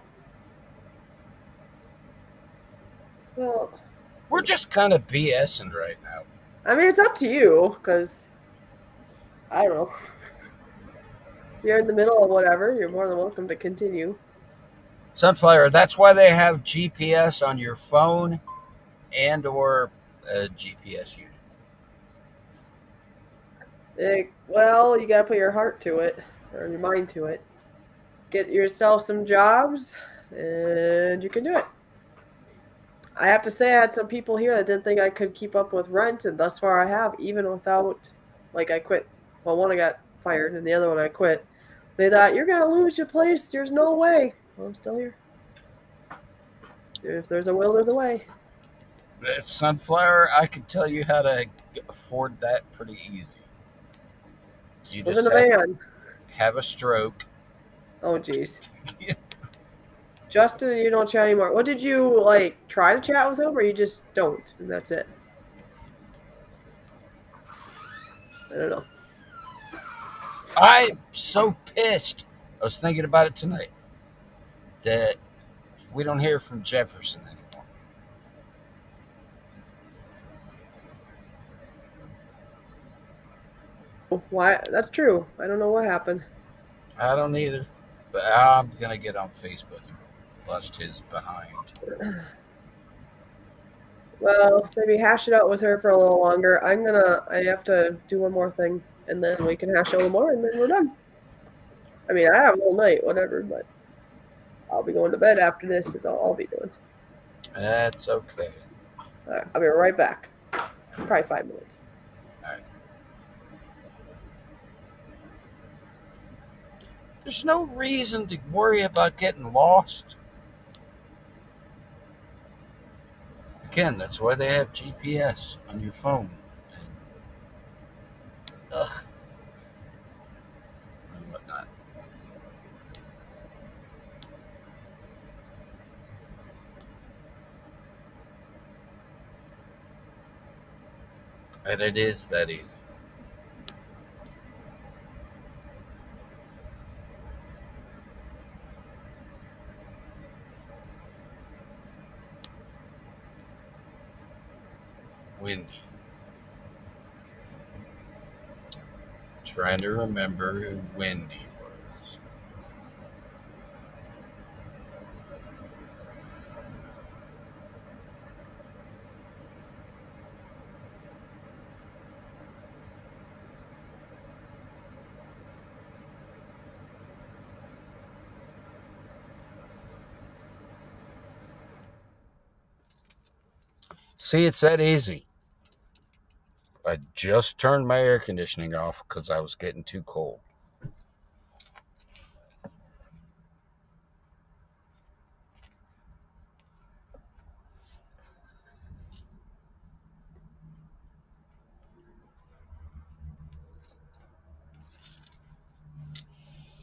Well, We're just kind of BSing right now. I mean, it's up to you, because, I don't know. If you're in the middle of whatever, you're more than welcome to continue. Sunflower, that's why they have GPS on your phone and or a GPS unit. Well, you gotta put your heart to it, or your mind to it. Get yourself some jobs, and you can do it. I have to say, I had some people here that didn't think I could keep up with rent, and thus far I have, even without, I quit. Well, one I got fired, and the other one I quit. They thought, you're going to lose your place. There's no way. Well, I'm still here. If there's a will, there's a way. Sunflower, I can tell you how to afford that pretty easy. You Live in the van. Have a stroke. Oh, jeez. Justin, you don't chat anymore. What did you, try to chat with him, or you just don't, and that's it? I don't know. I'm so pissed. I was thinking about it tonight. That we don't hear from Jefferson anymore. Why? That's true. I don't know what happened. I don't either. But I'm gonna get on Facebook and bust his behind. Well, maybe hash it out with her for a little longer. I have to do one more thing, and then we can hash it a little more, and then we're done. I mean, I have a whole night, whatever, but I'll be going to bed after this, is all I'll be doing. That's okay. All right, I'll be right back. Probably 5 minutes. All right. There's no reason to worry about getting lost. Again, that's why they have GPS on your phone. Ugh. And whatnot. And it is that easy. Windy. Trying to remember who Wendy was. See, it's that easy. I just turned my air conditioning off because I was getting too cold.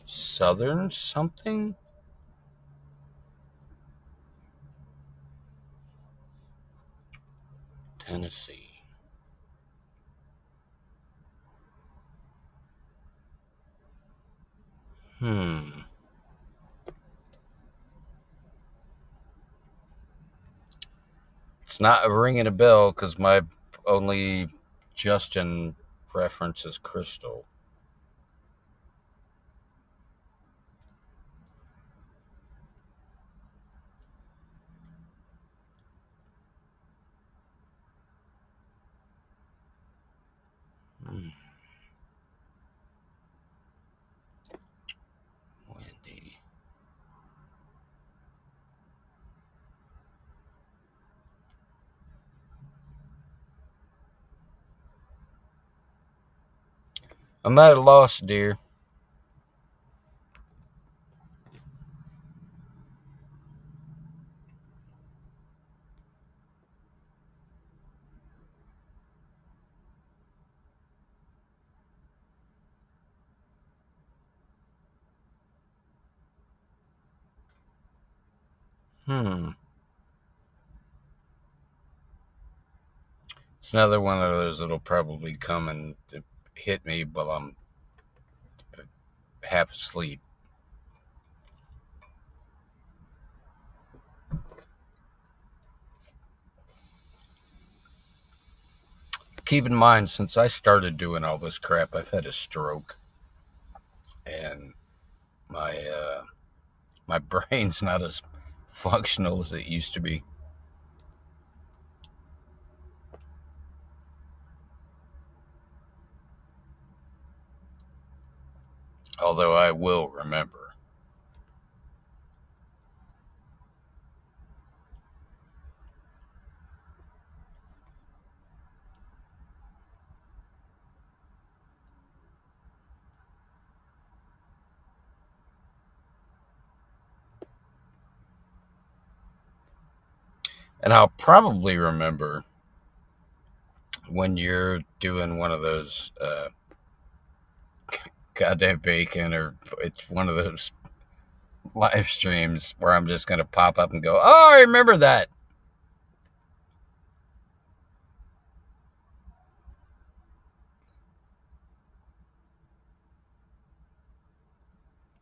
Southern something? Tennessee. It's not ringing a bell because my only Justin reference is Crystal. Wendy. I'm at a loss, dear. It's another one of those that'll probably come and hit me while I'm half asleep. Keep in mind, since I started doing all this crap, I've had a stroke, and my brain's not as functional as it used to be. Although I will remember. And I'll probably remember when you're doing one of those goddamn bacon, or it's one of those live streams where I'm just going to pop up and go, oh, I remember that.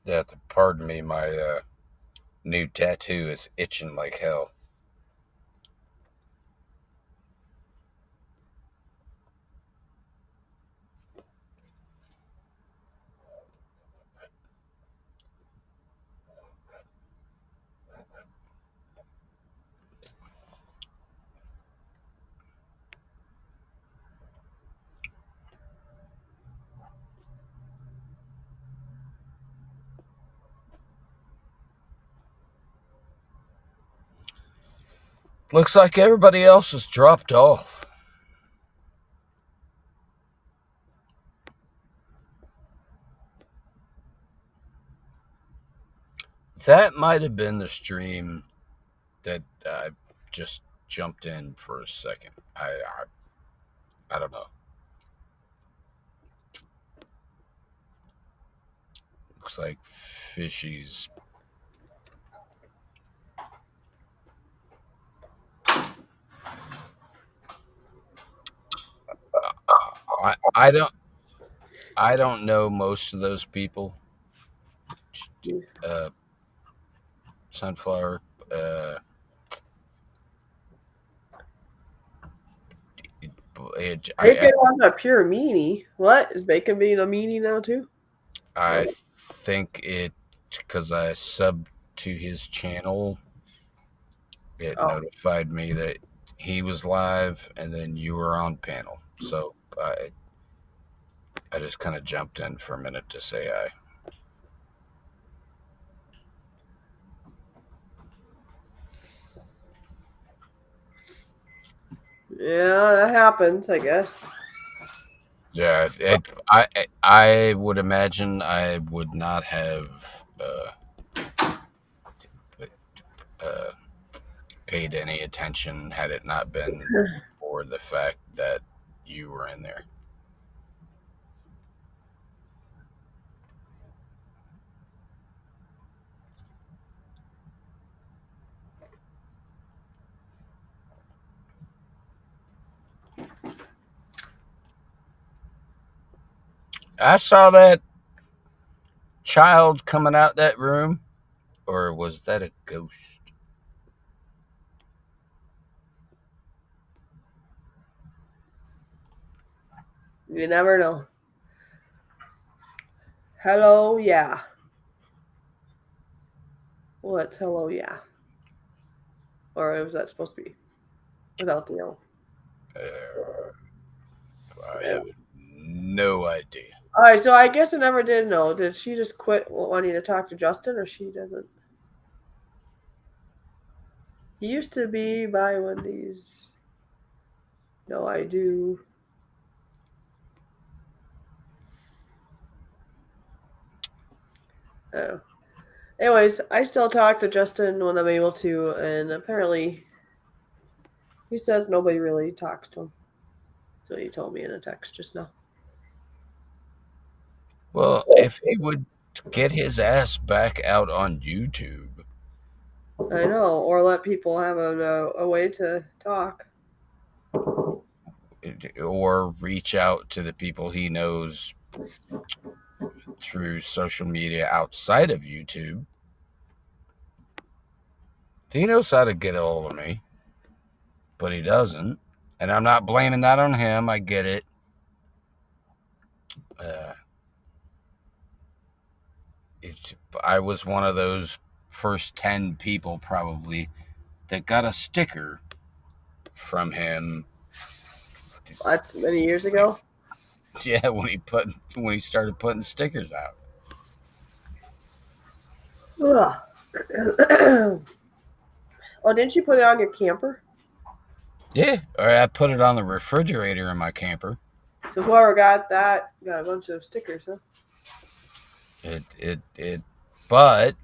Yeah, pardon me, my new tattoo is itching like hell. Looks like everybody else has dropped off. That might have been the stream that I just jumped in for a second. I don't know. Looks like Fishy's. I don't know most of those people. Sunflower. Bacon was a pure meanie. What? Is Bacon being a meanie now too? I think it, because I subbed to his channel, it notified me that he was live and then you were on panel. So I just kind of jumped in for a minute to say hi. Yeah, that happens, I guess. Yeah, I would imagine I would not have paid any attention had it not been for the fact that you were in there. I saw that child coming out that room, or was that a ghost? You never know. Hello, yeah. What's hello, yeah? Or was that supposed to be without the L? I have no idea. All right, so I guess I never did know. Did she just quit wanting to talk to Justin, or she doesn't? He used to be by Wendy's. No, I do. Oh. Anyways, I still talk to Justin when I'm able to, and apparently he says nobody really talks to him. So he told me in a text just now. Well, if he would get his ass back out on YouTube. I know, or let people have a way to talk. Or reach out to the people he knows through social media outside of YouTube. He knows how to get a hold of me, but he doesn't. And I'm not blaming that on him. I get it. I was one of those first 10 people probably that got a sticker from him. That's many years ago. Yeah, when he started putting stickers out. Oh, didn't you put it on your camper? Yeah, or I put it on the refrigerator in my camper. So whoever got that got a bunch of stickers, huh? But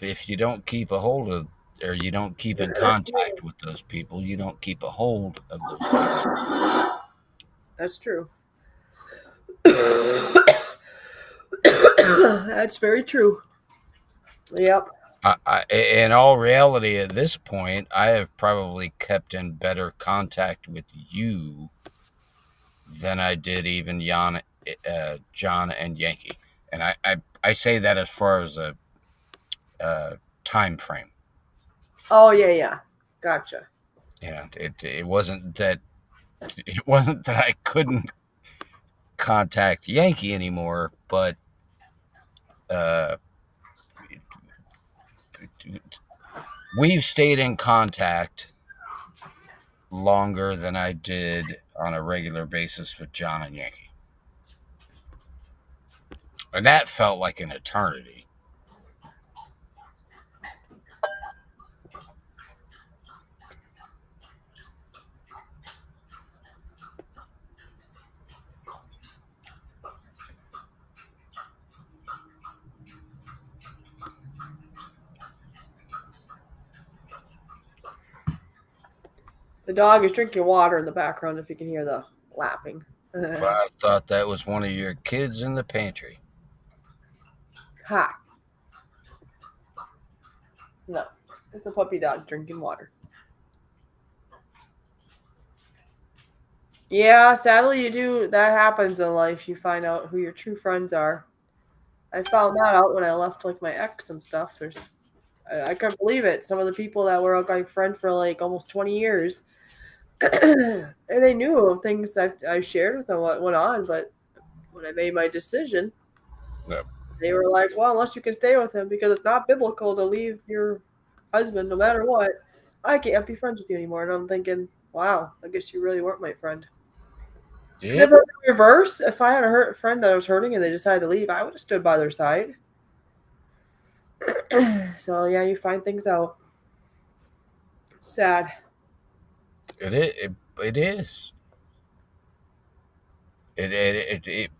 if you don't keep a hold of, or you don't keep in contact with those people, you don't keep a hold of those people. That's true. That's very true. Yep. In all reality, at this point, I have probably kept in better contact with you than I did even John and Yankee. And I say that as far as a time frame. Oh, yeah. Gotcha. Yeah, it wasn't that I couldn't contact Yankee anymore, but we've stayed in contact longer than I did on a regular basis with John and Yankee. And that felt like an eternity. The dog is drinking water in the background if you can hear the lapping. I thought that was one of your kids in the pantry. Ha. No, it's a puppy dog drinking water. Yeah, sadly you do. That happens in life. You find out who your true friends are. I found that out when I left like my ex and stuff. I couldn't believe it. Some of the people that were my friend for like almost 20 years, and they knew of things I shared with them what went on. But when I made my decision, Yep. they were like, "Well, unless you can stay with him, because it's not biblical to leave your husband no matter what, I can't be friends with you anymore." And I'm thinking, "Wow, I guess you really weren't my friend." Because if it was in reverse, if I had a friend that I was hurting and they decided to leave, I would have stood by their side. So yeah, you find things out. Sad. It is.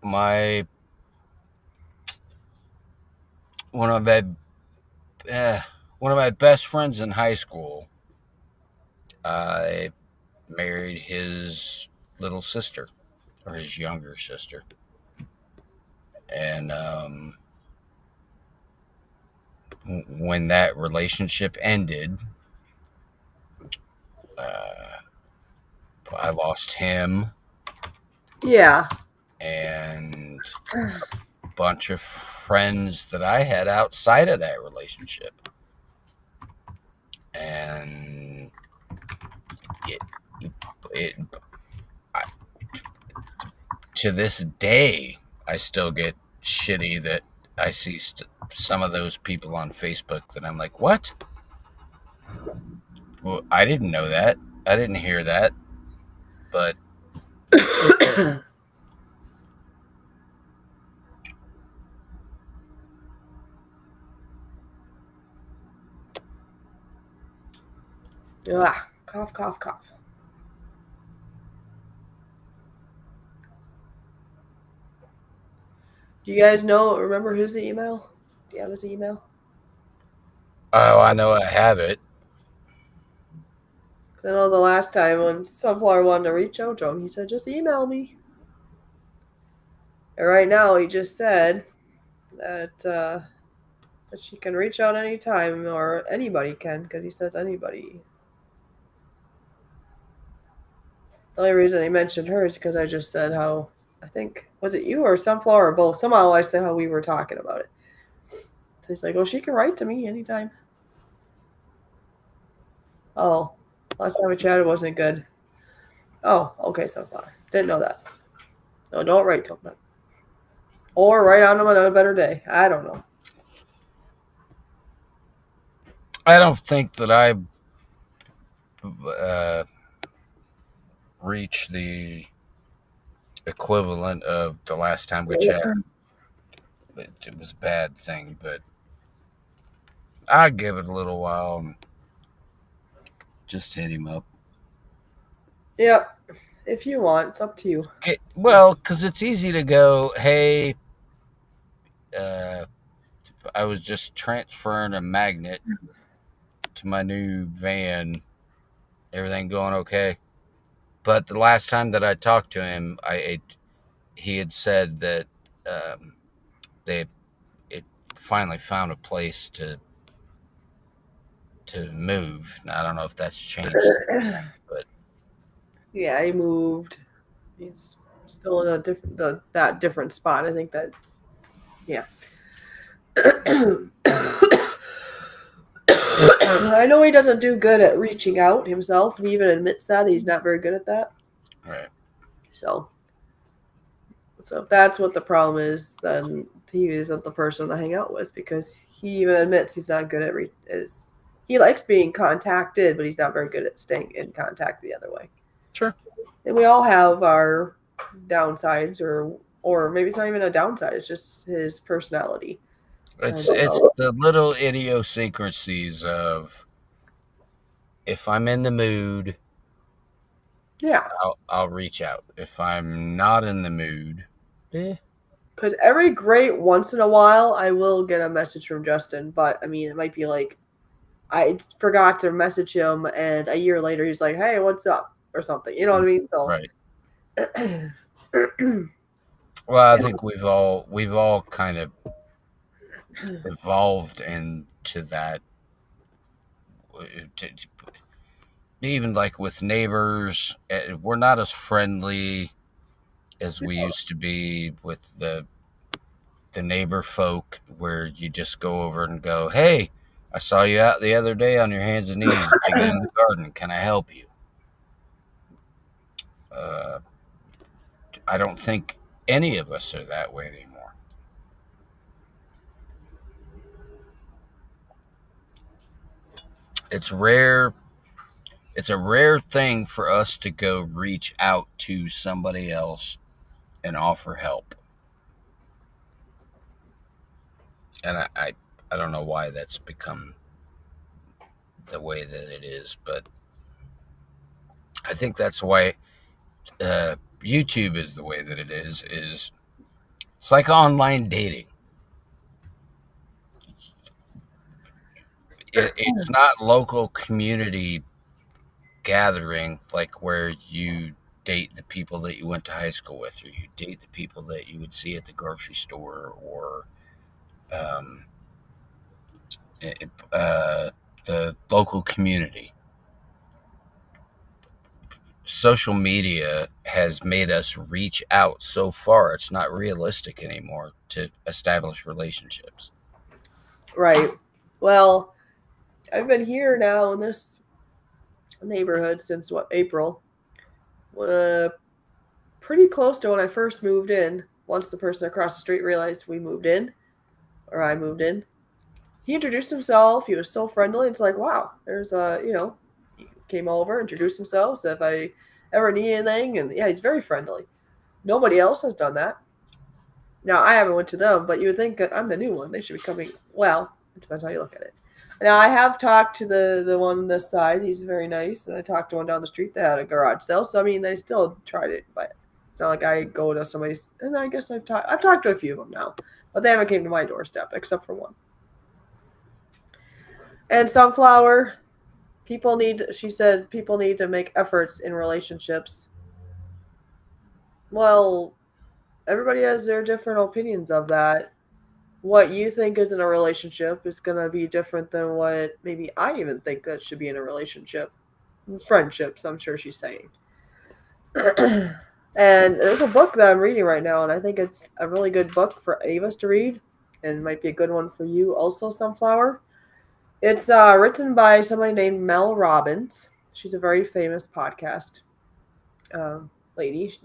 My one of my one of my best friends in high school. I married his little sister, or his younger sister, and when that relationship ended, I lost him. Yeah. And a bunch of friends that I had outside of that relationship. And to this day, I still get shitty that I see some of those people on Facebook that I'm like, what? Well, I didn't know that. I didn't hear that. But Ugh. Cough, cough, cough. Do you guys remember who's the email? Do you have his email? oh, I know I have it. Because I know the last time when Sunflower wanted to reach out to him, he said, just email me. And right now, he just said that she can reach out anytime, or anybody can, because he says anybody. The only reason he mentioned her is because I just said how, I think, was it you or Sunflower or both? Somehow I said how we were talking about it. So he's like, well, she can write to me anytime. Oh, last time we chatted wasn't good. Oh, okay, Sunflower. Didn't know that. No, don't write to him then. Or write on him on a better day. I don't know. I don't think that I reach the equivalent of the last time we chatted. It was a bad thing, but I'll give it a little while and just hit him up. Yep. If you want, it's up to you. Well, because it's easy to go, hey, I was just transferring a magnet to my new van. Everything going okay? But the last time that I talked to him, he had said that they finally found a place to move. Now, I don't know if that's changed, but yeah, he moved. He's still in that different spot. I think that, yeah. I know he doesn't do good at reaching out himself. He even admits that he's not very good at that. Right. So if that's what the problem is, then he isn't the person to hang out with, because he even admits he's not good at he likes being contacted, but he's not very good at staying in contact the other way. Sure. And we all have our downsides, or maybe it's not even a downside. It's just his personality. It's the little idiosyncrasies of, if I'm in the mood, yeah, I'll reach out. If I'm not in the mood, because every great once in a while I will get a message from Justin, but I mean, it might be like I forgot to message him, and a year later he's like, "Hey, what's up?" or something. You know what I mean? So, Right. Well, I think we've all kind of evolved into that. Even like with neighbors, we're not as friendly as we used to be with the neighbor folk, where you just go over and go, "Hey, I saw you out the other day on your hands and knees digging in the garden. Can I help you?" Uh, I don't think any of us are that way anymore. It's rare. It's a rare thing for us to go reach out to somebody else and offer help. And I don't know why that's become the way that it is, but I think that's why YouTube is the way that it is it's like online dating. It's not local community gathering, like where you date the people that you went to high school with, or you date the people that you would see at the grocery store, or um, the local community. Social media has made us reach out so far, it's not realistic anymore to establish relationships. right. Well, I've been here now in this neighborhood since what, April? Uh, Pretty close to when I first moved in. Once the person across the street realized we moved in, or I moved in, he introduced himself. He was so friendly. It's like, wow, there's a, he came over, introduced himself, said if I ever need anything, and yeah, he's very friendly. Nobody else has done that. Now I haven't went to them, but you would think I'm the new one. They should be coming. Well, it depends how you look at it. Now I have talked to the one on this side. He's very nice, and I talked to one down the street that had a garage sale. So I mean, they still tried it, but it's not like I go to somebody's. And I guess I've talked to a few of them now, but they haven't came to my doorstep except for one. And Sunflower, she said people need to make efforts in relationships. Well, everybody has their different opinions of that. What you think is in a relationship is going to be different than what maybe I even think that should be in a relationship. Friendships, I'm sure she's saying. And there's a book that I'm reading right now, and I think it's a really good book for Avis to read, and might be a good one for you also, Sunflower. It's written by somebody named Mel Robbins. She's a very famous podcast uh, lady.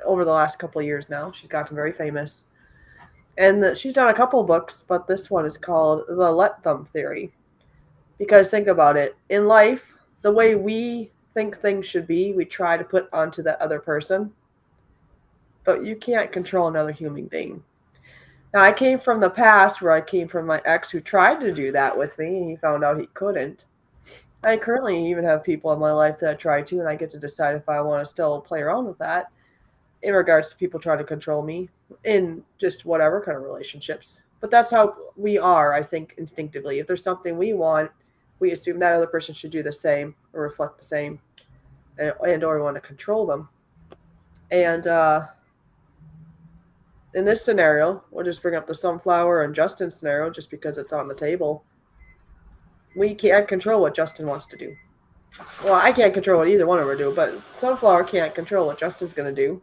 Over the last couple of years now, she's gotten very famous. And she's done a couple books, but this one is called The Let Them Theory. Because think about it. In life, the way we think things should be, we try to put onto that other person. But you can't control another human being. Now, I came from the past where I came from my ex who tried to do that with me, and he found out he couldn't. I currently even have people in my life that try to, and I get to decide if I want to still play around with that in regards to people trying to control me in just whatever kind of relationships. But that's how we are, I think, instinctively. If there's something we want, we assume that other person should do the same or reflect the same, and or we want to control them. And in this scenario, we'll just bring up the Sunflower and Justin scenario just because it's on the table. We can't control what Justin wants to do. Well, I can't control what either one of them do, but Sunflower can't control what Justin's going to do.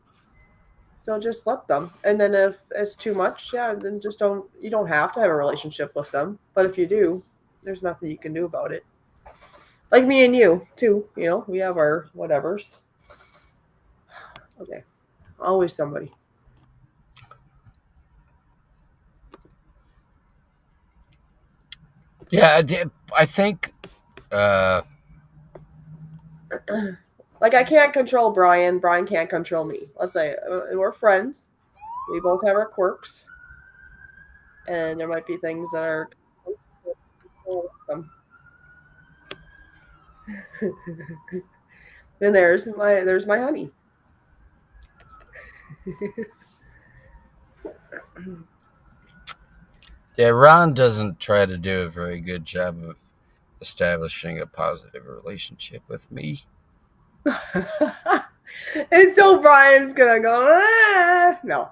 So just let them. And then if it's too much, yeah, then just don't. You don't have to have a relationship with them. But if you do, there's nothing you can do about it. Like me and you, too. We have our whatevers. Okay. Always somebody. Yeah, I think Like I can't control Brian. Brian can't control me. Let's say we're friends. We both have our quirks. And there might be things that are then there's my honey. yeah, Ron doesn't try to do a very good job of establishing a positive relationship with me. And so Brian's gonna go, no.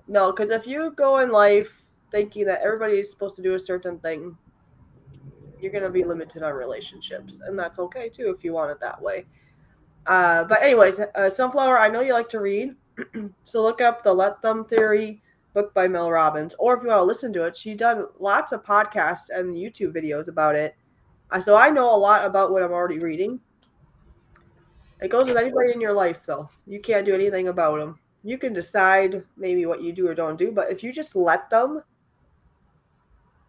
No, because if you go in life thinking that everybody's supposed to do a certain thing, you're gonna be limited on relationships, and that's okay too if you want it that way. But anyways, Sunflower, I know you like to read, so look up the Let Them Theory book by Mel Robbins, or if you want to listen to it, she's done lots of podcasts and YouTube videos about it. So I know a lot about what I'm already reading. It goes with anybody in your life, though. You can't do anything about them. You can decide maybe what you do or don't do, but if you just let them,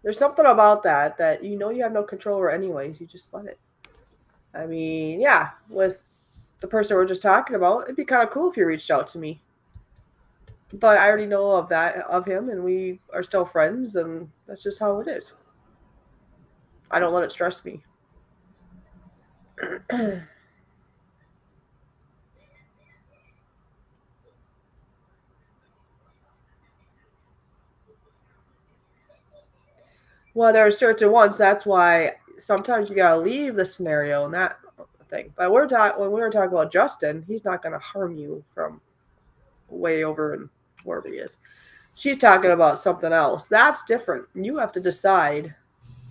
there's something about that you know you have no control over anyways. You just let it. I mean, yeah, with the person we're just talking about, it'd be kind of cool if you reached out to me. But I already know of him, and we are still friends, and that's just how it is. I don't let it stress me. Well, there are certain ones. That's why sometimes you gotta leave the scenario and that thing. But when we were talking about Justin, he's not gonna harm you from way over and wherever he is. She's talking about something else. That's different. You have to decide.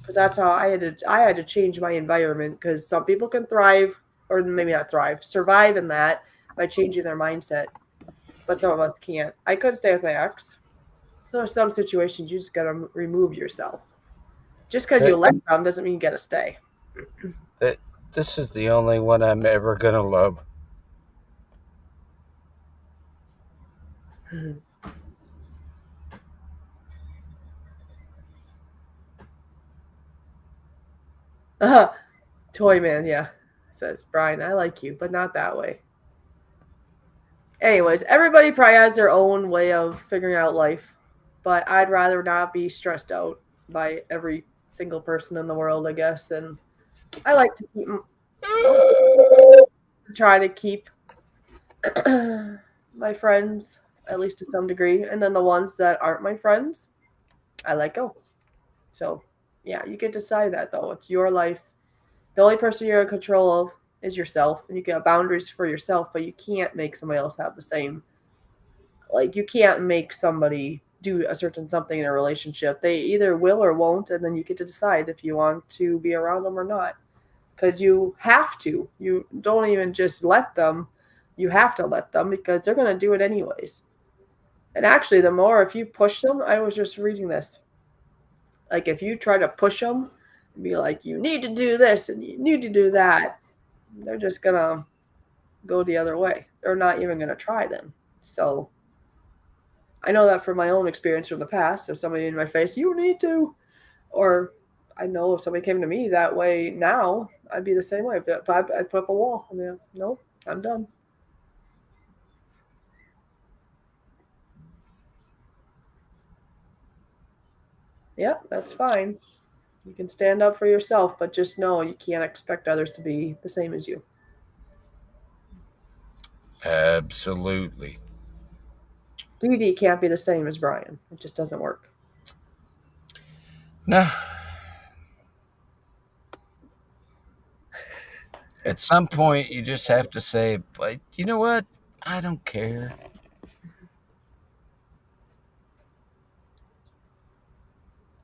But that's how I had to change my environment, because some people can thrive, or maybe not thrive, survive in that by changing their mindset. But some of us can't. I couldn't stay with my ex. So in some situations, you just gotta remove yourself. Just because you let them doesn't mean you gotta stay. This is the only one I'm ever gonna love. Toy man, yeah, says Brian. I like you, but not that way. Anyways, everybody probably has their own way of figuring out life, but I'd rather not be stressed out by every single person in the world, I guess. And I like to try to keep my friends, at least to some degree, and then the ones that aren't my friends, I let go. So, yeah, you can decide that, though. It's your life. The only person you're in control of is yourself, and you can have boundaries for yourself, but you can't make somebody else have the same. Like, you can't make somebody do a certain something in a relationship. They either will or won't, and then you get to decide if you want to be around them or not. Because you have to. You don't even just let them. You have to let them, because they're going to do it anyways. And actually, if you push them, I was just reading this. Like, if you try to push them and be like, you need to do this and you need to do that, they're just going to go the other way. They're not even going to try then. So I know that from my own experience from the past. If somebody in my face, you need to, or I know if somebody came to me that way now, I'd be the same way. But I'd put up a wall. I mean, no, I'm done. Yeah, that's fine. You can stand up for yourself, but just know you can't expect others to be the same as you. Absolutely. Dee Dee can't be the same as Brian. It just doesn't work. No. At some point, you just have to say, but you know what? I don't care.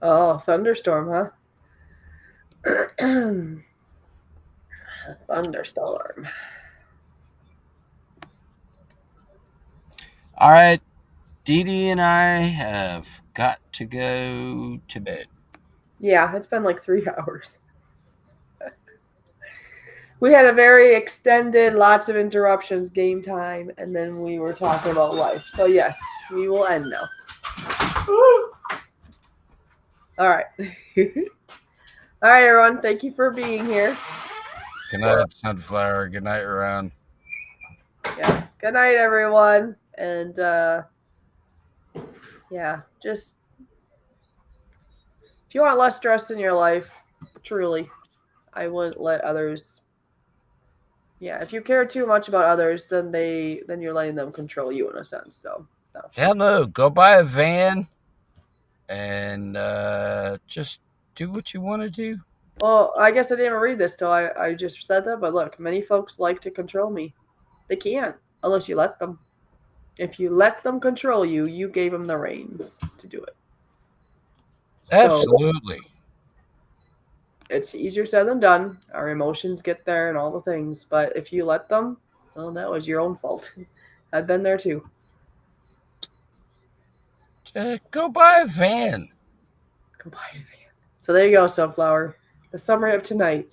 Oh, thunderstorm, huh? Thunderstorm. All right. Dee Dee and I have got to go to bed. Yeah, it's been like 3 hours. We had a very extended, lots of interruptions game time, and then we were talking about life. So yes, we will end now. All right. All right, everyone. Thank you for being here. Good night, Sunflower. Good night, Ron. Yeah. Good night, everyone. And yeah, just if you want less stress in your life, truly, I wouldn't let others. Yeah, if you care too much about others, then you're letting them control you in a sense. So no. Hell no. Go buy a van and just do what you want to do. Well, I guess I didn't even read this till I just said that, but look, many folks like to control me. They can't unless you let them. If you let them control you, you gave them the reins to do it. So Absolutely. it's easier said than done. Our emotions get there and all the things, but if you let them, well, that was your own fault. I've been there too. Go buy a van. Go buy a van. So there you go, Sunflower. The summary of tonight.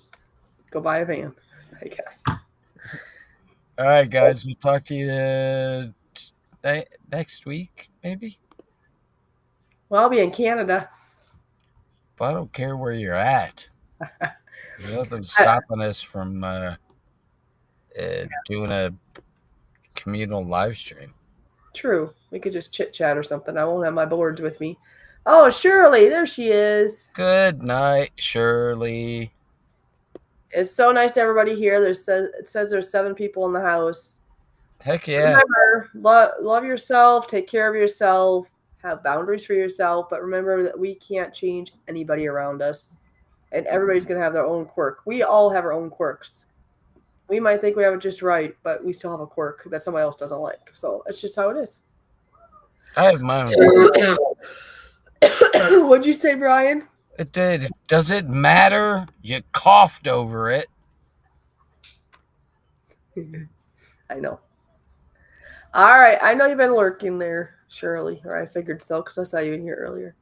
Go buy a van, I guess. All right, guys. We'll talk to you next week, maybe. Well, I'll be in Canada. But I don't care where you're at. There's nothing stopping us from doing a communal live stream. True. We could just chit chat or something. I won't have my boards with me. Oh, Shirley, there she is. Good night, Shirley. It's so nice everybody here. It says there's 7 people in the house. Heck yeah. Remember, love yourself, take care of yourself, have boundaries for yourself, but remember that we can't change anybody around us. And everybody's going to have their own quirk. We all have our own quirks. We might think we have it just right, but we still have a quirk that somebody else doesn't like. So it's just how it is. I have my own. What'd you say, Brian? It did. Does it matter? You coughed over it. I know. All right. I know you've been lurking there, Shirley, or I figured so because I saw you in here earlier.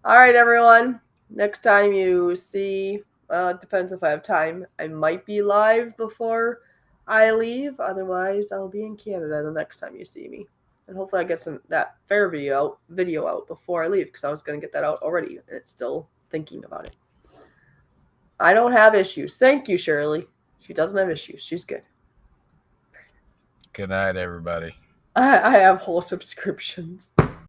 All right, everyone. Next time you see, it depends if I have time. I might be live before I leave. Otherwise, I'll be in Canada the next time you see me. And hopefully I get that fair video out before I leave because I was going to get that out already. And it's still thinking about it. I don't have issues. Thank you, Shirley. She doesn't have issues. She's good. Good night, everybody. I have whole subscriptions.